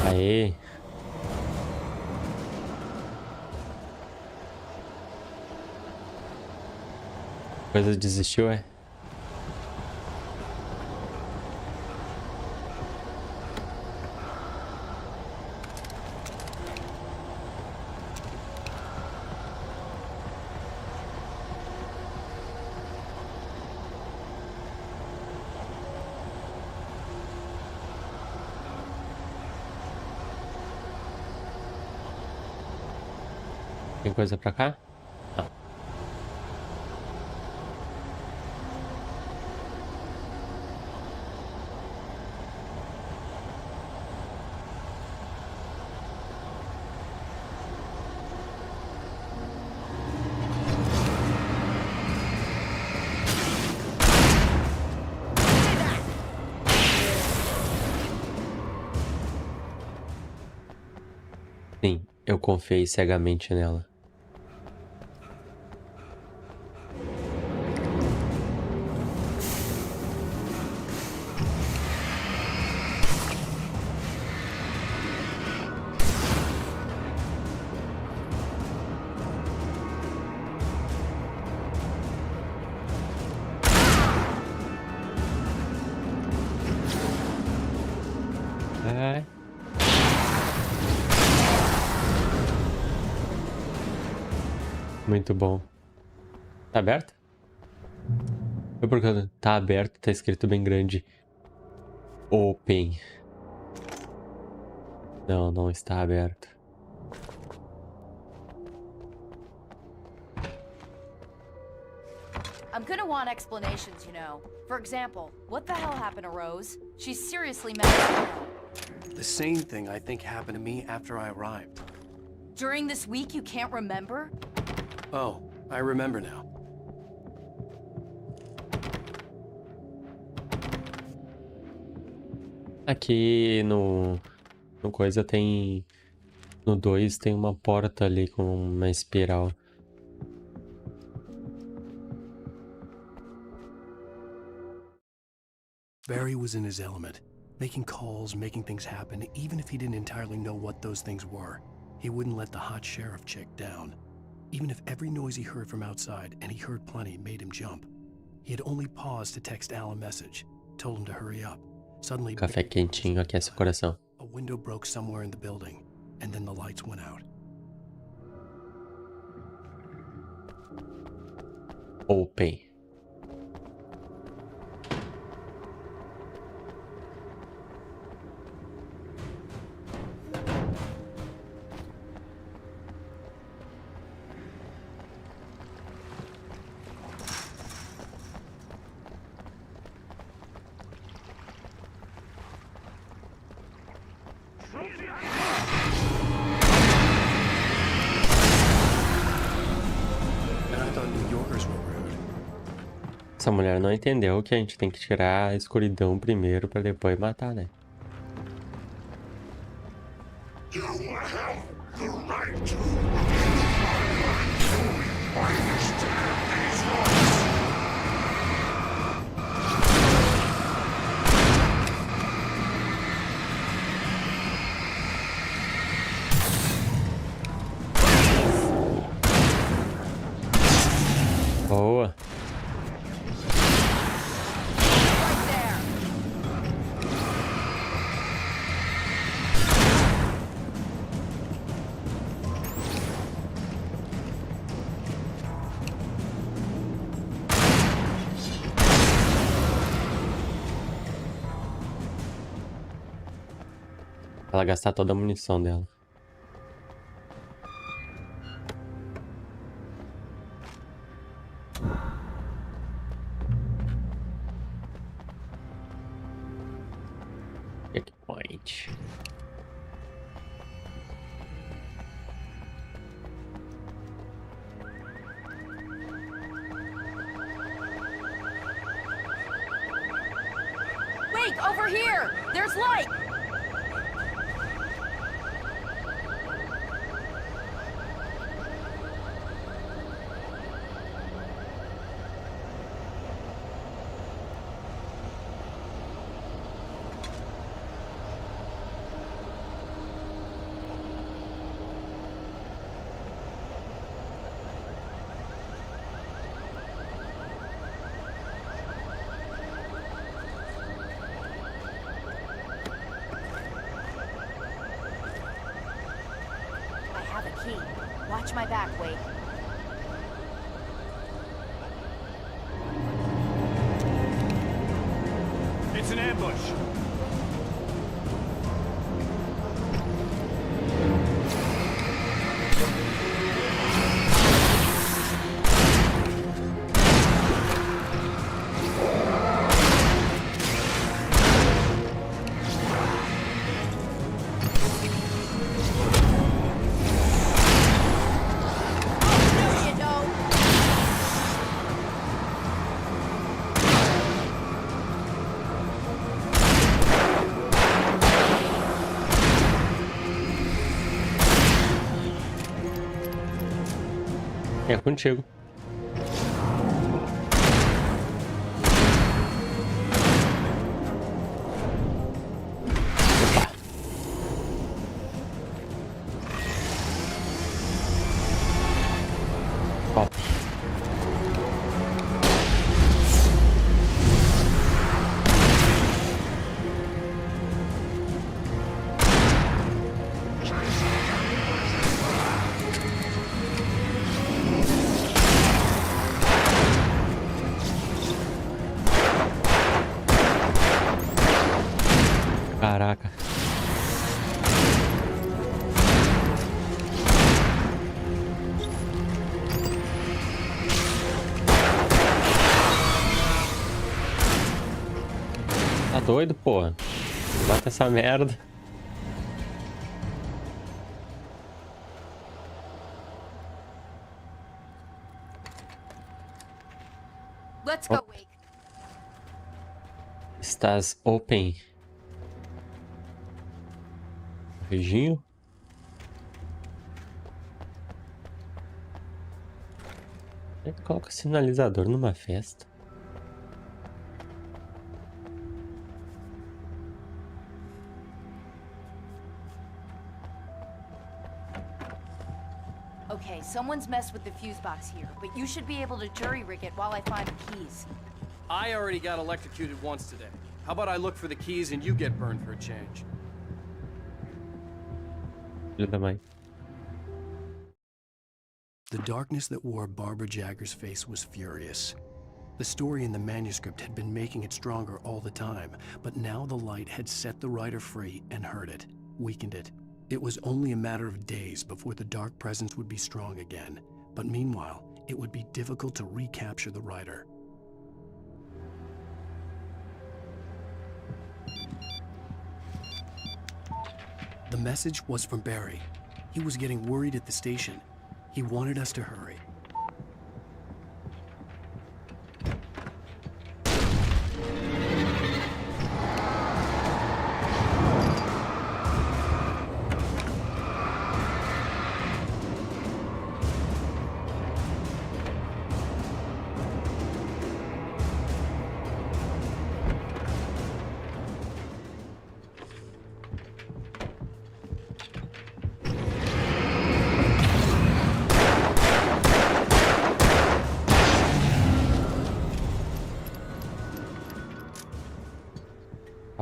Aê. Coisa desistiu, é? Tem coisa pra cá? Não. Sim, eu confiei cegamente nela. É. Muito bom. Tá aberto? Foi porque tá aberto, tá escrito bem grande. Open. Não, não está aberto. I'm gonna want explanations, you know. For example, what the hell happened to Rose? She's seriously mad. The same thing I think happened to me after I arrived. During this week, you can't remember? Oh, I remember now. Aqui no coisa tem... No 2 tem uma porta ali com uma espiral. Barry was in his element, making calls, making things happen, even if he didn't entirely know what those things were. He wouldn't let the hot sheriff chick down. Even if every noise he heard from outside, and he heard plenty, made him jump. He had only paused to text Al a message, told him to hurry up. Suddenly, Café quentinho aquece o coração. a window broke somewhere in the building, and then the lights went out. Open. And I thought New Yorkers were rude. Essa mulher não entendeu que a gente tem que tirar a escuridão primeiro pra depois matar, né? You have the right to understand these rights. Boa. Ela gastar toda a munição dela. Checkpoint. Wait, over here! There's light! my back, Wade. It's an ambush. É contigo. Opa. Top. Caraca. Tá doido, porra? Mata essa merda. Let's go, Wake. Estás open. Beijinho. Ele coloca sinalizador numa festa. Okay, someone's messed with the fuse box here, but you should be able to jury-rig it while I find the keys. I already got electrocuted once today. How about I look for the keys and you get burned for a change? Filho da mãe. The darkness that wore Barbara Jagger's face was furious. The story in the manuscript had been making it stronger all the time, but now the light had set the writer free and hurt it, weakened it. It was only a matter of days before the dark presence would be strong again, but meanwhile, it would be difficult to recapture the writer. The message was from Barry. He was getting worried at the station. He wanted us to hurry.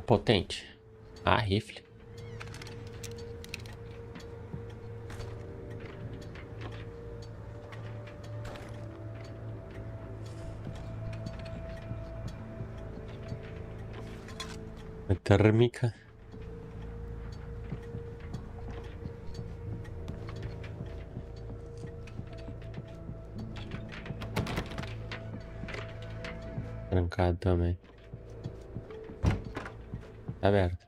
Potente. Ah, rifle. Térmica. Trancado também. Tá aberto.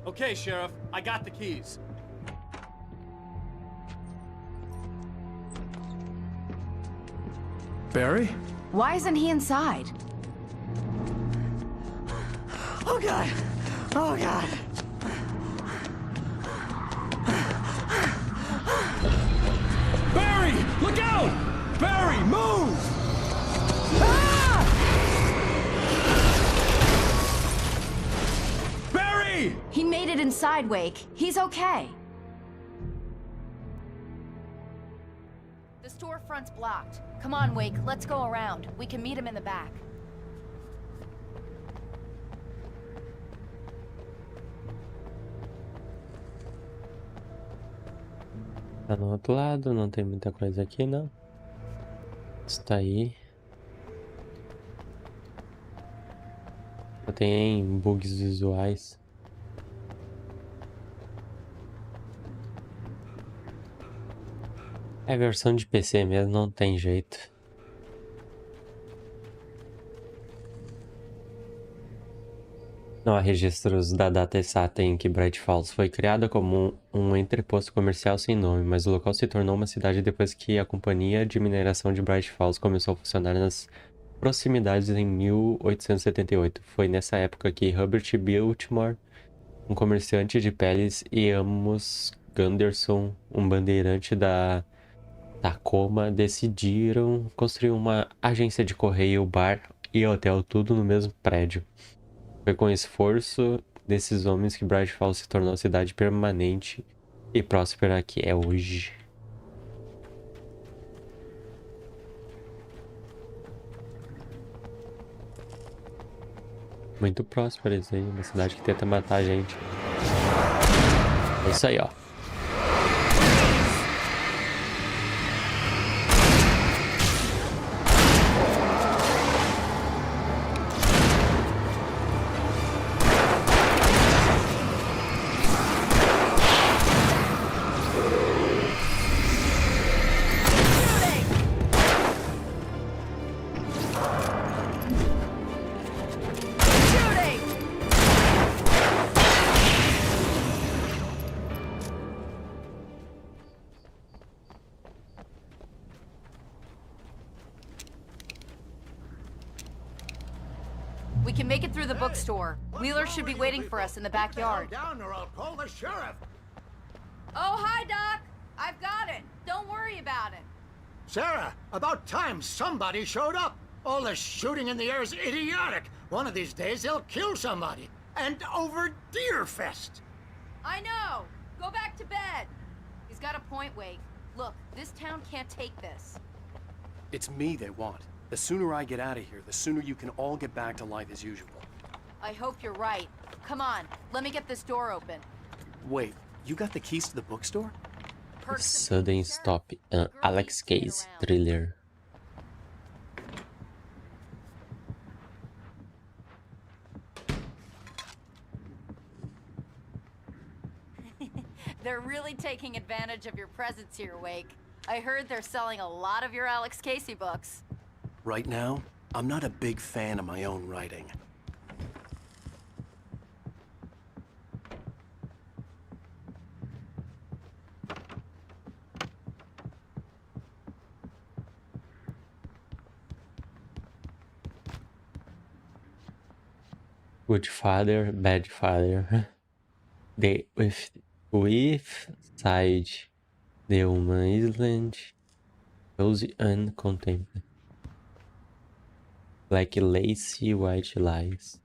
Okay, Sheriff, I got the keys. Barry? Why isn't he inside? Oh, God. Oh, God. Barry! Look out! Barry, move! Ah! Barry! He made it inside, Wake. He's okay. The storefront's blocked. Come on, Wake. Let's go around. We can meet him in the back. Tá no outro lado, não tem muita coisa aqui, não. Está aí. Só tem bugs visuais. É versão de PC mesmo, não tem jeito. Não há registros da data exata em que Bright Falls foi criada como um entreposto comercial sem nome, mas o local se tornou uma cidade depois que a companhia de mineração de Bright Falls começou a funcionar nas proximidades em 1878. Foi nessa época que Herbert Biltmore, um comerciante de peles, e Amos Gunderson, um bandeirante da Tacoma, decidiram construir uma agência de correio, bar e hotel, tudo no mesmo prédio. Foi com o esforço desses homens que Bright Falls se tornou a cidade permanente e próspera que é hoje. Muito próspera isso aí, uma cidade que tenta matar a gente. É isso aí, ó. We can make it through the bookstore. Wheeler should be waiting for us in the backyard. Down or I'll call the sheriff. Oh, hi, Doc. I've got it. Don't worry about it. Sarah, about time somebody showed up. All this shooting in the air is idiotic. One of these days they'll kill somebody. And over Deerfest. I know. Go back to bed. He's got a point, Wake. Look, this town can't take this. It's me they want. The sooner I get out of here, the sooner you can all get back to life as usual. I hope you're right. Come on, let me get this door open. Wait, you got the keys to the bookstore? Sudden Stop, an Alex Case thriller. They're really taking advantage of your presence here, Wake. I heard they're selling a lot of your Alex Casey books. Right now, I'm not a big fan of my own writing. Good father, bad father. The with side, the human island, cozy and contemplative. Like lacy white lies.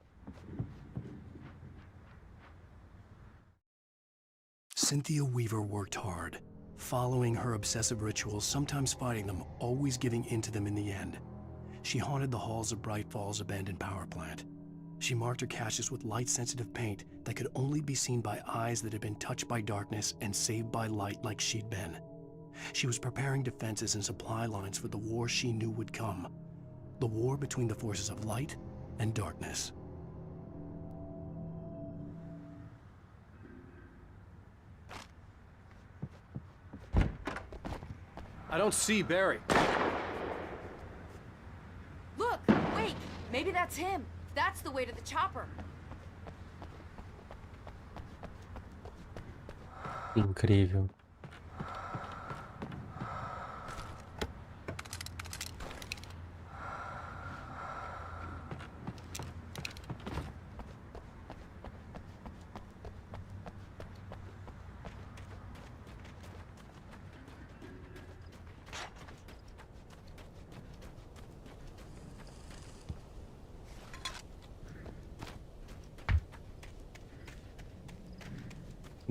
Cynthia Weaver worked hard, following her obsessive rituals, sometimes fighting them, always giving in to them in the end. She haunted the halls of Bright Falls' abandoned power plant. She marked her caches with light-sensitive paint that could only be seen by eyes that had been touched by darkness and saved by light like she'd been. She was preparing defenses and supply lines for the war she knew would come. The war between the forces of light and darkness. I don't see Barry. Look, wait, maybe that's him. That's the way to the chopper. Incrível.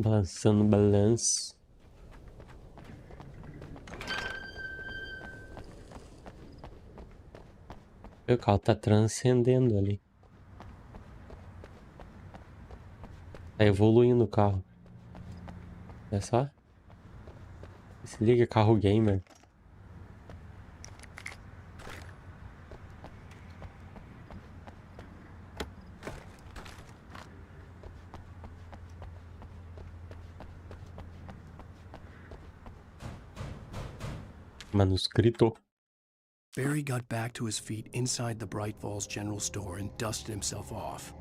Balançando balanço. O carro tá transcendendo ali. Tá evoluindo o carro. Olha só. Se liga, carro gamer. Manuscrito. Barry got back to his feet inside the Bright Falls General Store and dusted himself off.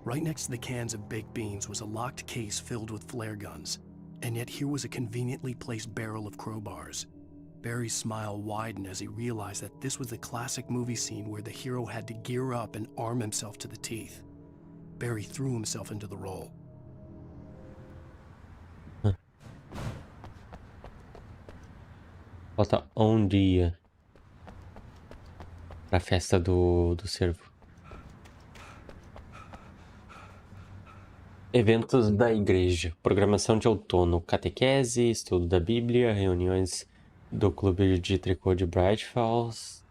Right next to the cans of baked beans was a locked case filled with flare guns, and yet here was a conveniently placed barrel of crowbars. Barry's smile widened as he realized that this was the classic movie scene where the hero had to gear up and arm himself to the teeth. Barry threw himself into the role. Falta um dia pra festa do cervo. Eventos da igreja. Programação de outono. Catequese, estudo da Bíblia, reuniões do clube de tricô de Bright Falls.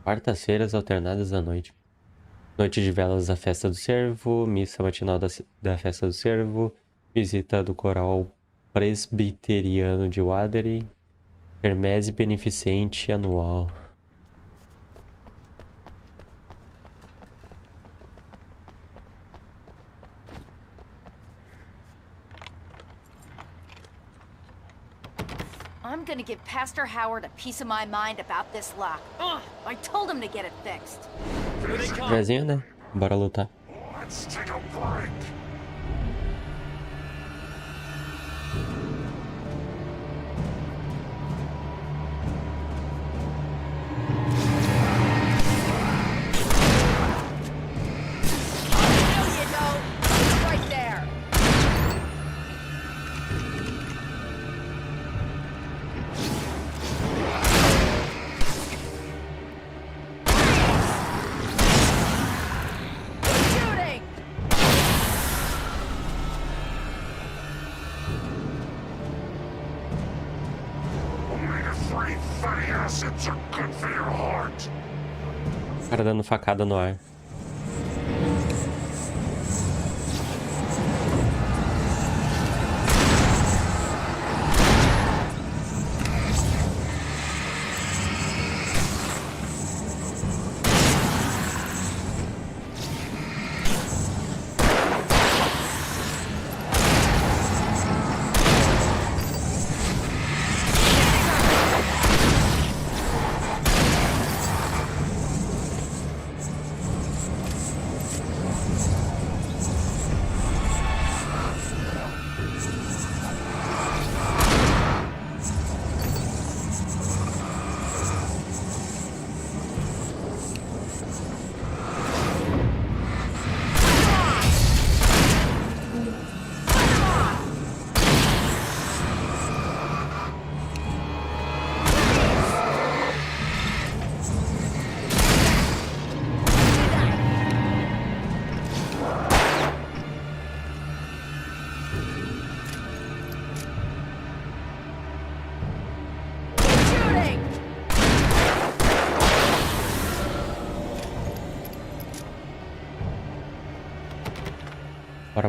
Quartas-feiras alternadas à noite. Noite de velas da festa do cervo. Missa matinal da festa do cervo. Visita do coral presbiteriano de Watery. Hermese beneficente anual. I'm gonna give Pastor Howard a piece of my mind about this lock. Ugh, I told him to get it fixed. Desenho, né? Bora lutar. Let's take a break. O cara dando facada no ar.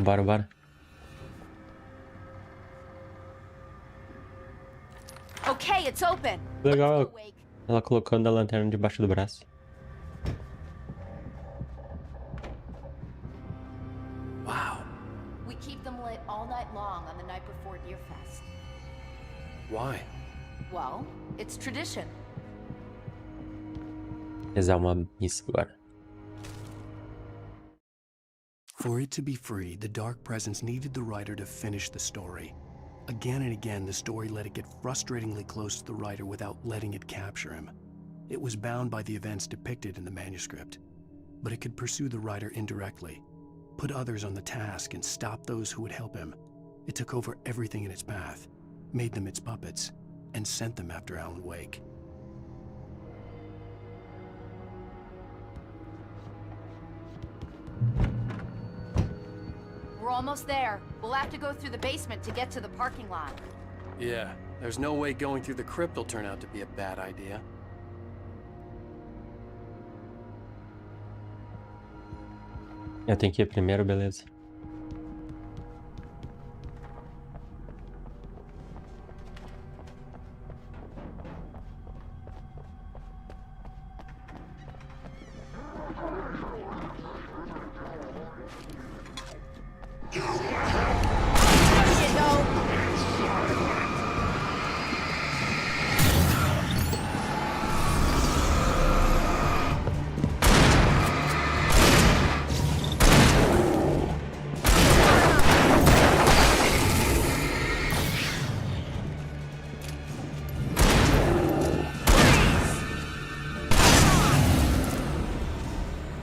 Bora. Okay, it's open. Legal ela colocando a lanterna debaixo do braço. Wow. We keep them lit all night long on the night before Deer Fest. Why? Well, it's tradition. Rezar uma missa agora. For it to be free, the dark presence needed the writer to finish the story. Again and again, the story let it get frustratingly close to the writer without letting it capture him. It was bound by the events depicted in the manuscript, but it could pursue the writer indirectly, put others on the task, and stop those who would help him. It took over everything in its path, made them its puppets, and sent them after Alan Wake. We're almost there. We'll have to go through the basement to get to the parking lot. Yeah, there's no way going through the crypt will turn out to be a bad idea. Eu tenho que ir primeiro, beleza.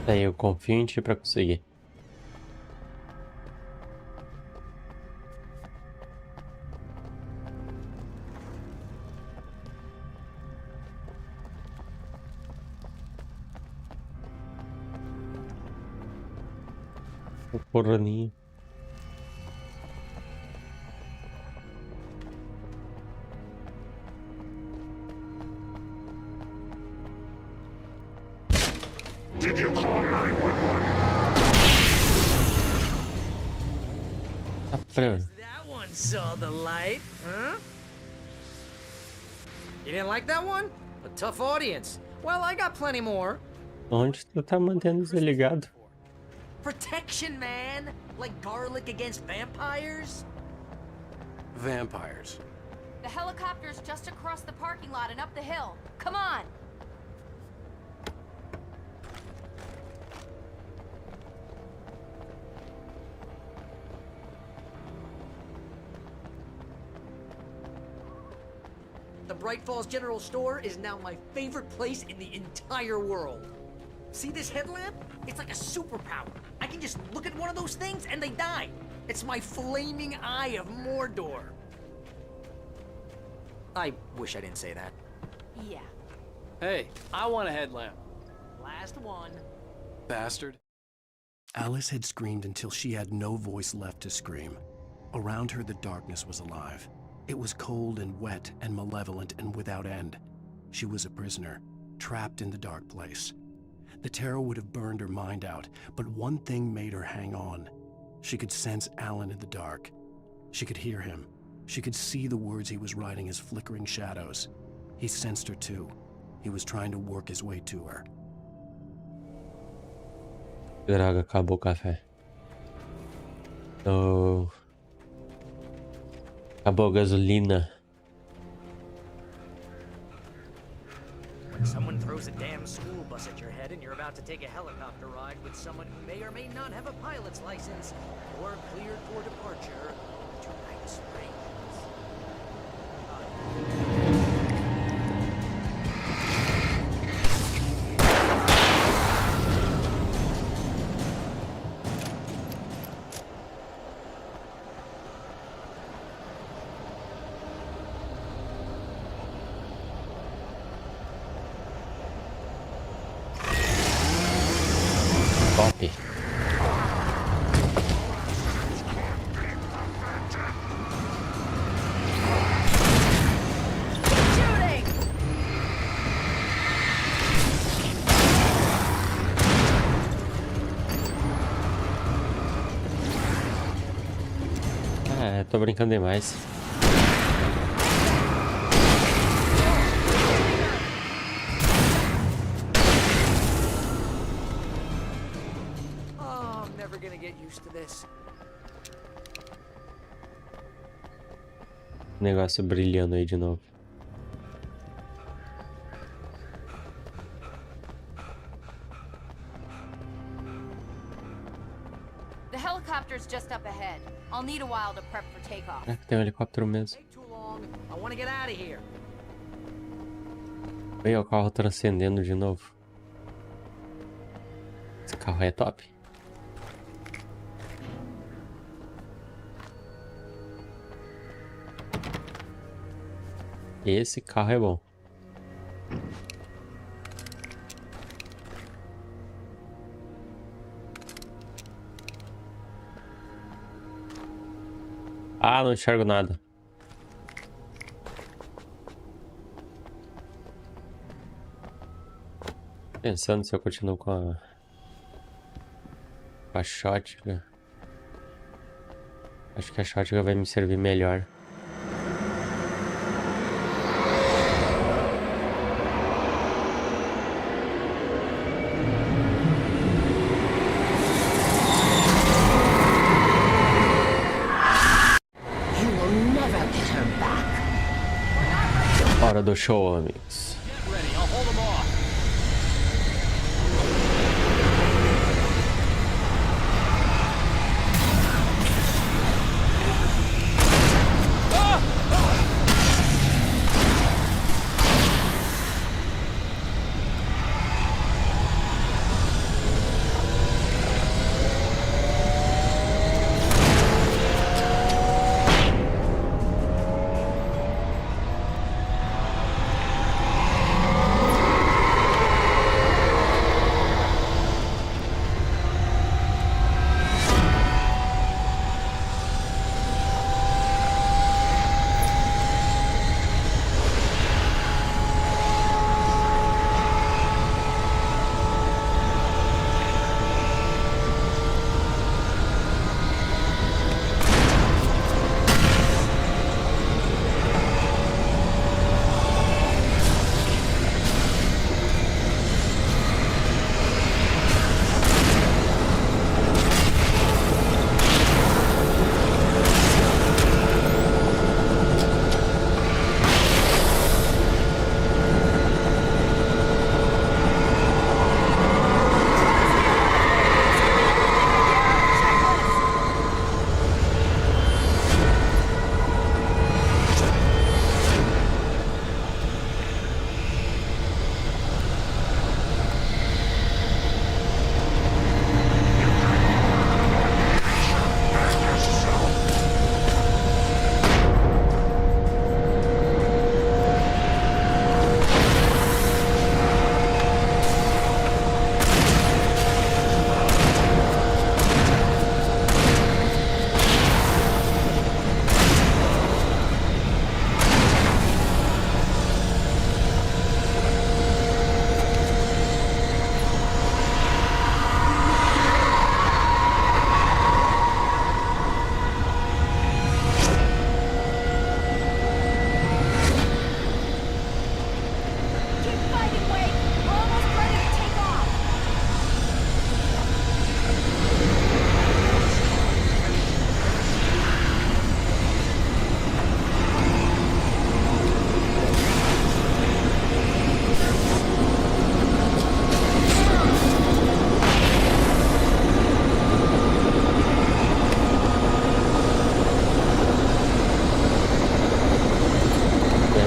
Daí eu confio em ti pra conseguir. O coroninho. Did you call 911? That one saw the light, huh? You didn't like that one? A tough audience. Well, I got plenty more. Onde tu tá mantendo desligado? Protection, man! Like garlic against vampires? Vampires. The helicopter's just across the parking lot and up the hill. Come on! The Bright Falls General Store is now my favorite place in the entire world. See this headlamp? It's like a superpower. I can just look at one of those things and they die. It's my flaming eye of Mordor. I wish I didn't say that. Yeah. Hey, I want a headlamp. Last one. Bastard. Alice had screamed until she had no voice left to scream. Around her, the darkness was alive. It was cold and wet and malevolent and without end. She was a prisoner, trapped in the dark place. The terror would have burned her mind out, but one thing made her hang on. She could sense Alan in the dark. She could hear him. She could see the words he was writing as flickering shadows. He sensed her too. He was trying to work his way to her. Droga, acabou o café. Oh. Acabou a gasolina. When someone throws a damn school bus at your head and you're about to take a helicopter ride with someone who may or may not have a pilot's license or cleared for departure to Night Springs. Top. Tô brincando demais. Oh, I'm never gonna get used to this. Negócio brilhando aí de novo. The helicopter's just up ahead. I'll need a while to prep for takeoff. Será que tem um helicóptero mesmo? I want to get out of here. Aí o carro transcendendo de novo. Esse carro é top. Esse carro é bom. Ah, não enxergo nada. Pensando se eu continuo com a shotgun. Acho que a shotgun vai me servir melhor. Hora do show, amigos.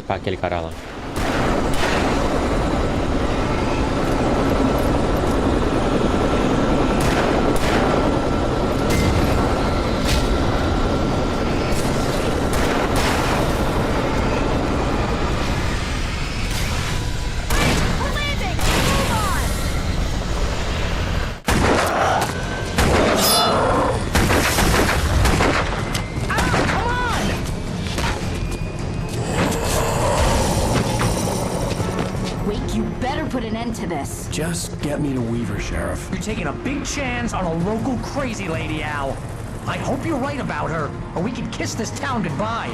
Aquele cara lá. This. Just get me to Weaver, Sheriff. You're taking a big chance on a local crazy lady, Al. I hope you're right about her, or we can kiss this town goodbye.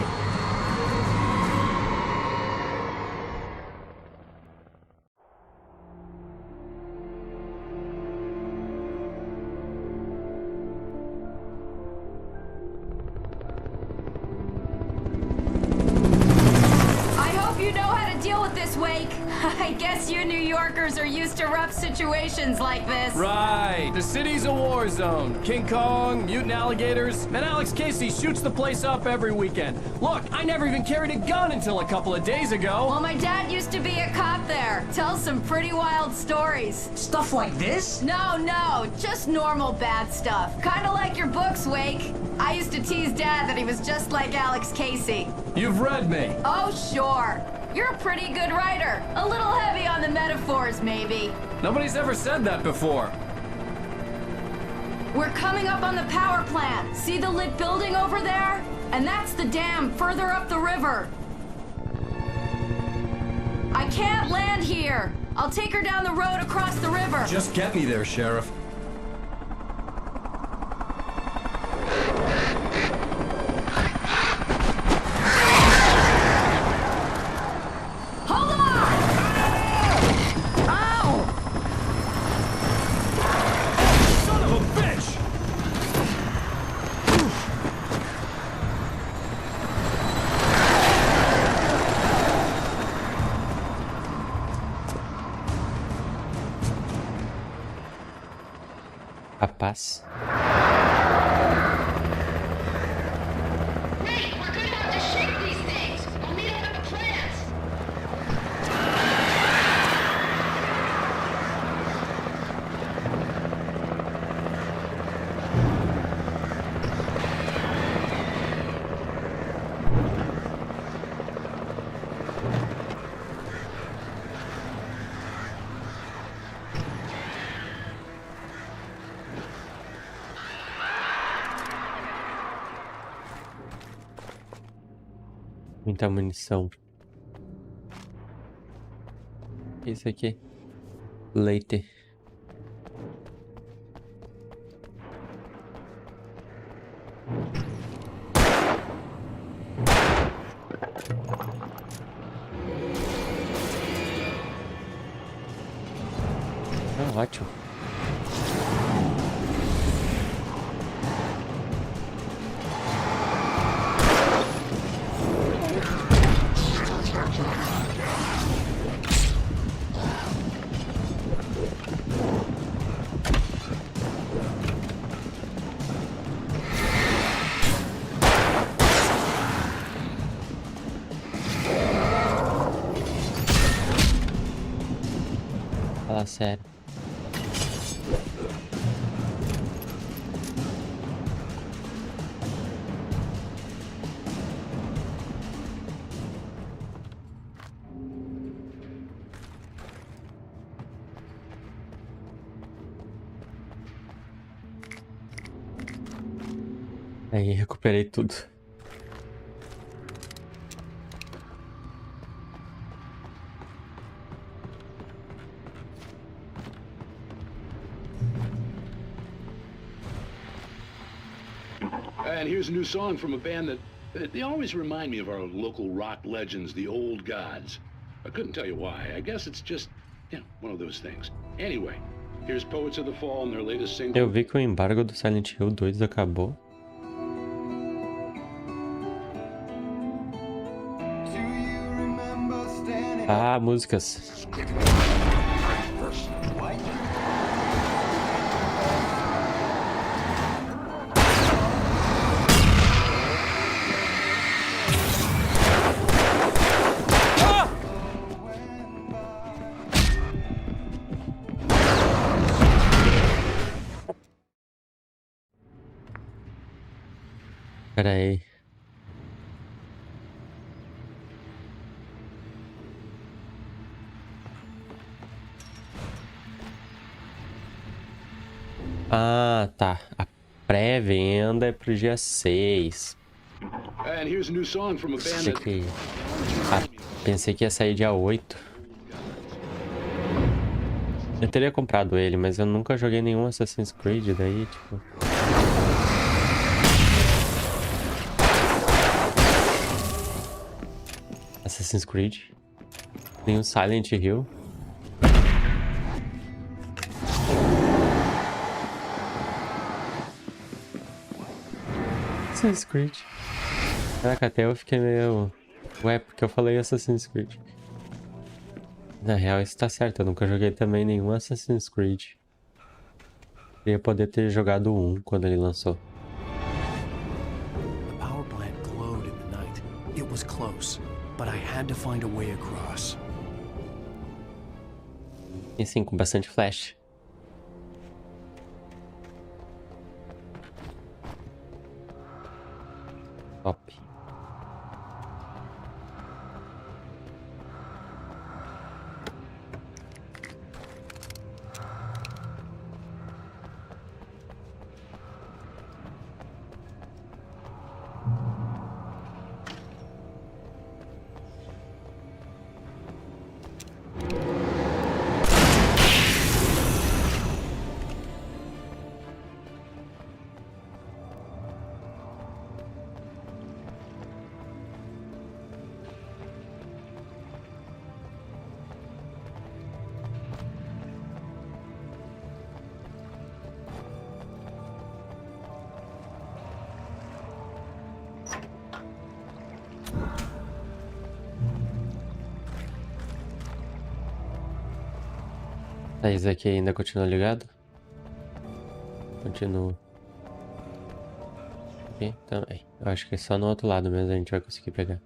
I hope you know how to deal with this, Wake. I guess you New Yorkers are used to rough situations like this. Right. The city's a war zone. King Kong, mutant alligators, and Alex Casey shoots the place up every weekend. Look, I never even carried a gun until a couple of days ago. Well, my dad used to be a cop there. Tells some pretty wild stories. Stuff like this? No, just normal bad stuff. Kinda like your books, Wake. I used to tease Dad that he was just like Alex Casey. You've read me. Oh, sure. You're a pretty good writer. A little heavy on the metaphors, maybe. Nobody's ever said that before. We're coming up on the power plant. See the lit building over there? And that's the dam further up the river. I can't land here. I'll take her down the road across the river. Just get me there, Sheriff. Hold on! Ow! Son of a bitch! Rapaz. Wait, we're gonna have to shake these things. I'll meet up at the plants. Muita munição. Isso aqui. Leite. Ah, ótimo. Fala sério. Aí, recuperei tudo. And here's a new song from a band that they always remind me of our local rock legends, the Old Gods. I couldn't tell you why. I guess it's just, one of those things. Anyway, here's Poets of the Fall and their latest single. Eu vi que o embargo do Silent Hill 2 acabou. Ah, músicas. Pera aí. Ah, tá. A pré-venda é pro dia 6. And here's a new song from a band that... Pensei que ia sair dia 8. Eu teria comprado ele, mas eu nunca joguei nenhum Assassin's Creed, daí, tipo... Assassin's Creed. Nenhum Silent Hill. Assassin's Creed. Caraca, até eu fiquei meio... Ué, porque eu falei Assassin's Creed. Na real, isso tá certo. Eu nunca joguei também nenhum Assassin's Creed. Queria poder ter jogado um quando ele lançou. The power plant glowed in the night. It was close, but I had to find a way across. E sim, com bastante flash. Top. Tá, esse aqui ainda continua ligado? Continua. Aqui também. Eu acho que é só no outro lado mesmo a gente vai conseguir pegar.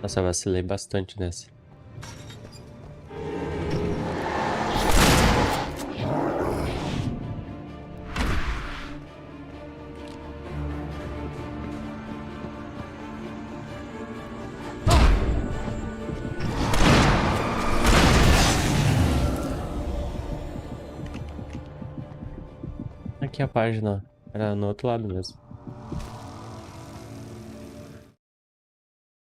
Nossa, eu vacilei bastante nessa. Aqui a página era no outro lado mesmo.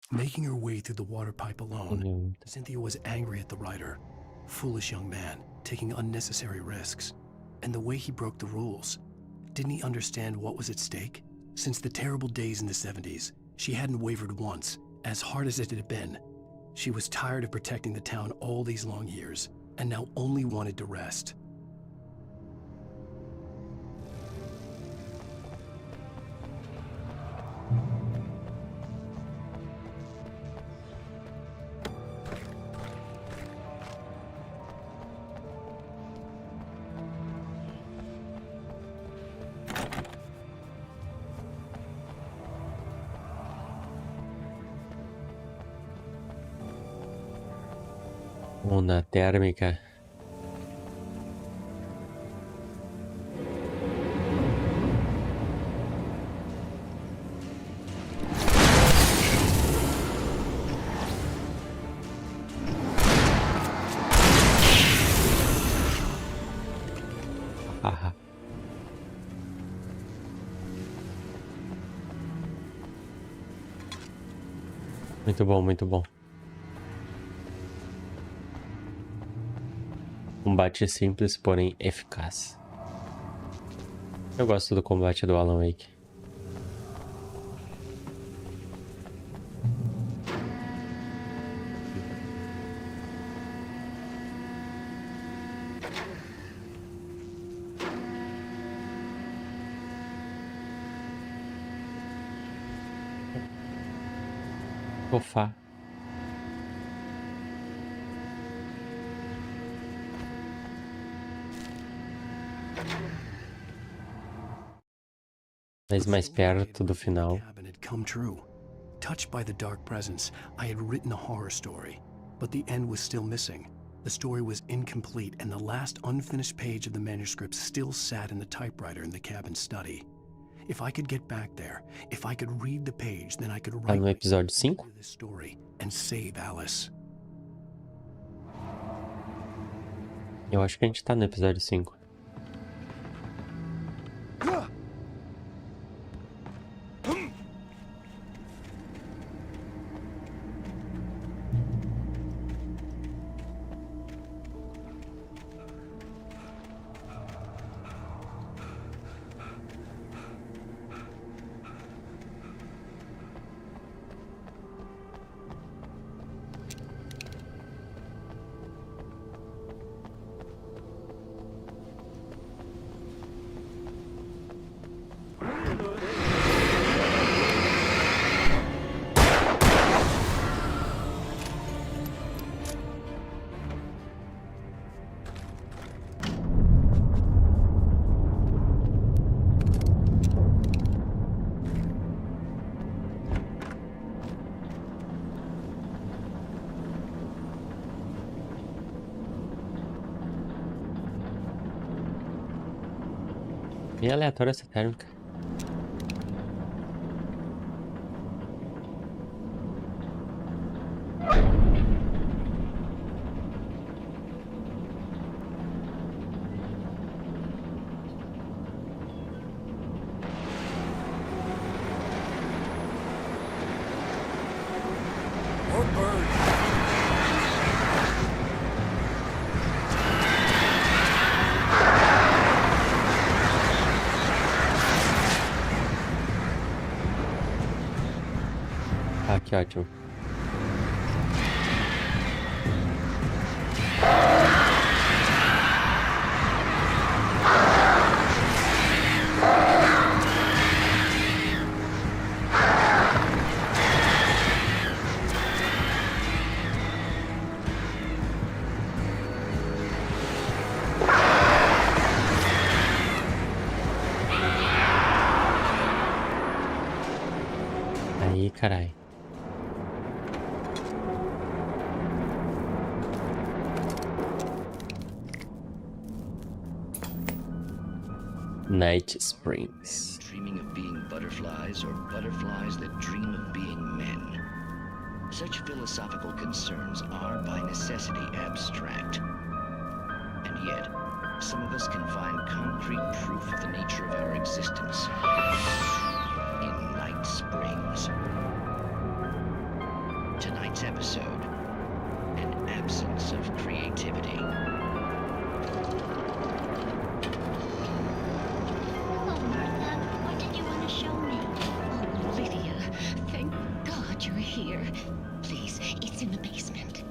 Making her way through the water pipe alone, Cynthia was angry at the writer. Foolish young man, taking unnecessary risks. And the way he broke the rules. Didn't he understand what was at stake? Since the terrible days in the 70s, she hadn't wavered once, as hard as it had been. She was tired of protecting the town all these long years, and now only wanted to rest. Onda térmica. Haha. Muito bom, muito bom. Combate simples, porém eficaz. Eu gosto do combate do Alan Wake. Sofá. Mas mais perto do final. Come true. Touched by the dark presence, I had written a horror story, but the end was still missing. The story was incomplete, and the last unfinished page of the manuscript still sat in the typewriter in the cabin study. If I could get back there, if I could read the page, then I could write no episódio 5 this story and save Alice. Eu acho que a gente tá no episódio 5. Bem aleatória essa térmica. Ah, que ótimo. Aí, carai. Night Springs. Dreaming of being butterflies or butterflies that dream of being men. Such philosophical concerns are by necessity abstract. And yet, some of us can find concrete proof of the nature of our existence in Night Springs. Tonight's episode, an absence of creativity. Hello, Martha. What did you want to show me? Oh, Lydia, thank God you're here. Please, it's in the basement.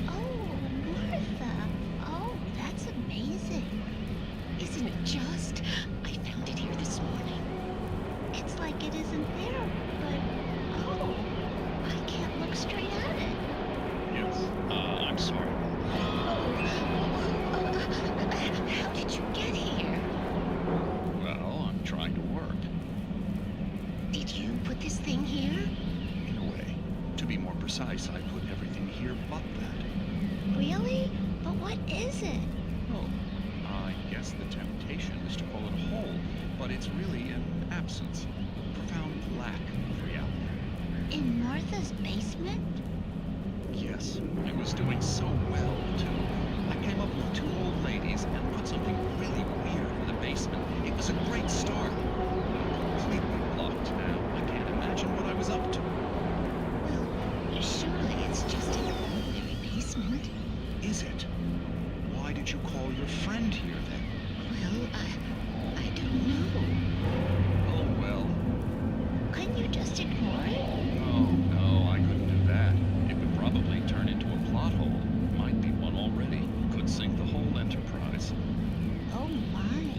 Oh, Martha. Oh, that's amazing. Isn't it just? I found it here this morning. It's like it isn't there, but oh, I can't look straight at it. Yes, I'm sorry. How did you get here? Well, I'm trying to work. Did you put this thing here? In a way. To be more precise, I put everything here but that. Really? But what is it? Oh, I guess the temptation is to call it a hole, but it's really an absence, a profound lack of reality. In Martha's basement? Yes, I was doing so well, too. I came up with 2 old ladies and put something really weird in the basement. It was a great start. I'm completely blocked now. I can't imagine what I was up to. Well, surely it's just an ordinary basement. Is it? Why did you call your friend here, then? Well, I don't know. Oh, well. Couldn't you just ignore it? Oh, no, I couldn't do that. It would probably turn into a plot hole. Might be one already. Could sink the whole enterprise. Oh, my.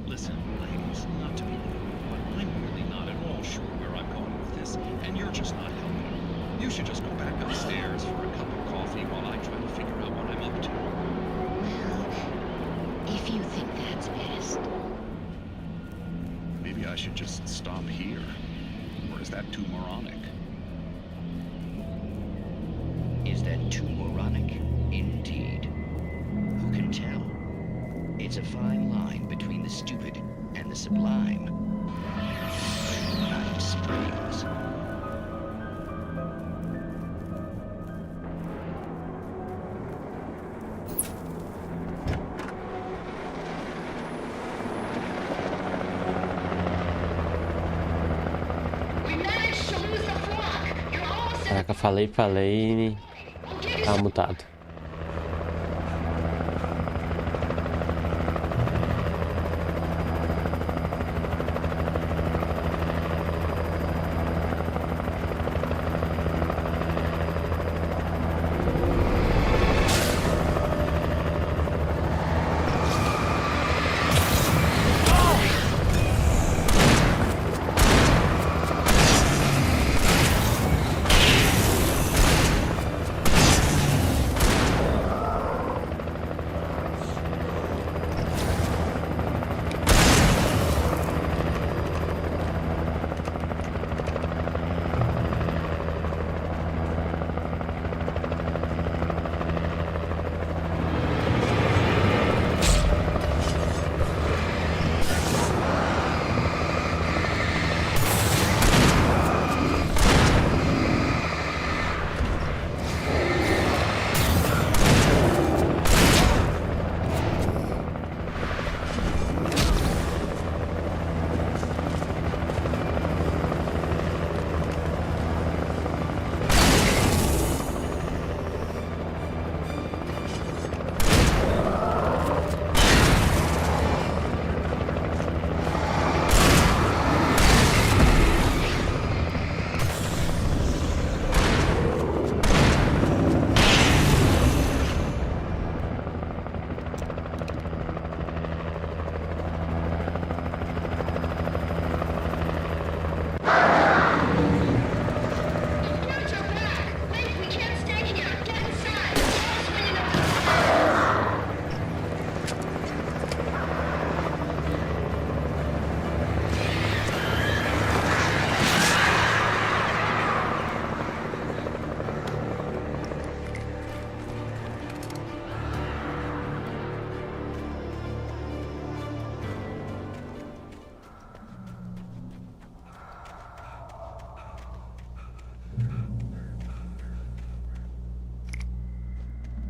Listen, ladies, not to be rude, but I'm really not at all sure where I'm going with this, and you're just not helping. You should just go back upstairs for a cup of coffee while I try to figure out what I'm up to. Well, if you think that's best. Maybe I should just stop here. Or is that too moronic? Is that too moronic? Indeed. Who can tell? It's a fine line between the stupid and the sublime. Night Springs. Caraca, falei e tá mutado.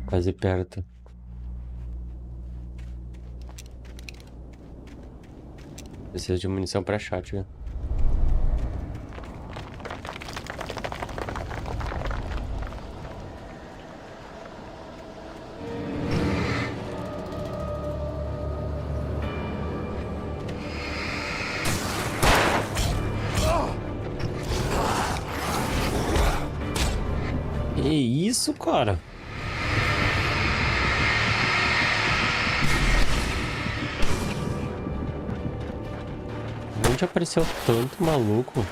Quase perto. Preciso de munição pra shotgun. Que isso, cara? Onde apareceu tanto maluco?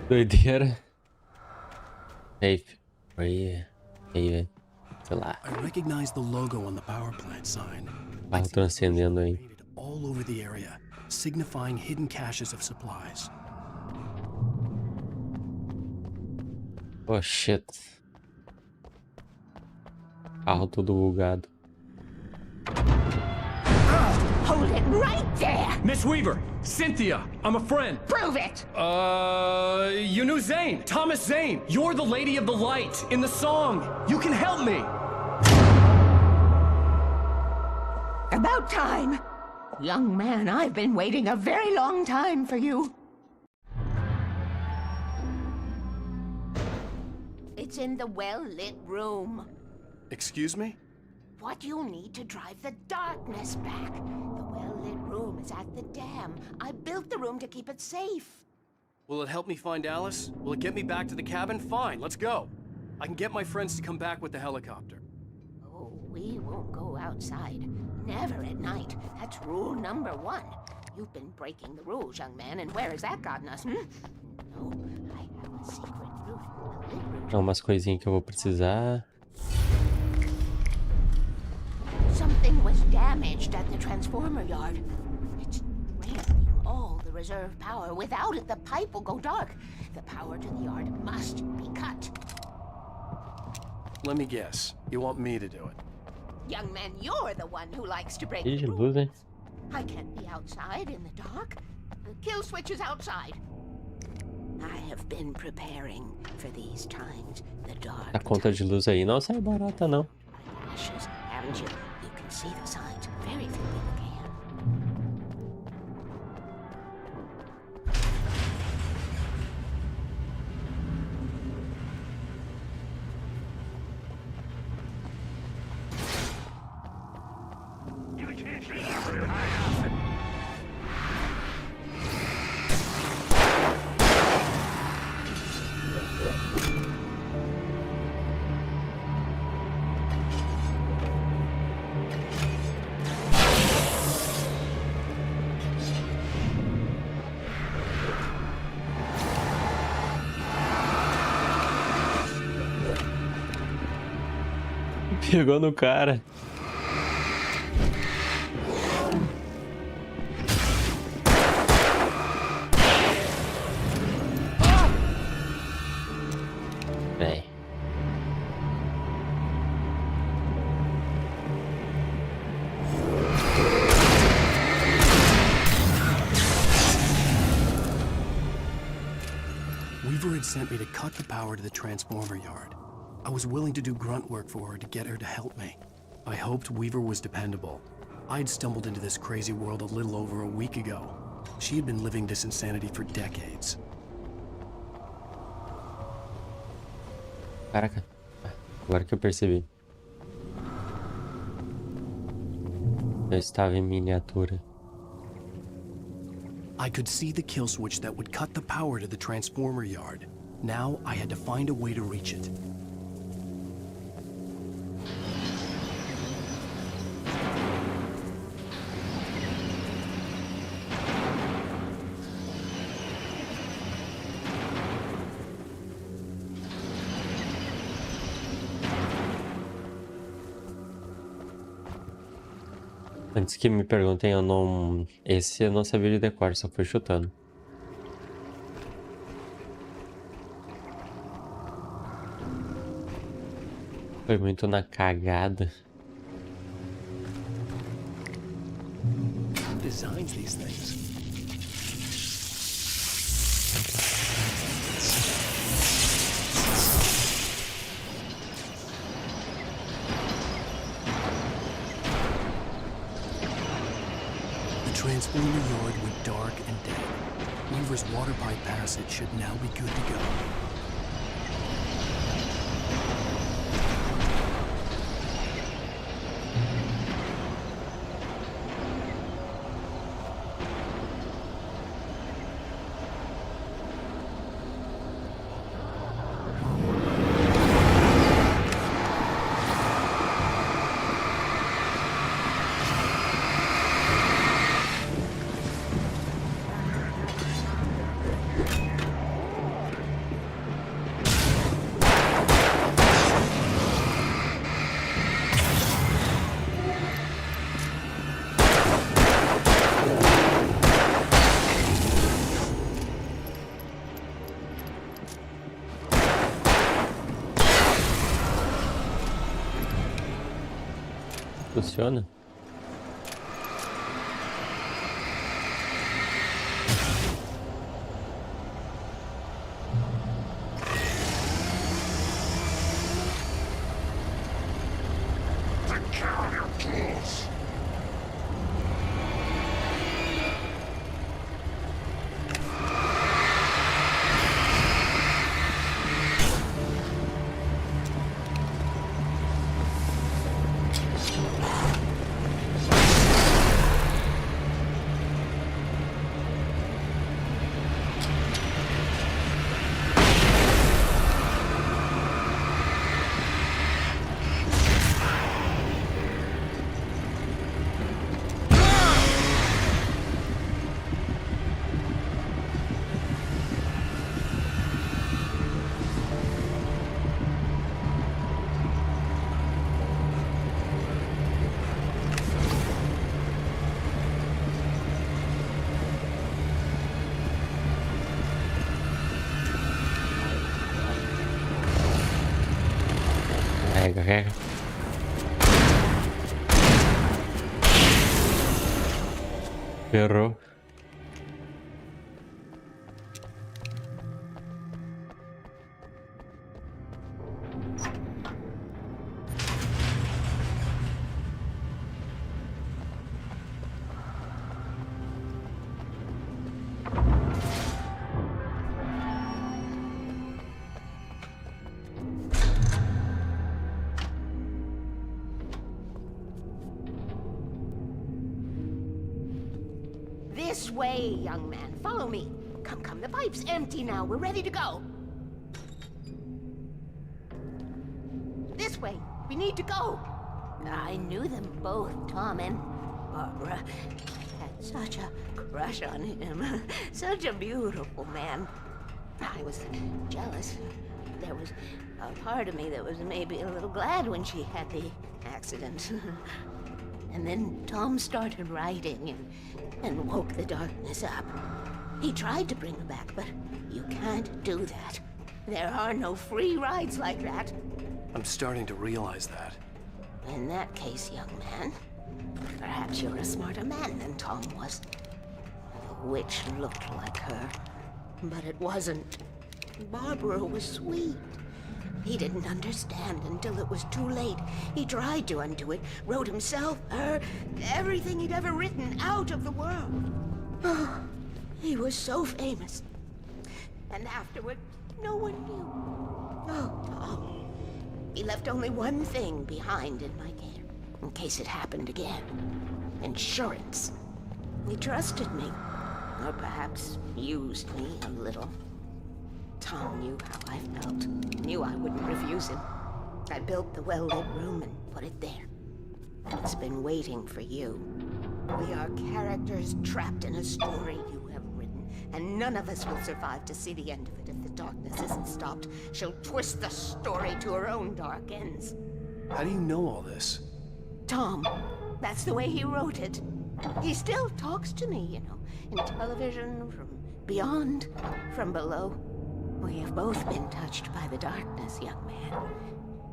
Doideira. Safe. Aí, sei lá. I recognized the logo on the power plant sign. Carro transcendendo aí. All over the area, signifying hidden caches of supplies. Oh shit. Carro todo bugado. Hold it right there! Miss Weaver! Cynthia! I'm a friend! Prove it! You knew Zane! Thomas Zane! You're the Lady of the Light in the song! You can help me! About time! Young man, I've been waiting a very long time for you. It's in the well-lit room. Excuse me? What you need to drive the darkness back. The well-lit room is at the dam. I built the room to keep it safe. Will it help me find Alice? Will it get me back to the cabin? Fine, let's go. I can get my friends to come back with the helicopter. Oh, we won't go outside. Never at night. That's rule number 1. You've been breaking the rules, young man, and where has that gotten us, No, I have a secret route. A lit route. Umas coisinhas que eu vou precisar. Something was damaged at the transformer yard. It's draining all the reserve power. Without it, the pipe will go dark. The power to the yard must be cut. Let me guess. You want me to do it? Young man, you're the one who likes to break Ih, the luz, rules. hein? I can't be outside in the dark. The kill switch is outside. I have been preparing for these times. The dark. A conta de luz aí não sai barata, não. Ashes, haven't you? You can see the signs. Very few people can. Pegou no cara. Véi. Weaver had sent me to cut the power to the transformer yard. I was willing to do grunt work for her to get her to help me. I hoped Weaver was dependable. I'd stumbled into this crazy world a little over a week ago. She had been living this insanity for decades. Caraca. Agora que eu percebi. Eu estava em miniatura. I could see the kill switch that would cut the power to the transformer yard. Now I had to find a way to reach it. Antes que me perguntem, eu não... Esse eu não sabia de decor, só fui chutando. Foi muito na cagada. designs these things? The transformer yard went dark and dead. Weaver's water pipe passage should now be good to go. Funciona? Carrega. Ferrou. This way, young man. Follow me. Come, the pipe's empty now. We're ready to go. This way. We need to go. I knew them both, Tom and Barbara. I had such a crush on him. Such a beautiful man. I was jealous. There was a part of me that was maybe a little glad when she had the accident. And then Tom started writing and woke the darkness up. He tried to bring her back, but you can't do that. There are no free rides like that. I'm starting to realize that. In that case, young man, perhaps you're a smarter man than Tom was. The witch looked like her, but it wasn't. Barbara was sweet. He didn't understand until it was too late. He tried to undo it, wrote himself, her, everything he'd ever written out of the world. Oh, he was so famous. And afterward, no one knew. Oh, Tom. He left only one thing behind in my care, in case it happened again. Insurance. He trusted me, or perhaps used me a little. Tom knew how I felt, knew I wouldn't refuse him. I built the well-lit room and put it there. It's been waiting for you. We are characters trapped in a story you have written, and none of us will survive to see the end of it if the darkness isn't stopped. She'll twist the story to her own dark ends. How do you know all this? Tom, that's the way he wrote it. He still talks to me, you know, in television, from beyond, from below. We have both been touched by the darkness, young man.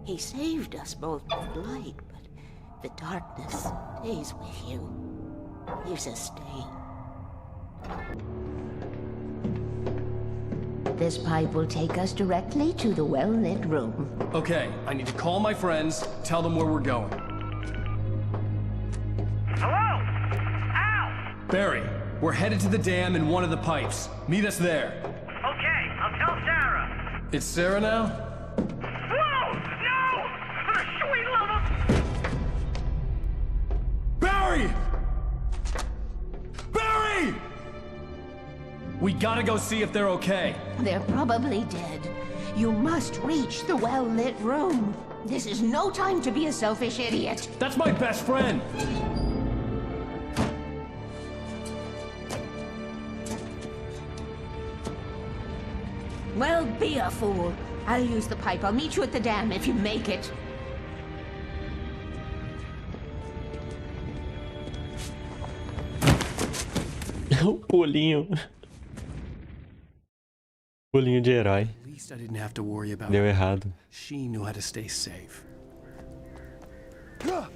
He saved us both with light, but the darkness stays with you. Here's a stain. This pipe will take us directly to the well-lit room. Okay, I need to call my friends, tell them where we're going. Hello? Al! Barry, we're headed to the dam in one of the pipes. Meet us there. Okay, I'll tell Sarah. It's Sarah now? Whoa! No! For the sweet love of... Barry! Barry! We gotta go see if they're okay. They're probably dead. You must reach the well-lit room. This is no time to be a selfish idiot. That's my best friend! Well, be a fool. I'll use the pipe. I'll meet you at the dam if you make it. Pulinho. Pulinho de herói. At least I didn't have to worry about Deu her. errado. She knew how to stay safe. 10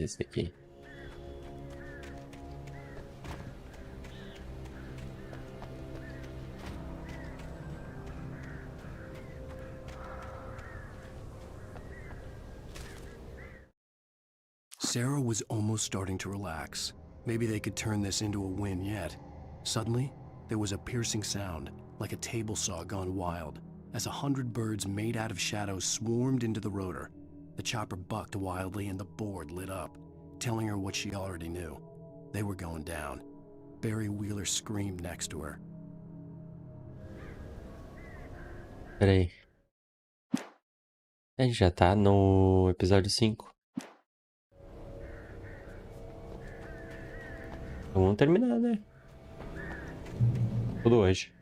esse aqui. Sarah was almost starting to relax. Maybe they could turn this into a win yet. Suddenly, there was a piercing sound, like a table saw gone wild, as 100 birds made out of shadows swarmed into the rotor. The chopper bucked wildly and the board lit up, telling her what she already knew. They were going down. Barry Wheeler screamed next to her. Peraí. A gente já tá no episódio 5. Então vamos terminar, né? Tudo hoje.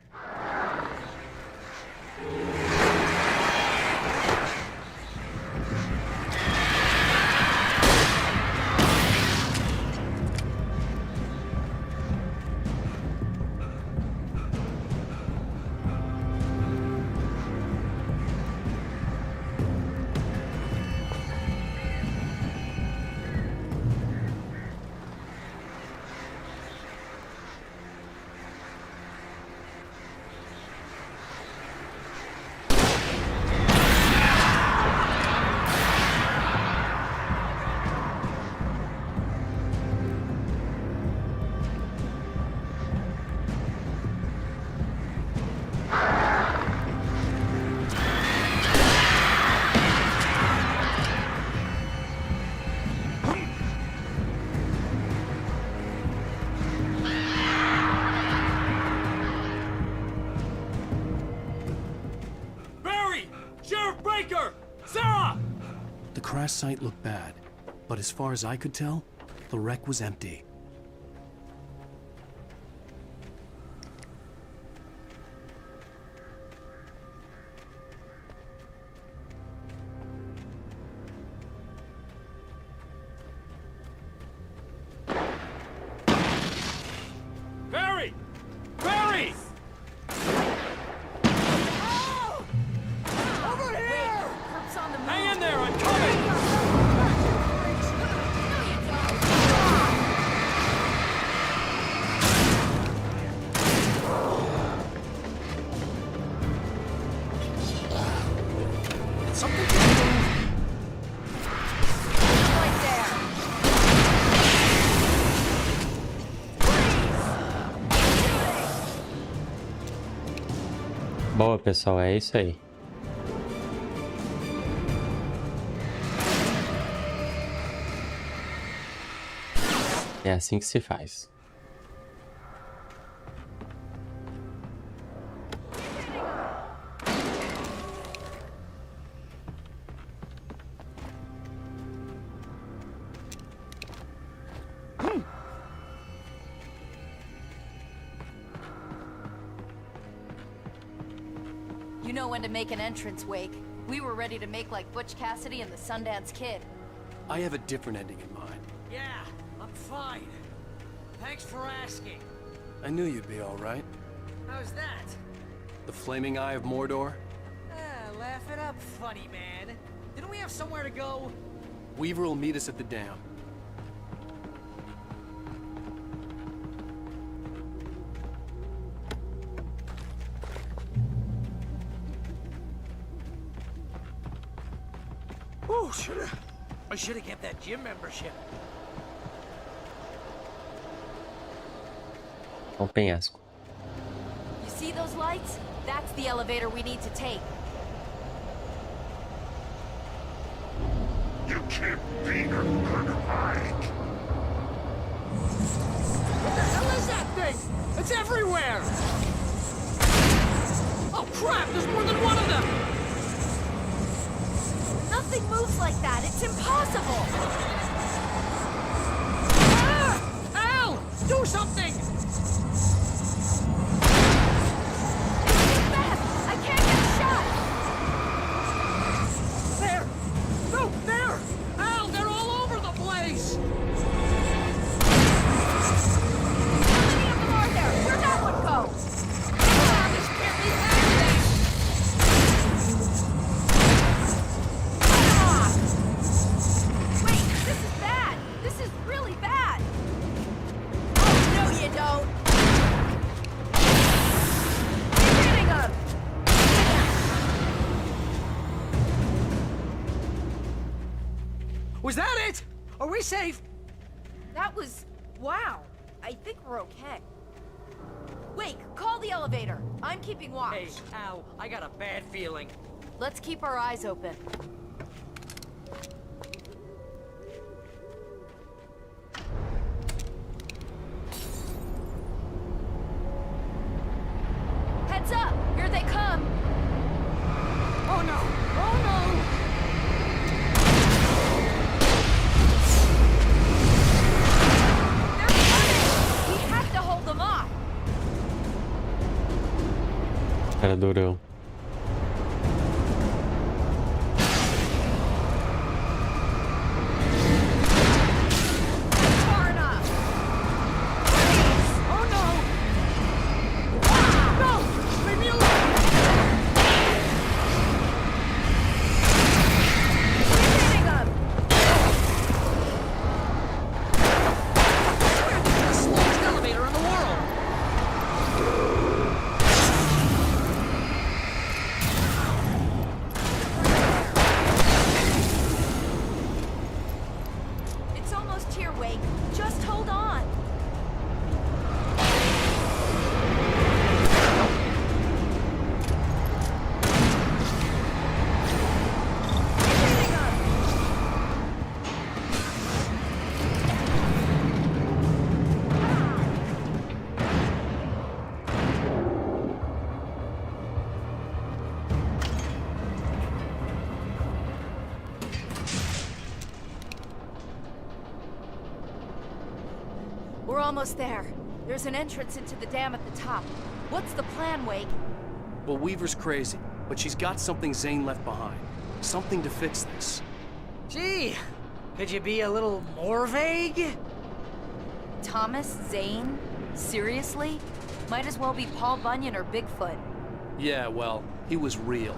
The crash site looked bad, but as far as I could tell, the wreck was empty. Barry! Barry! Over here! Herb's on the move. Hang in there, I'm coming! Boa, pessoal, é isso aí. É assim que se faz. You know when to make an entrance, Wake. We were ready to make like Butch Cassidy and the Sundance Kid. I have a different ending in mind. Yeah, I'm fine. Thanks for asking. I knew you'd be all right. How's that? The flaming eye of Mordor? Laugh it up, funny man. Didn't we have somewhere to go? Weaver will meet us at the dam. Oh, I should have kept that gym membership. Um penhasco. You see those lights? That's the elevator we need to take. You can't beat a good fight. What the hell is that thing? It's everywhere! Oh crap, there's more than one of them! Nothing moves like that. It's impossible. Ah! Al! Do something! I can't get a shot. There! No, there! Al, they're all over the place! How many of them are there? Where'd that one go? Ah, this can't be happening! Wait, this is bad. This is really bad. Oh, no, you don't. Keep hitting him. Was that it? Are we safe? That was... wow. I think we're okay. Wake, call the elevator. I'm keeping watch. Hey, Al, I got a bad feeling. Let's keep our eyes open. Heads up! Here they come! Oh no! Oh no! They're coming! We have to hold them off! Cara durão. Far enough! Oh no! No! Leave me alone! Keep hitting them! The slowest elevator in the world! It's almost here, Wake. Just hold on. Keep hitting them! We're almost there. There's an entrance into the dam at the top. What's the plan, Wake? Well, Weaver's crazy, but she's got something Zane left behind. Something to fix this. Gee, could you be a little more vague? Thomas Zane? Seriously? Might as well be Paul Bunyan or Bigfoot. Yeah, well, he was real.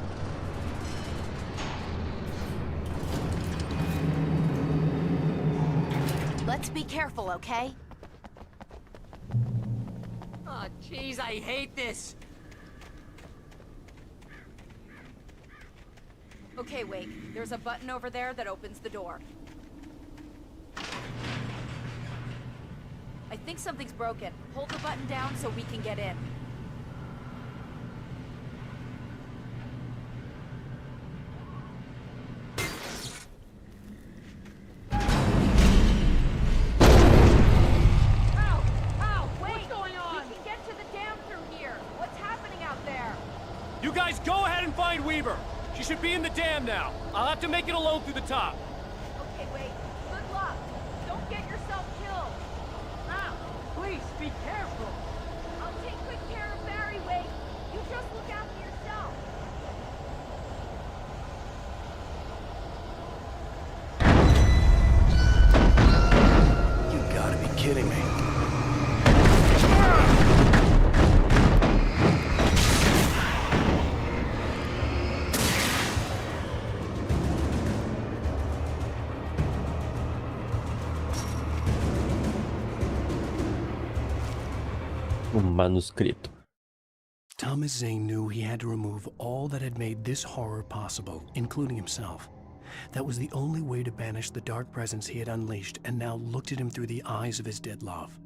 Let's be careful, okay? Oh, jeez, I hate this. Okay, Wake. There's a button over there that opens the door. I think something's broken. Hold the button down so we can get in. You guys go ahead and find Weaver. She should be in the dam now. I'll have to make it alone through the top. Okay, wait. Good luck. Don't get yourself killed. Now, please be careful. I'll take good care of Barry, Wake. You just look after yourself. You gotta be kidding me. manuscrito. Thomas Zane knew he had to remove all that had made this horror possible, including himself. That was the only way to banish the dark presence he had unleashed and now looked at him through the eyes of his dead love.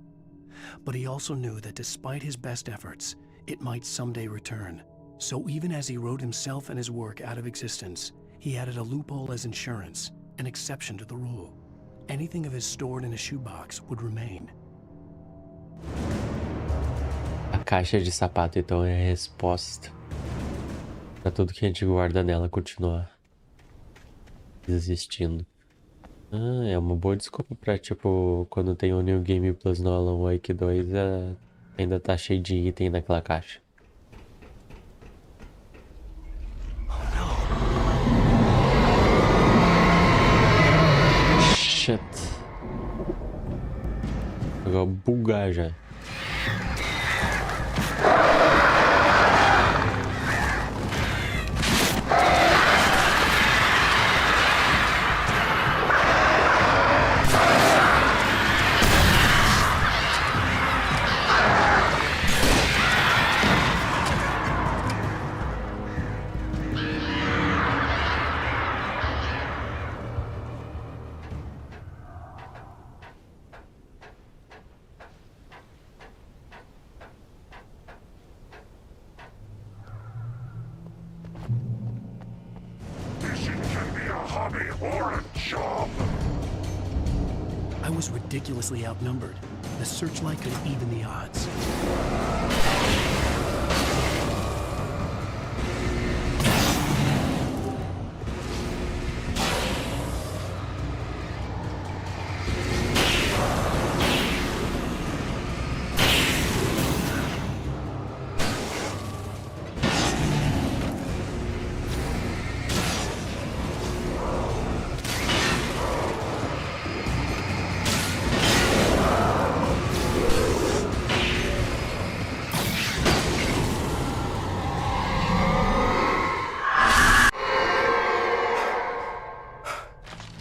But he also knew that despite his best efforts, it might someday return. So even as he wrote himself and his work out of existence, he added a loophole as insurance, an exception to the rule. Anything of his stored in a shoebox would remain. A caixa de sapato, então, é a resposta pra tudo que a gente guarda nela continuar existindo. Ah, é uma boa desculpa pra, tipo, quando tem o New Game Plus no Alan Wake 2, ainda tá cheio de item naquela caixa. Shit. Agora bugar já. I was ridiculously outnumbered. The searchlight could even the odds.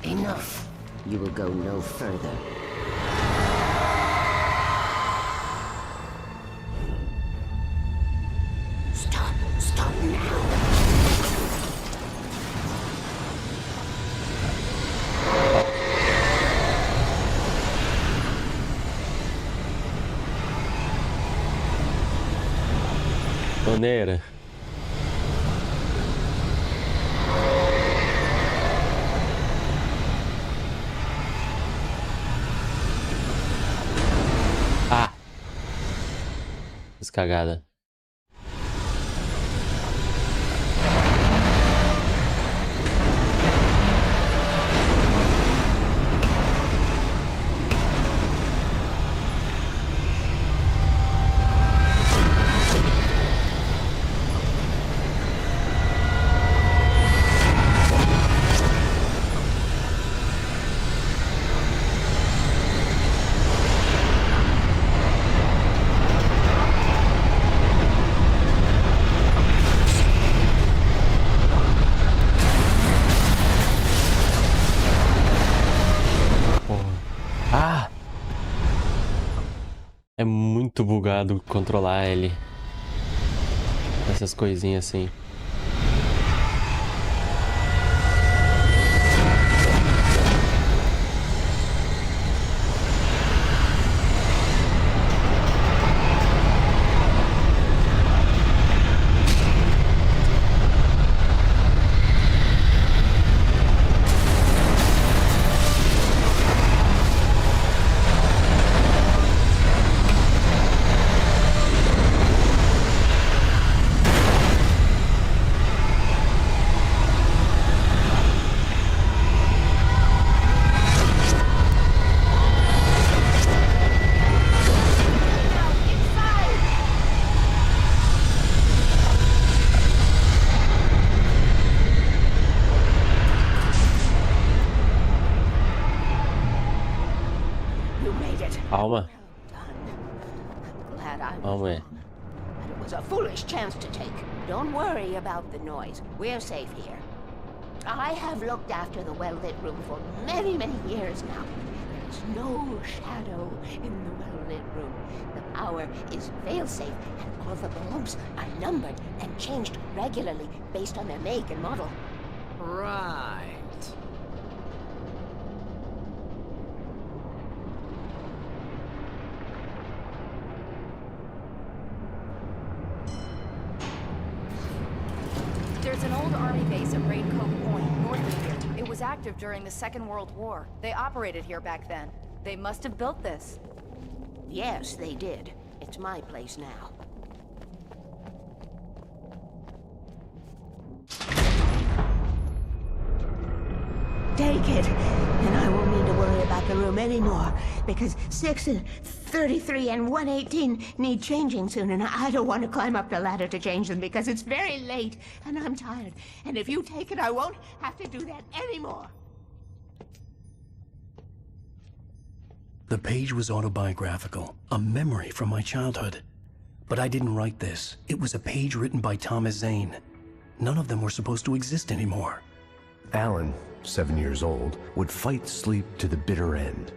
Enough. You will go no further. Stop. Stop now. Maneira. Cagada. É muito bugado controlar ele. Essas coisinhas assim. Calma. Calma. It was a foolish chance to take. Don't worry about the noise. We're safe here. I have looked after the well-lit room for many years now. There's no shadow in the well-lit room. The power power is fail-safe, and all the bulbs are numbered and changed regularly based on their make and model. Right. There's an old army base at Raid Cove Point, north of here. It was active during the Second World War. They operated here back then. They must have built this. Yes, they did. It's my place now. Take it, and I won't need to worry about the room anymore, because 6 and 33 and 118 need changing soon, and I don't want to climb up the ladder to change them because it's very late, and I'm tired. And if you take it, I won't have to do that anymore. The page was autobiographical, a memory from my childhood. But I didn't write this. It was a page written by Thomas Zane. None of them were supposed to exist anymore. Alan, 7 years old, would fight sleep to the bitter end.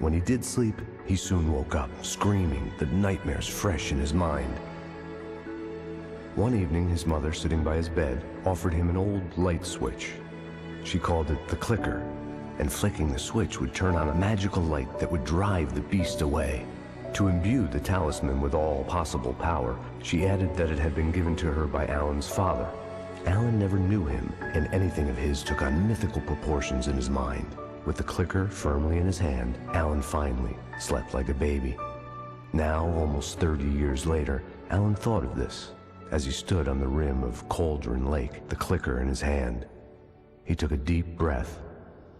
When he did sleep, he soon woke up, screaming, the nightmares fresh in his mind. One evening, his mother, sitting by his bed, offered him an old light switch. She called it the clicker, and flicking the switch would turn on a magical light that would drive the beast away. To imbue the talisman with all possible power, she added that it had been given to her by Alan's father. Alan never knew him, and anything of his took on mythical proportions in his mind. With the clicker firmly in his hand, Alan finally slept like a baby. Now, almost 30 years later, Alan thought of this as he stood on the rim of Cauldron Lake, the clicker in his hand. He took a deep breath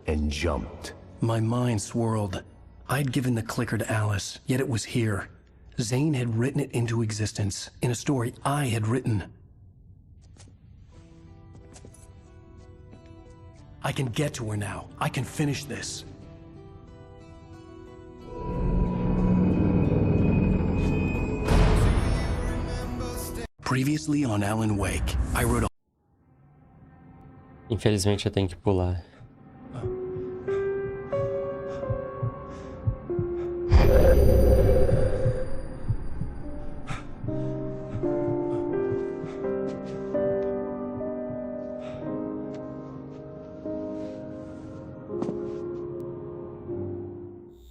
and jumped. My mind swirled. I'd given the clicker to Alice, yet it was here. Zane had written it into existence, in a story I had written. I can get to her now. I can finish this. Previously on Alan Wake, I wrote a... Infelizmente eu tenho que pular.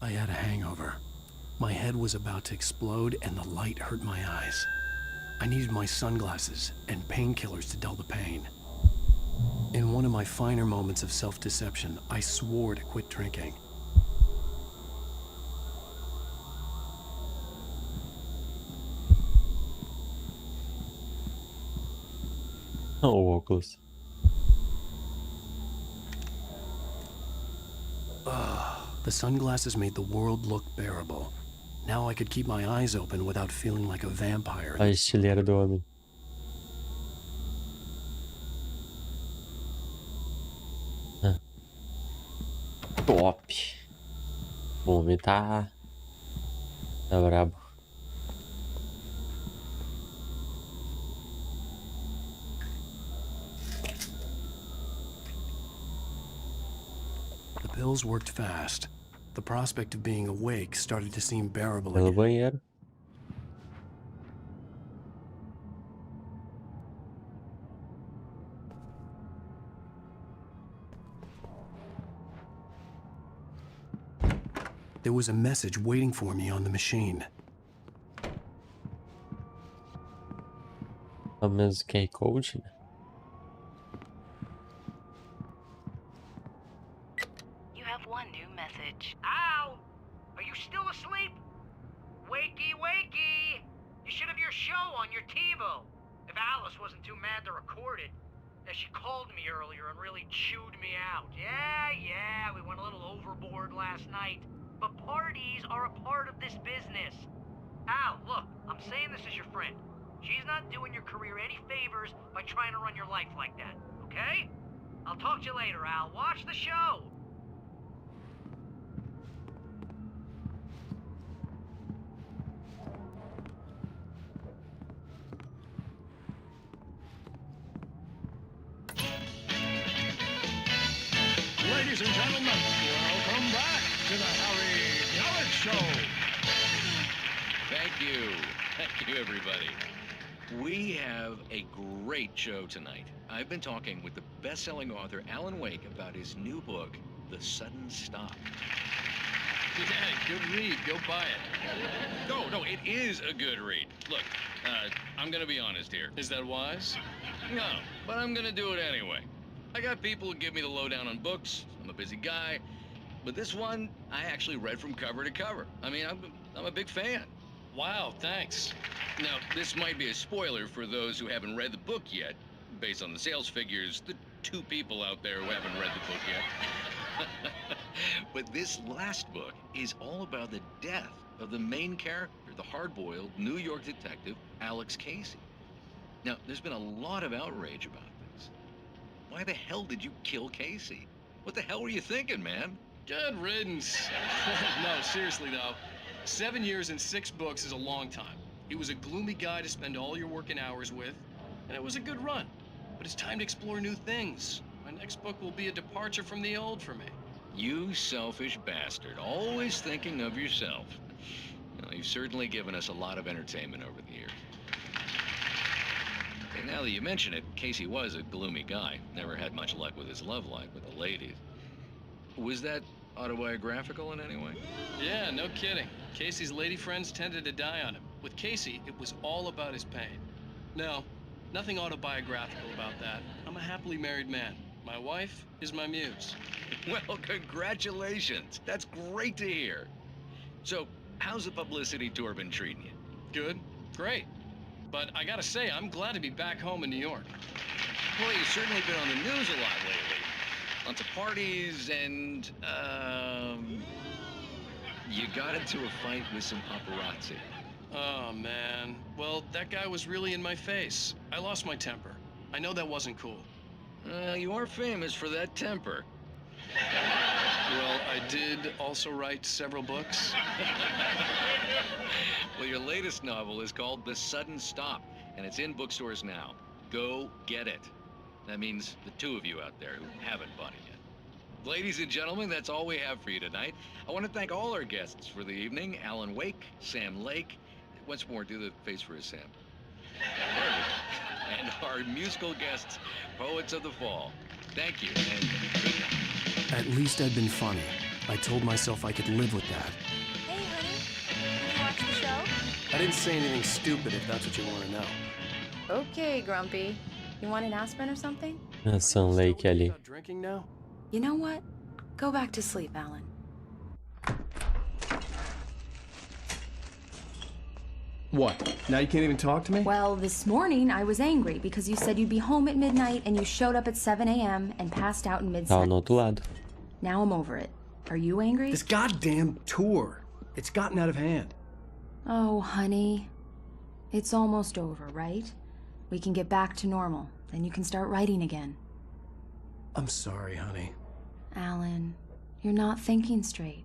I had a hangover. My head was about to explode and the light hurt my eyes. I needed my sunglasses and painkillers to dull the pain. In one of my finer moments of self-deception, I swore to quit drinking. Oh, óculos. The sunglasses made the world look bearable. Now I could keep my eyes open without feeling like a vampire. A estileira do homem. Top. O homem tá brabo. The pills worked fast. The prospect of being awake started to seem bearable Pelo again. banheiro. There was a message waiting for me on the machine. Pelo menos que é code, né? You have one new message. Al! Are you still asleep? Wakey, wakey! You should have your show on your TiVo. If Alice wasn't too mad to record it. Yeah, she called me earlier and really chewed me out. Yeah, we went a little overboard last night. But parties are a part of this business. Al, look, I'm saying this as your friend. She's not doing your career any favors by trying to run your life like that, okay? I'll talk to you later, Al. Watch the show. Ladies and gentlemen, welcome back to the Harry Gallant Show. you. Thank you, everybody. We have a great show tonight. I've been talking with the best-selling author Alan Wake about his new book, The Sudden Stop. Yeah, good read. Go buy it. No, it is a good read. Look, I'm gonna be honest here. Is that wise? No, but I'm gonna do it anyway. I got people who give me the lowdown on books. I'm a busy guy. But this one, I actually read from cover to cover. I mean, I'm a big fan. Wow, thanks. Now, this might be a spoiler for those who haven't read the book yet. Based on the sales figures, the 2 people out there who haven't read the book yet. But this last book is all about the death of the main character, the hard-boiled New York detective, Alex Casey. Now, there's been a lot of outrage about this. Why the hell did you kill Casey? What the hell were you thinking, man? Good riddance. No, seriously though. 7 years and 6 books is a long time. He was a gloomy guy to spend all your working hours with, and it was a good run. But it's time to explore new things. My next book will be a departure from the old for me. You selfish bastard, always thinking of yourself. Well, you've certainly given us a lot of entertainment over the years. And now that you mention it, Casey was a gloomy guy. Never had much luck with his love life with the ladies. Was that autobiographical in any way? Yeah, no kidding. Casey's lady friends tended to die on him. With Casey, it was all about his pain. No, nothing autobiographical about that. I'm a happily married man. My wife is my muse. Well, congratulations. That's great to hear. So, how's the publicity tour been treating you? Good. Great. But I gotta say, I'm glad to be back home in New York. Well, you've certainly been on the news a lot lately. Lots of parties and, you got into a fight with some paparazzi. Oh, man. Well, that guy was really in my face. I lost my temper. I know that wasn't cool. You are famous for that temper. Well, I did also write several books. Well, your latest novel is called The Sudden Stop, and it's in bookstores now. Go get it. That means the 2 of you out there who haven't bought it yet. Ladies and gentlemen, that's all we have for you tonight. I want to thank all our guests for the evening. Alan Wake, Sam Lake. Once more, do the face for a Sam. And our musical guests, Poets of the Fall. Thank you, and good night. At least I'd been funny. I told myself I could live with that. Hey, honey. You watch the show? I didn't say anything stupid if that's what you want to know. Okay, Grumpy. You want an aspirin or something? Sam Lake ali. Drinking now? You know what? Go back to sleep, Alan. What? Now you can't even talk to me? Well, this morning I was angry because you said you'd be home at midnight and you showed up at 7 a.m. and passed out in Tava mid-sentence. no outro lado. Now I'm over it. Are you angry? This goddamn tour. It's gotten out of hand. Oh, honey. It's almost over, right? We can get back to normal. Then you can start writing again. I'm sorry, honey. Alan, you're not thinking straight.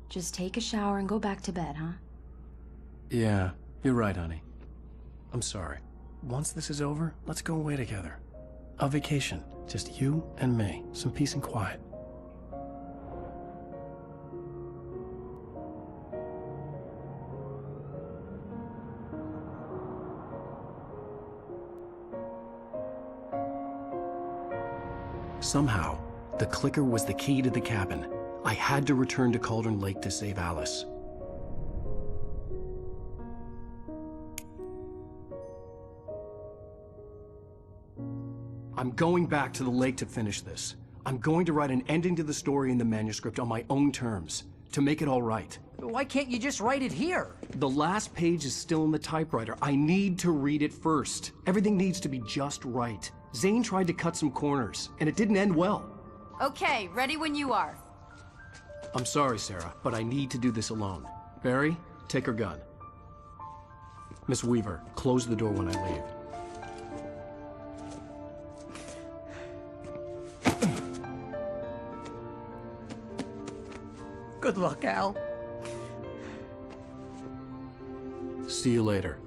Just take a shower and go back to bed, huh? Yeah, you're right, honey. I'm sorry. Once this is over, let's go away together. A vacation. Just you and me. Some peace and quiet. Somehow, the clicker was the key to the cabin. I had to return to Cauldron Lake to save Alice. I'm going back to the lake to finish this. I'm going to write an ending to the story in the manuscript on my own terms, to make it all right. Why can't you just write it here? The last page is still in the typewriter. I need to read it first. Everything needs to be just right. Zane tried to cut some corners, and it didn't end well. Okay, ready when you are. I'm sorry, Sarah, but I need to do this alone. Barry, take her gun. Miss Weaver, close the door when I leave. Good luck, Al. See you later.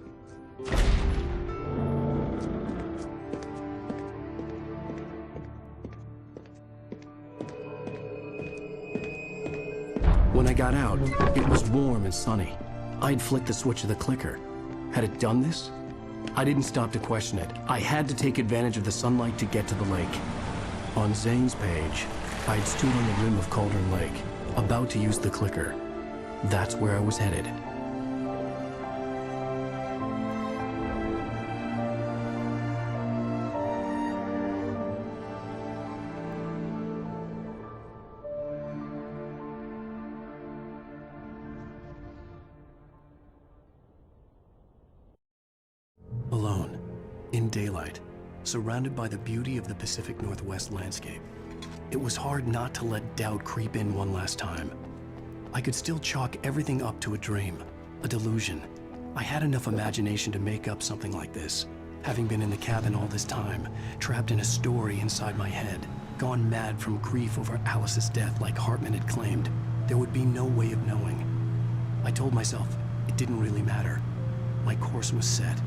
When I got out, it was warm and sunny. I'd flicked the switch of the clicker. Had it done this? I didn't stop to question it. I had to take advantage of the sunlight to get to the lake. On Zane's page, I'd stood on the rim of Cauldron Lake, about to use the clicker. That's where I was headed. Alone, in daylight, surrounded by the beauty of the Pacific Northwest landscape, it was hard not to let doubt creep in one last time. I could still chalk everything up to a dream, a delusion. I had enough imagination to make up something like this, having been in the cabin all this time, trapped in a story inside my head, gone mad from grief over Alice's death like Hartman had claimed. There would be no way of knowing. I told myself it didn't really matter. My course was set.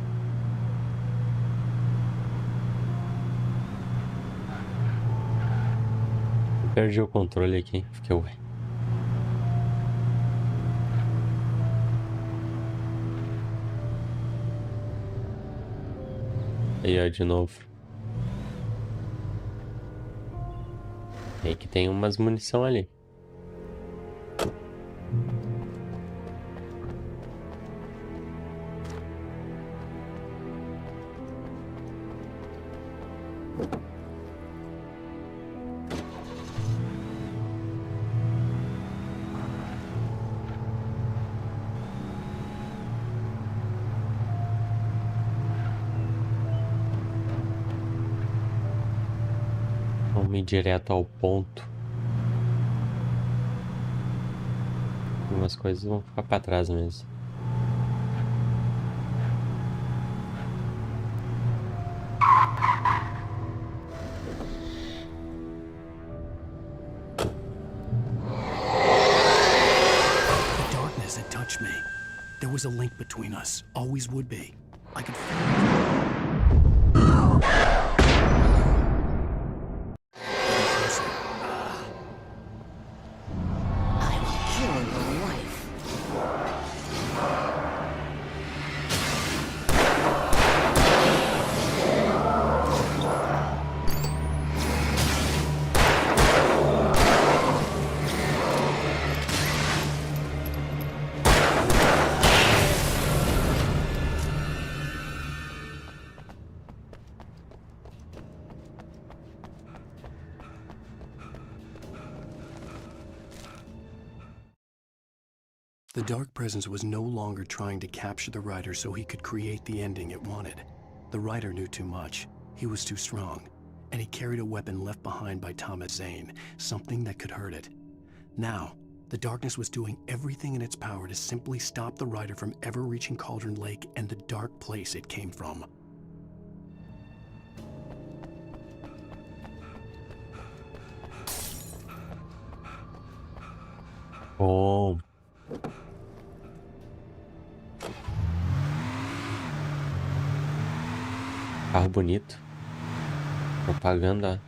Perdi o controle aqui, fiquei ué. Aí, ó, de novo. Aí que tem umas munição ali. Vamos ir direto ao ponto. Algumas coisas vão ficar para trás mesmo. The darkness had touched me. There was a link between us. Always would be. I could feel it. The Dark Presence was no longer trying to capture the writer so he could create the ending it wanted. The writer knew too much. He was too strong. And he carried a weapon left behind by Thomas Zane, something that could hurt it. Now, the darkness was doing everything in its power to simply stop the writer from ever reaching Cauldron Lake and the dark place it came from. Oh. Carro bonito. Propaganda.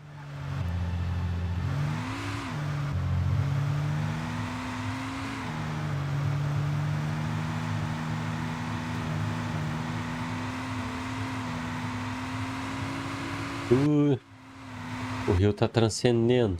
O rio tá transcendendo.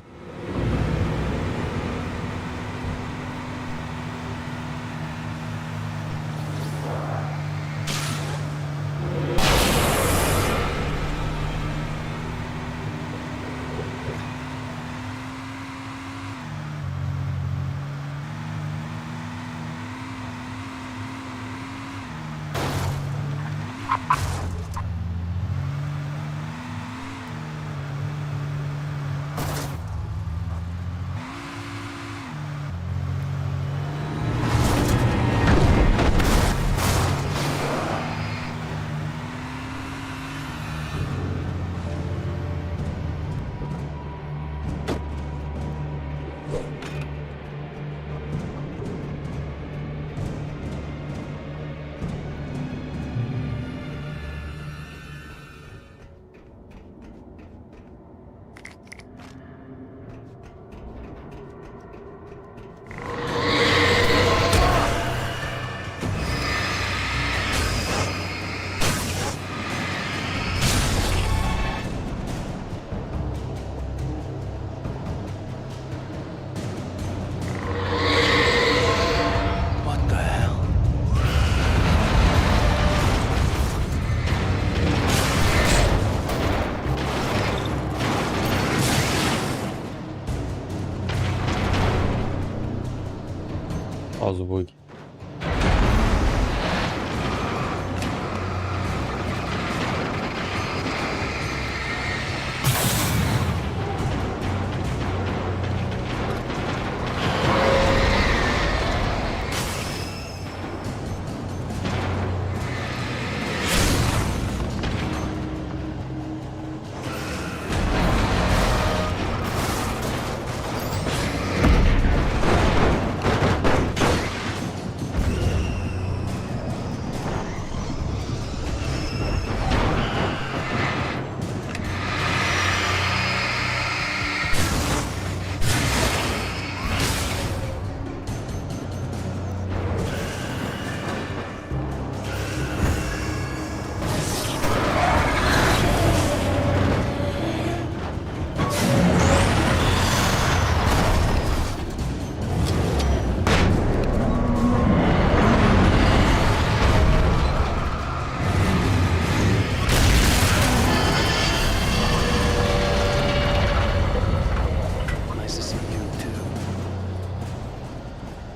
Pausa o bug.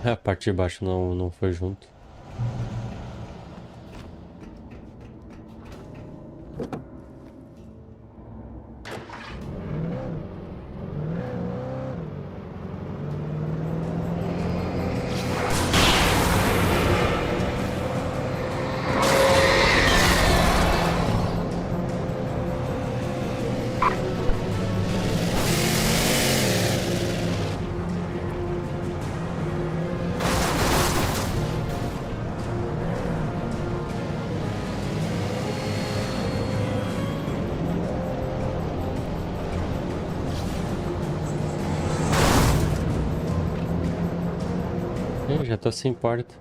A parte de baixo não foi junto. Já tô sem porta.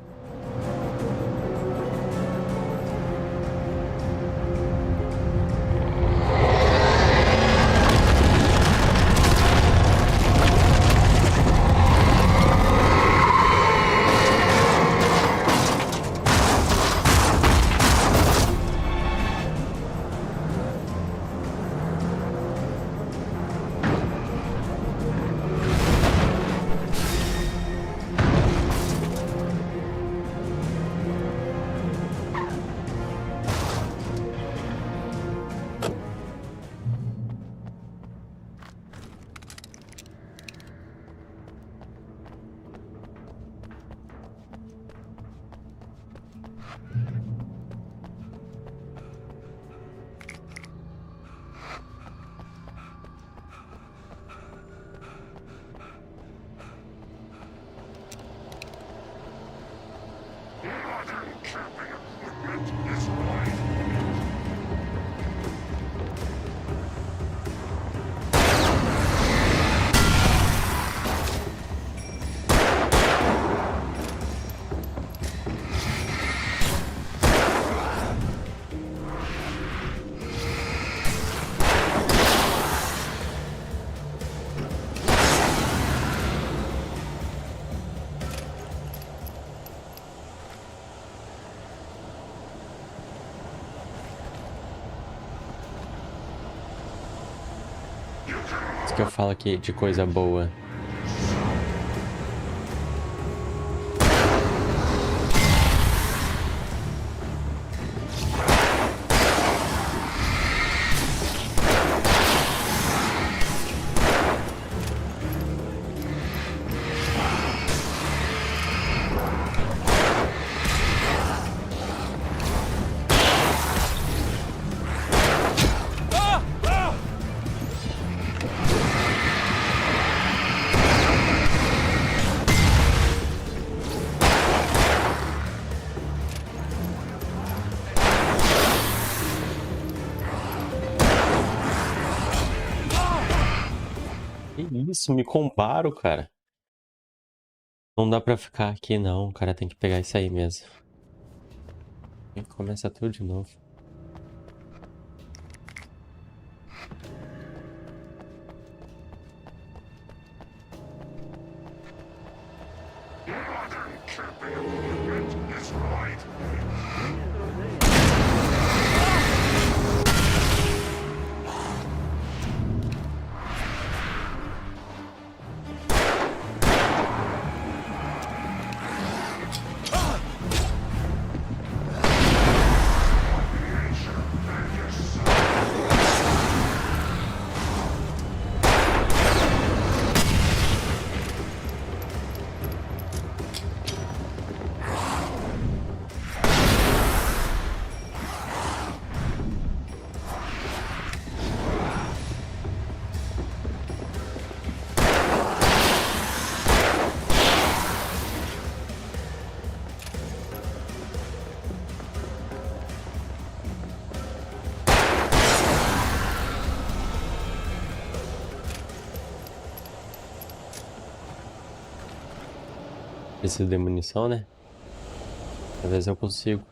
Isso que eu falo aqui de coisa boa. Isso, me comparo, cara. Não dá pra ficar aqui, não. O cara tem que pegar isso aí mesmo. E começa tudo de novo. Preciso de munição, né? Talvez eu consigo.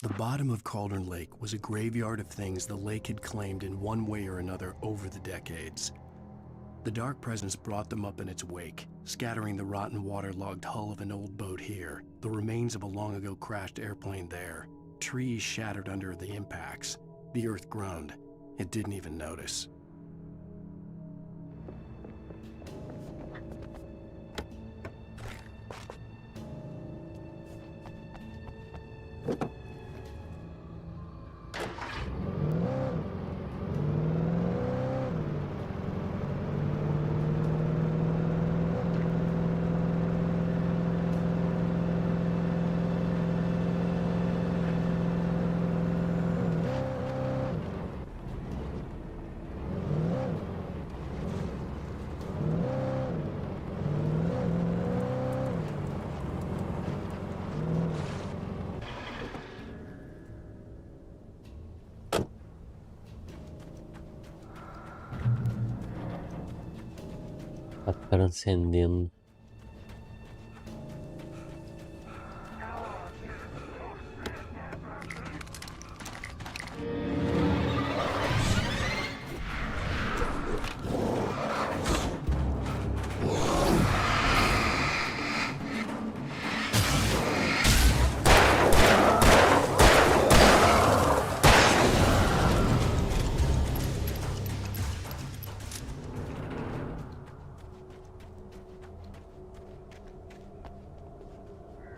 The bottom of Cauldron Lake was a graveyard of things the lake had claimed in one way or another over the decades. The dark presence brought them up in its wake, scattering the rotten waterlogged hull of an old boat here, the remains of a long-ago crashed airplane there, trees shattered under the impacts. The earth groaned. It didn't even notice. Tá transcendendo.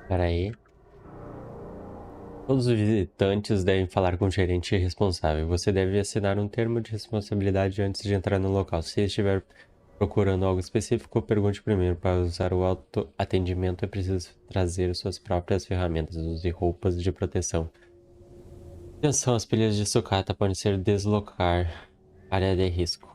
Peraí. Todos os visitantes devem falar com o gerente responsável. Você deve assinar um termo de responsabilidade antes de entrar no local. Se estiver procurando algo específico, pergunte primeiro. Para usar o autoatendimento é preciso trazer suas próprias ferramentas. Use roupas de proteção. Atenção, as pilhas de sucata podem ser deslocar. Área de risco.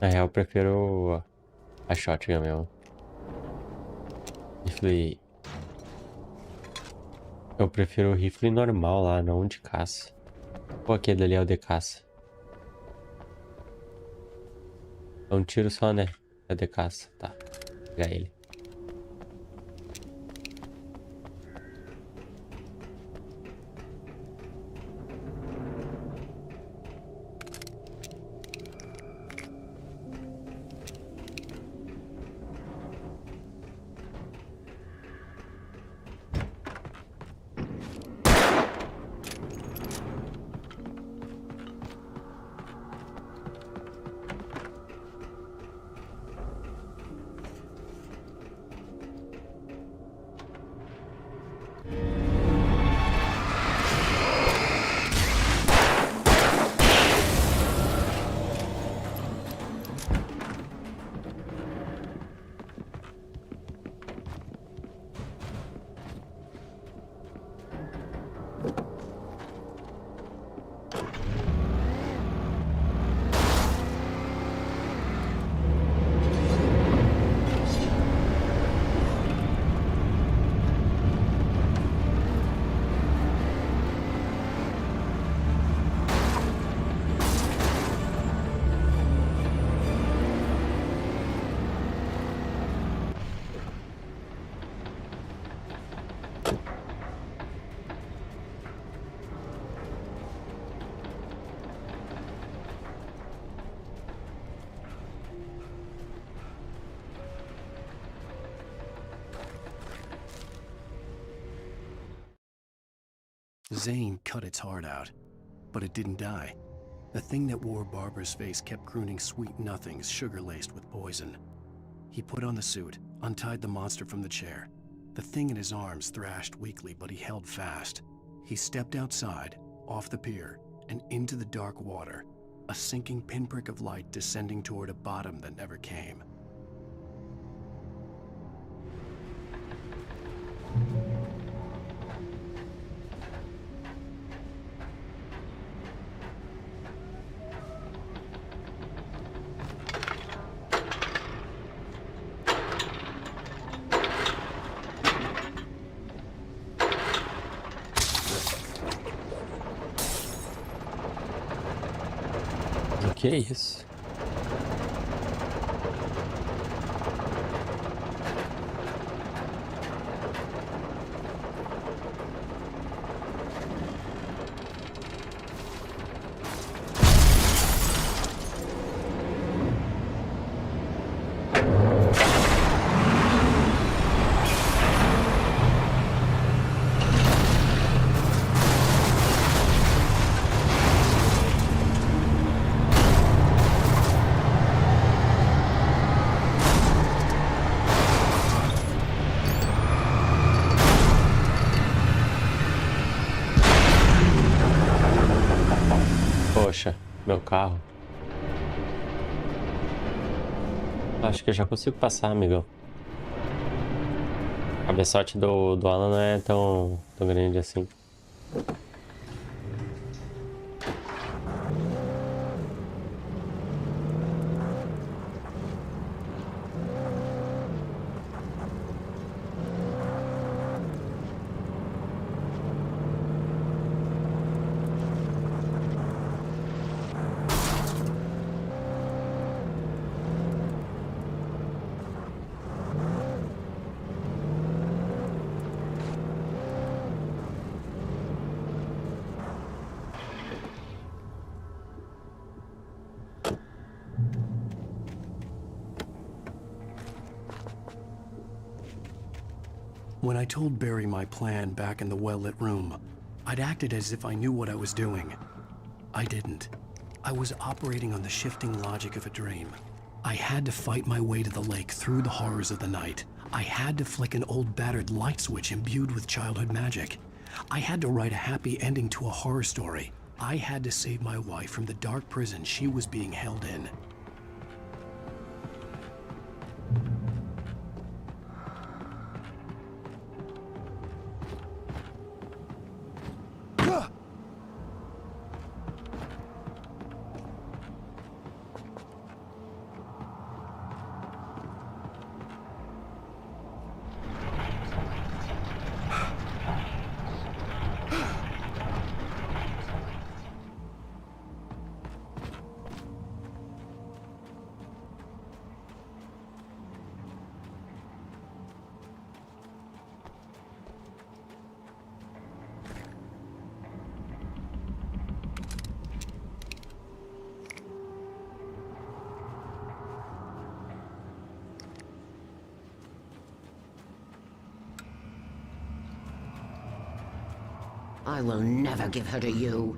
Na real, eu prefiro a shotgun mesmo. Rifle. Eu prefiro o rifle normal lá, não de caça. Pô, aquele ali é o de caça. É um tiro só, né? É de caça. Tá. Vou pegar ele. Zane cut its heart out, but it didn't die. The thing that wore Barbara's face kept crooning sweet nothings sugar-laced with poison. He put on the suit, untied the monster from the chair. The thing in his arms thrashed weakly, but he held fast. He stepped outside, off the pier, and into the dark water, a sinking pinprick of light descending toward a bottom that never came. Que é isso? Poxa, meu carro. Acho que eu já consigo passar, amigão. A cabeçote do Alan não é tão grande assim. When I told Barry my plan back in the well-lit room, I'd acted as if I knew what I was doing. I didn't. I was operating on the shifting logic of a dream. I had to fight my way to the lake through the horrors of the night. I had to flick an old battered light switch imbued with childhood magic. I had to write a happy ending to a horror story. I had to save my wife from the dark prison she was being held in. I will never give her to you.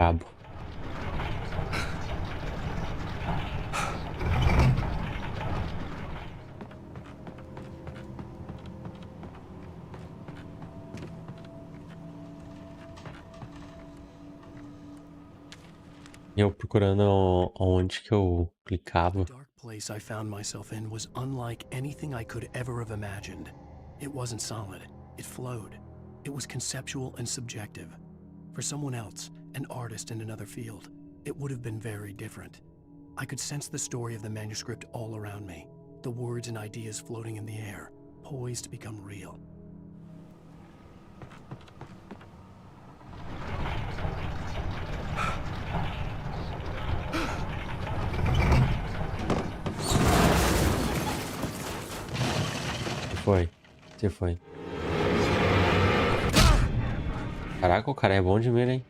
cabo. Eu procurando onde que eu clicava. The dark place I found myself in was unlike anything I could ever have imagined. It wasn't solid. It flowed. It was conceptual and subjective. For someone else, an artist in another field, it would have been very different. I could sense the story of the manuscript all around me, the words and ideas floating in the air, poised to become real. Se foi. Caraca, o cara é bom de mira, hein?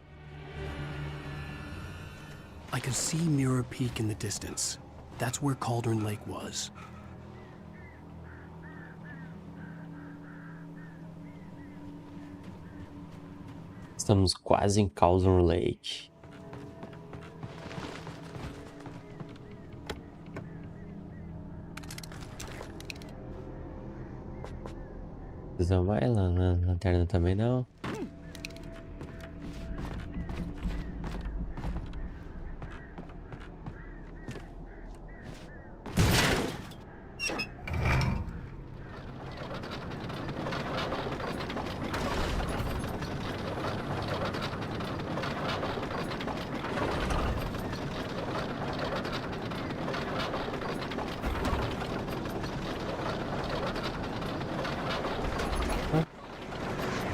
I could see Mirror Peak in the distance. That's where Cauldron Lake was. Estamos quase em Cauldron Lake. Não vai lá na lanterna também não.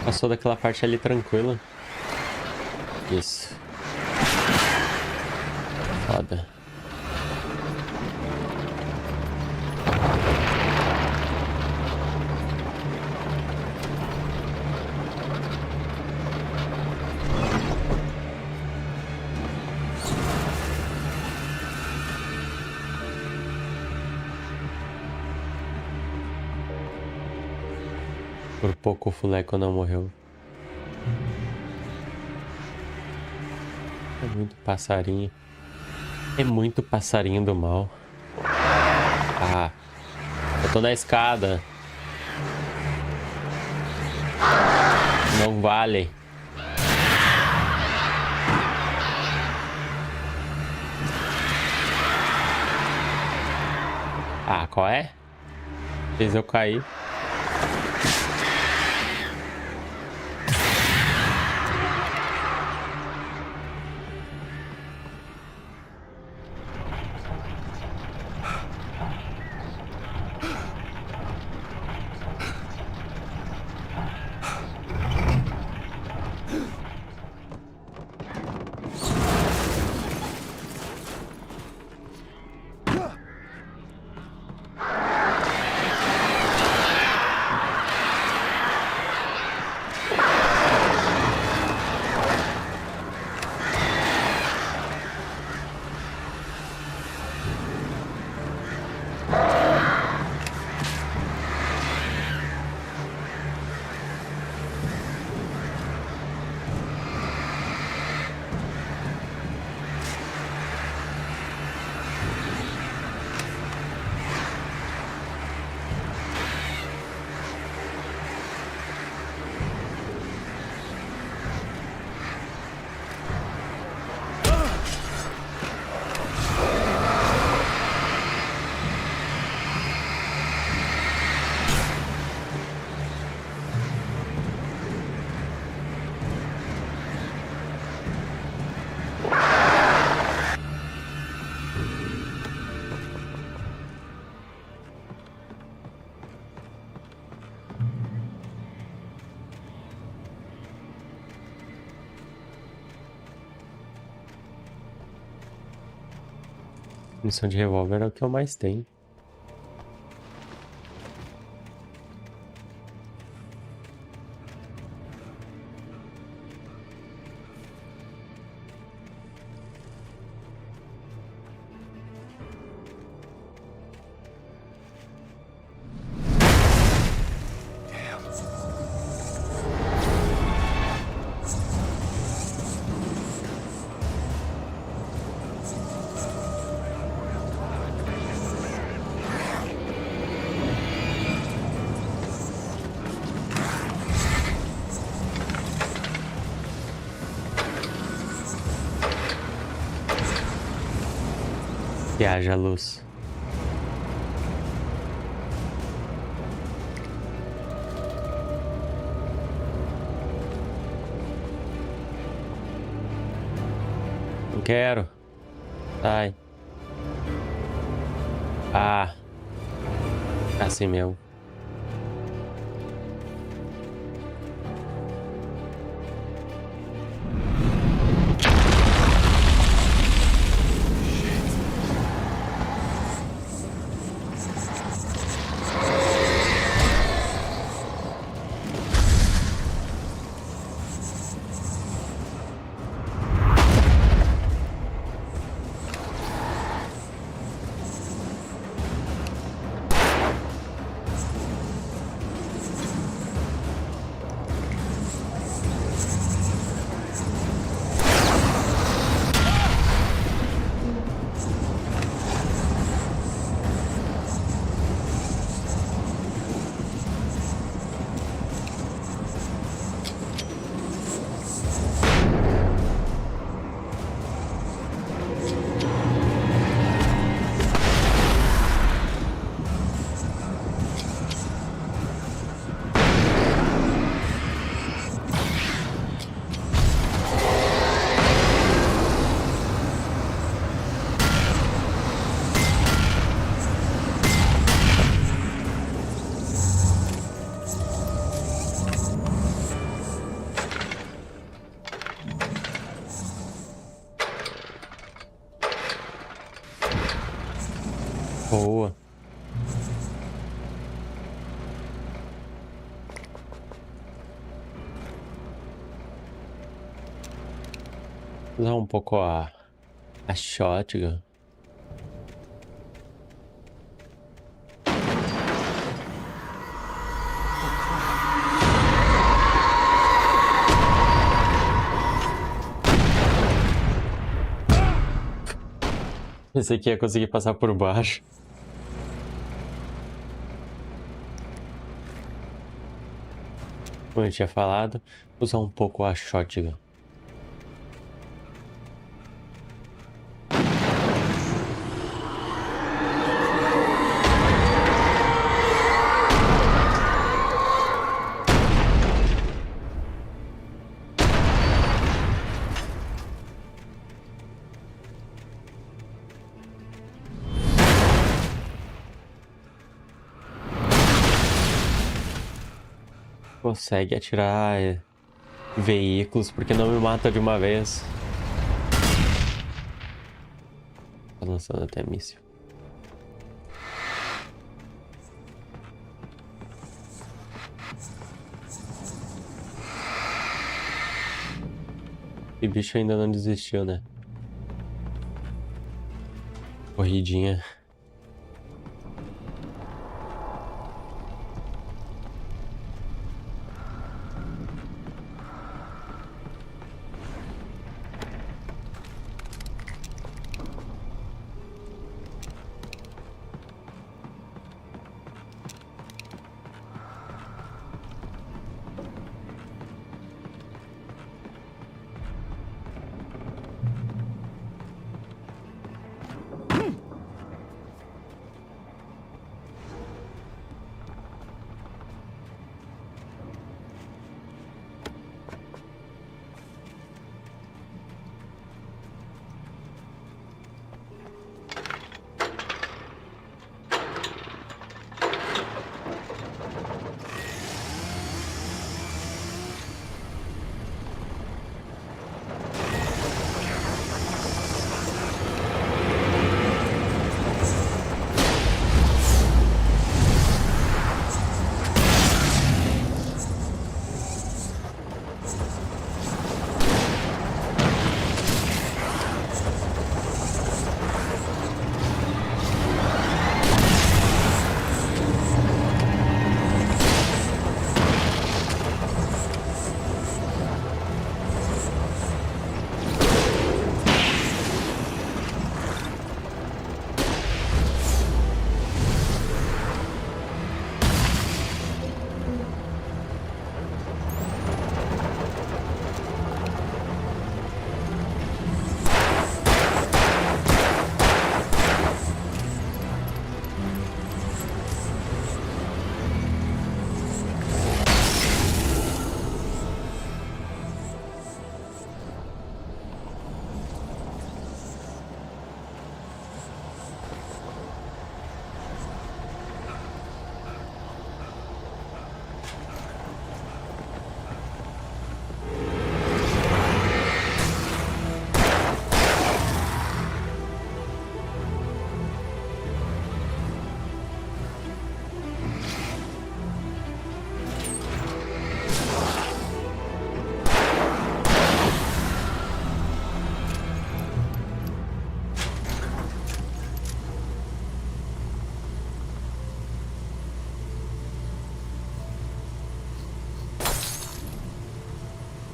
Passou daquela parte ali tranquila. Isso. Foda. Por pouco o Fuleco não morreu. É muito passarinho. É muito passarinho do mal. Ah, eu tô na escada. Não vale. Ah, qual é? Fez eu cair. Munição de revólver é o que eu mais tenho. Que haja luz. Não quero. Sai. Ah. Assim mesmo. Boa. Usar um pouco a shotgun. Esse aqui ia conseguir passar por baixo. Como eu tinha falado, usar um pouco a shotgun. Consegue atirar veículos, porque não me mata de uma vez. Tá lançando até míssil. E bicho ainda não desistiu, né? Corridinha.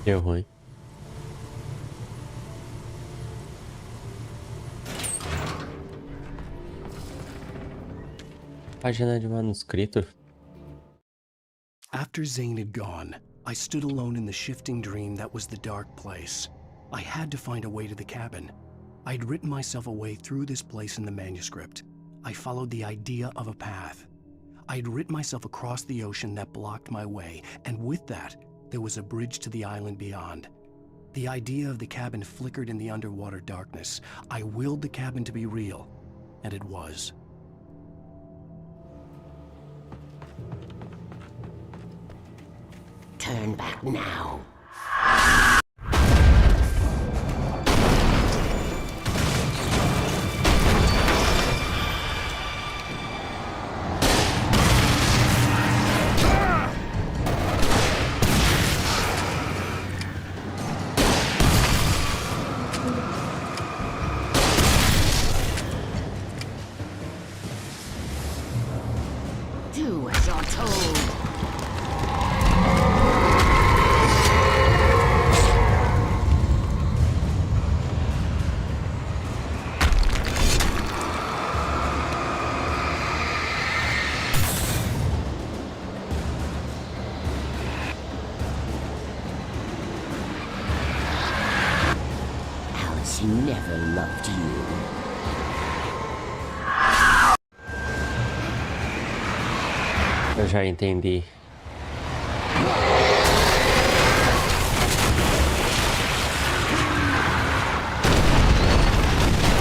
Deu ruim. Página de manuscrito. After Zane had gone, I stood alone in the shifting dream that was the dark place. I had to find a way to the cabin. I'd written myself a way through this place in the manuscript. I followed the idea of a path. I'd written myself across the ocean that blocked my way, and with that, there was a bridge to the island beyond. The idea of the cabin flickered in the underwater darkness. I willed the cabin to be real, and it was. Turn back now. Do as you're told. Alice never loved you. Eu já entendi.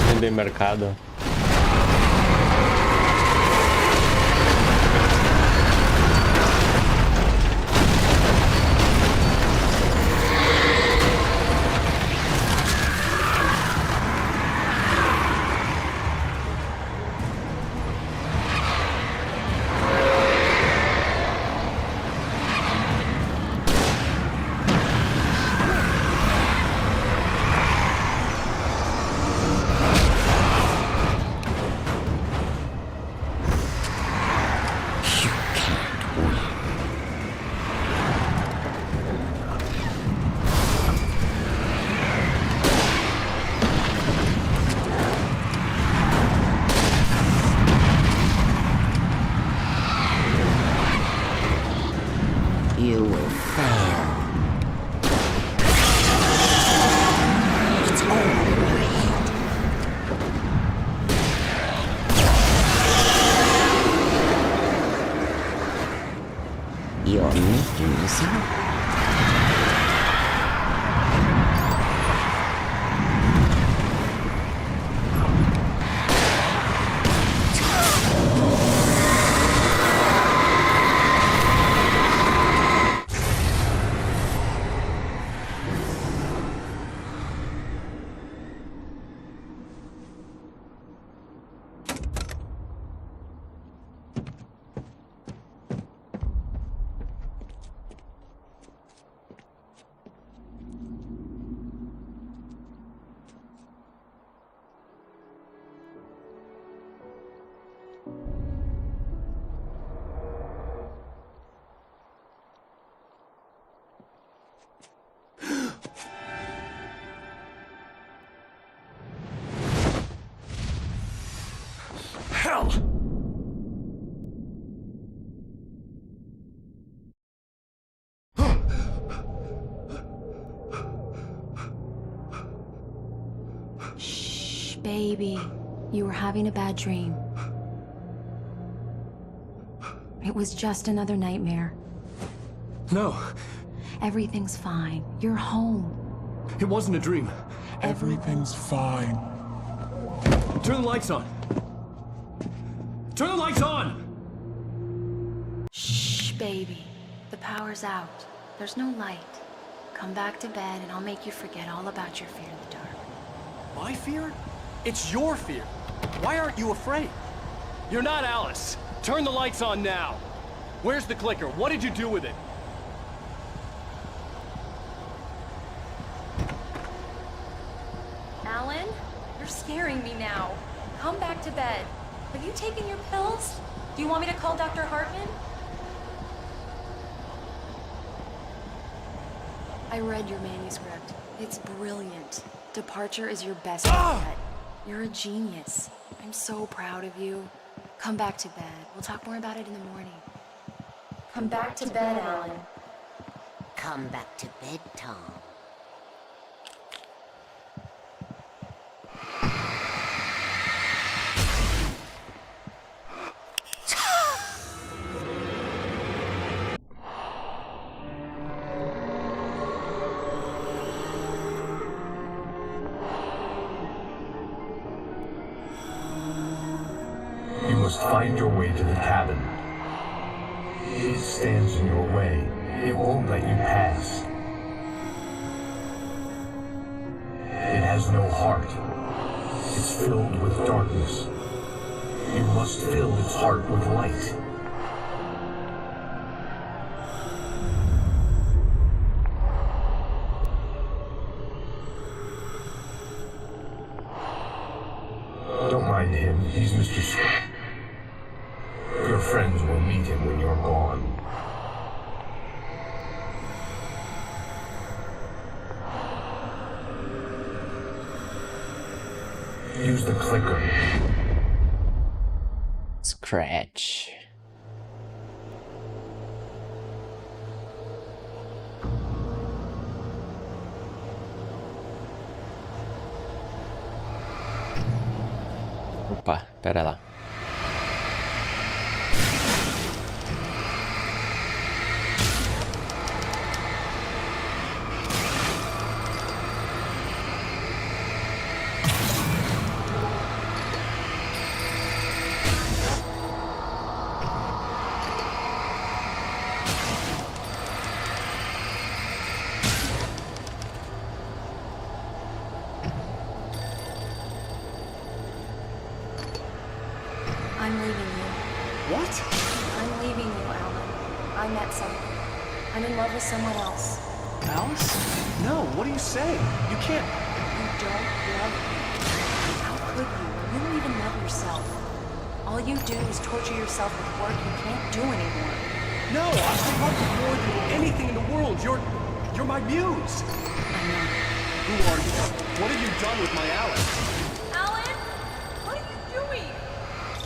Vender mercado. You will fail. It's all in your head. You're making this up. Hell! Shh, baby. You were having a bad dream. It was just another nightmare. No. Everything's fine. You're home. It wasn't a dream. Everything's fine. Turn the lights on. Turn the lights on! Shh, baby. The power's out. There's no light. Come back to bed and I'll make you forget all about your fear in the dark. My fear? It's your fear. Why aren't you afraid? You're not Alice. Turn the lights on now. Where's the clicker? What did you do with it? Alan, you're scaring me now. Come back to bed. Have you taken your pills? Do you want me to call Dr. Hartman? I read your manuscript. It's brilliant. Departure is your best bet. You're a genius. I'm so proud of you. Come back to bed. We'll talk more about it in the morning. Come back to bed, Alan. Come back to bed, Tom. You must find your way to the cabin. It stands in your way. It won't let you pass. It has no heart. It's filled with darkness. You must fill its heart with light. Don't mind him. He's Mr. Scott. Your friends will meet him when you're gone. Use the clicker. Scratch. Opa, pera lá. I'm leaving you. What? I'm leaving you, Alan. I met someone. I'm in love with someone else. Alice? No, what are you saying? You can't... You don't love me. How could you? You don't even love yourself. All you do is torture yourself with work you can't do anymore. No, I love you more than anything in the world. You're my muse. I know. Who are you? What have you done with my Alice? Alan? What are you doing?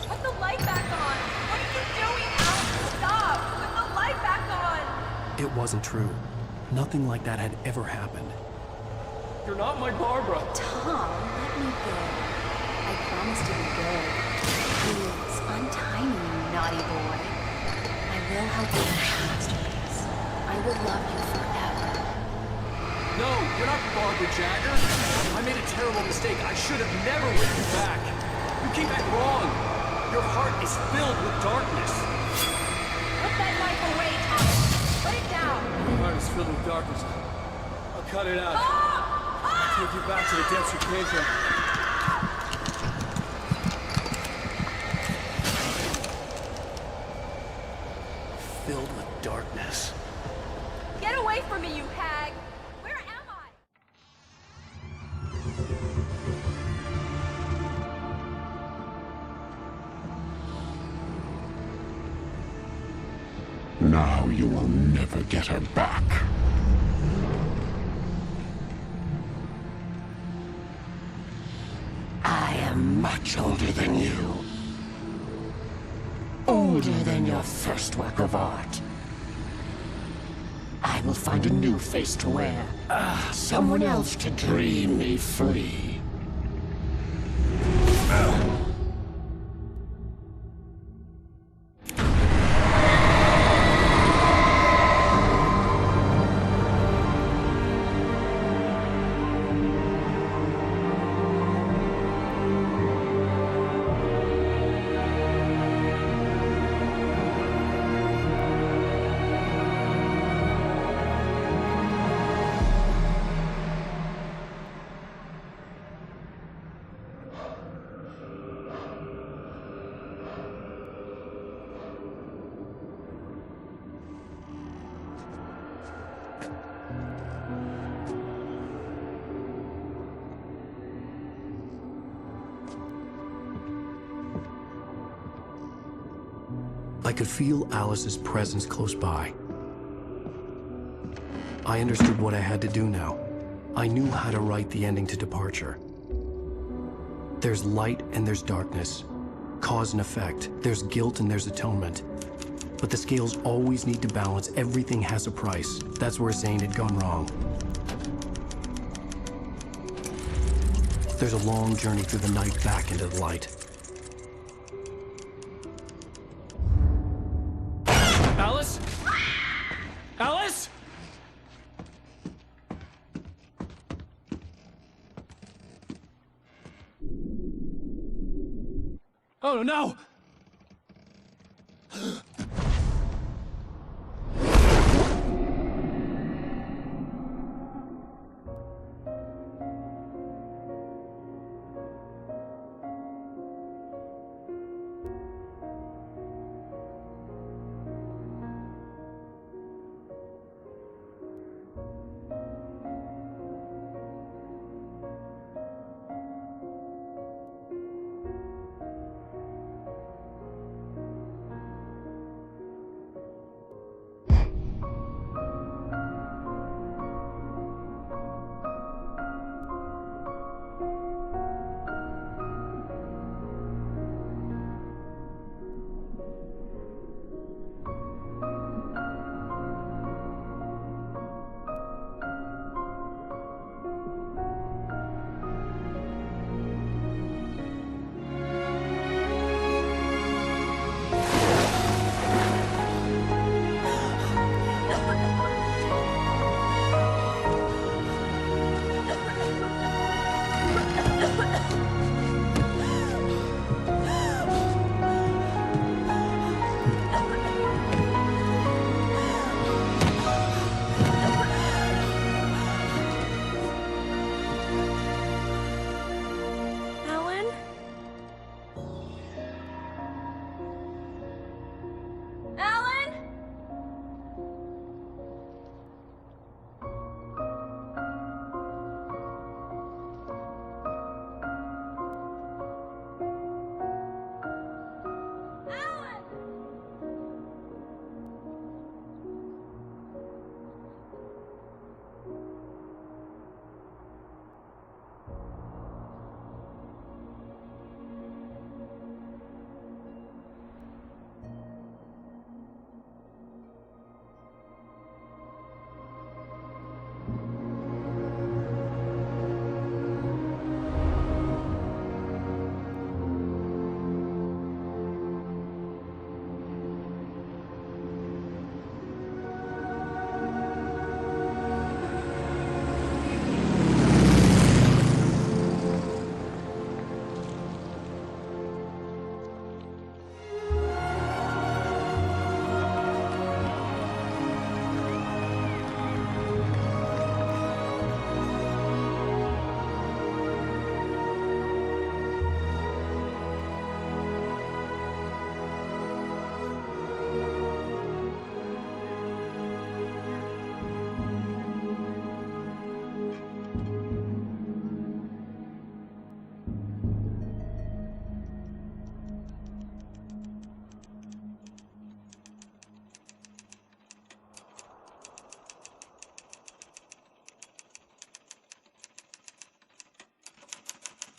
Put the light back on! What are you doing, Alan? Stop! Put the light back on! It wasn't true. Nothing like that had ever happened. You're not my Barbara. Tom, let me go. I promised to be good. Please, untie me, you naughty boy. I will help you in your masterpiece. I will love you forever. No, you're not Barbara Jagger. I made a terrible mistake. I should have never written you back. You came back wrong. Your heart is filled with darkness. Put that knife away, Thomas. Put it down. Your heart is filled with darkness. I'll cut it out. I'll take you back to the depths you came from. Filled with darkness. Get away from me, you hag! Where am I? Now you will never get her back. I am much older than you. Older than your first work of art. I will find a new face to wear. Someone else to dream me free. I could feel Alice's presence close by. I understood what I had to do now. I knew how to write the ending to Departure. There's light and there's darkness. Cause and effect. There's guilt and there's atonement. But the scales always need to balance. Everything has a price. That's where Zane had gone wrong. There's a long journey through the night back into the light. Alice? Alice? Oh no!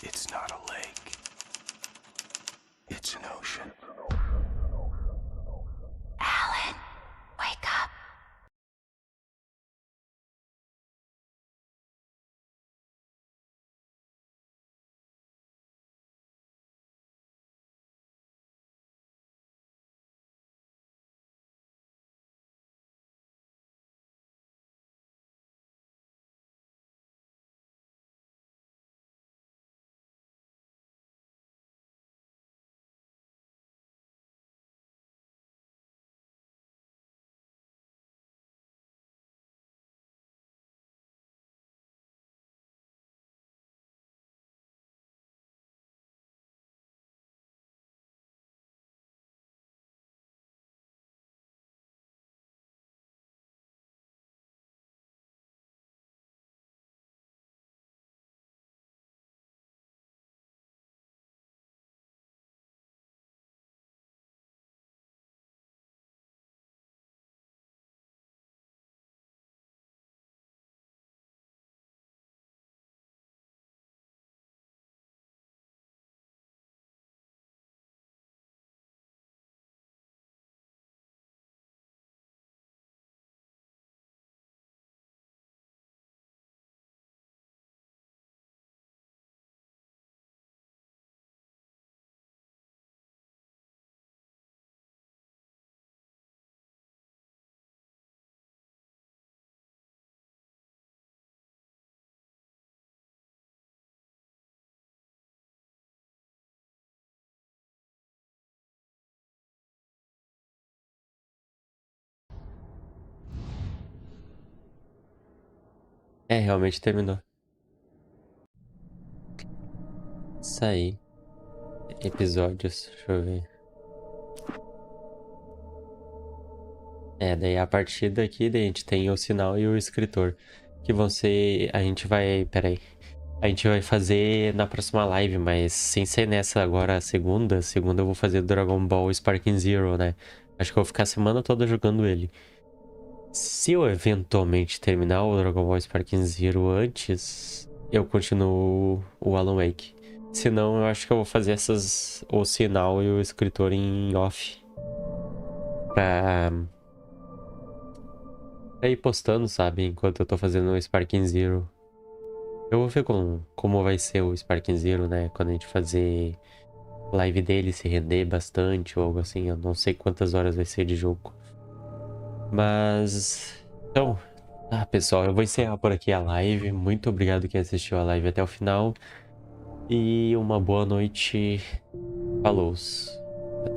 It's not a lake. It's an ocean. É, realmente terminou. Isso aí. Episódios, deixa eu ver. É, daí a partir daqui daí a gente tem o sinal e o escritor. Que vão ser. A gente vai. Pera aí. A gente vai fazer na próxima live, mas sem ser nessa agora, a segunda. Segunda eu vou fazer Dragon Ball Sparking Zero, né? Acho que eu vou ficar a semana toda jogando ele. Se eu eventualmente terminar o Dragon Ball Sparking Zero antes, eu continuo o Alan Wake. Se não, eu acho que eu vou fazer essas, o sinal e o escritor em off. Pra ir postando, sabe? Enquanto eu tô fazendo o Sparking Zero. Eu vou ver como vai ser o Sparking Zero, né? Quando a gente fazer live dele, se render bastante ou algo assim. Eu não sei quantas horas vai ser de jogo. Mas... Então... Ah, pessoal, eu vou encerrar por aqui a live. Muito obrigado quem assistiu a live até o final. E uma boa noite. Falou!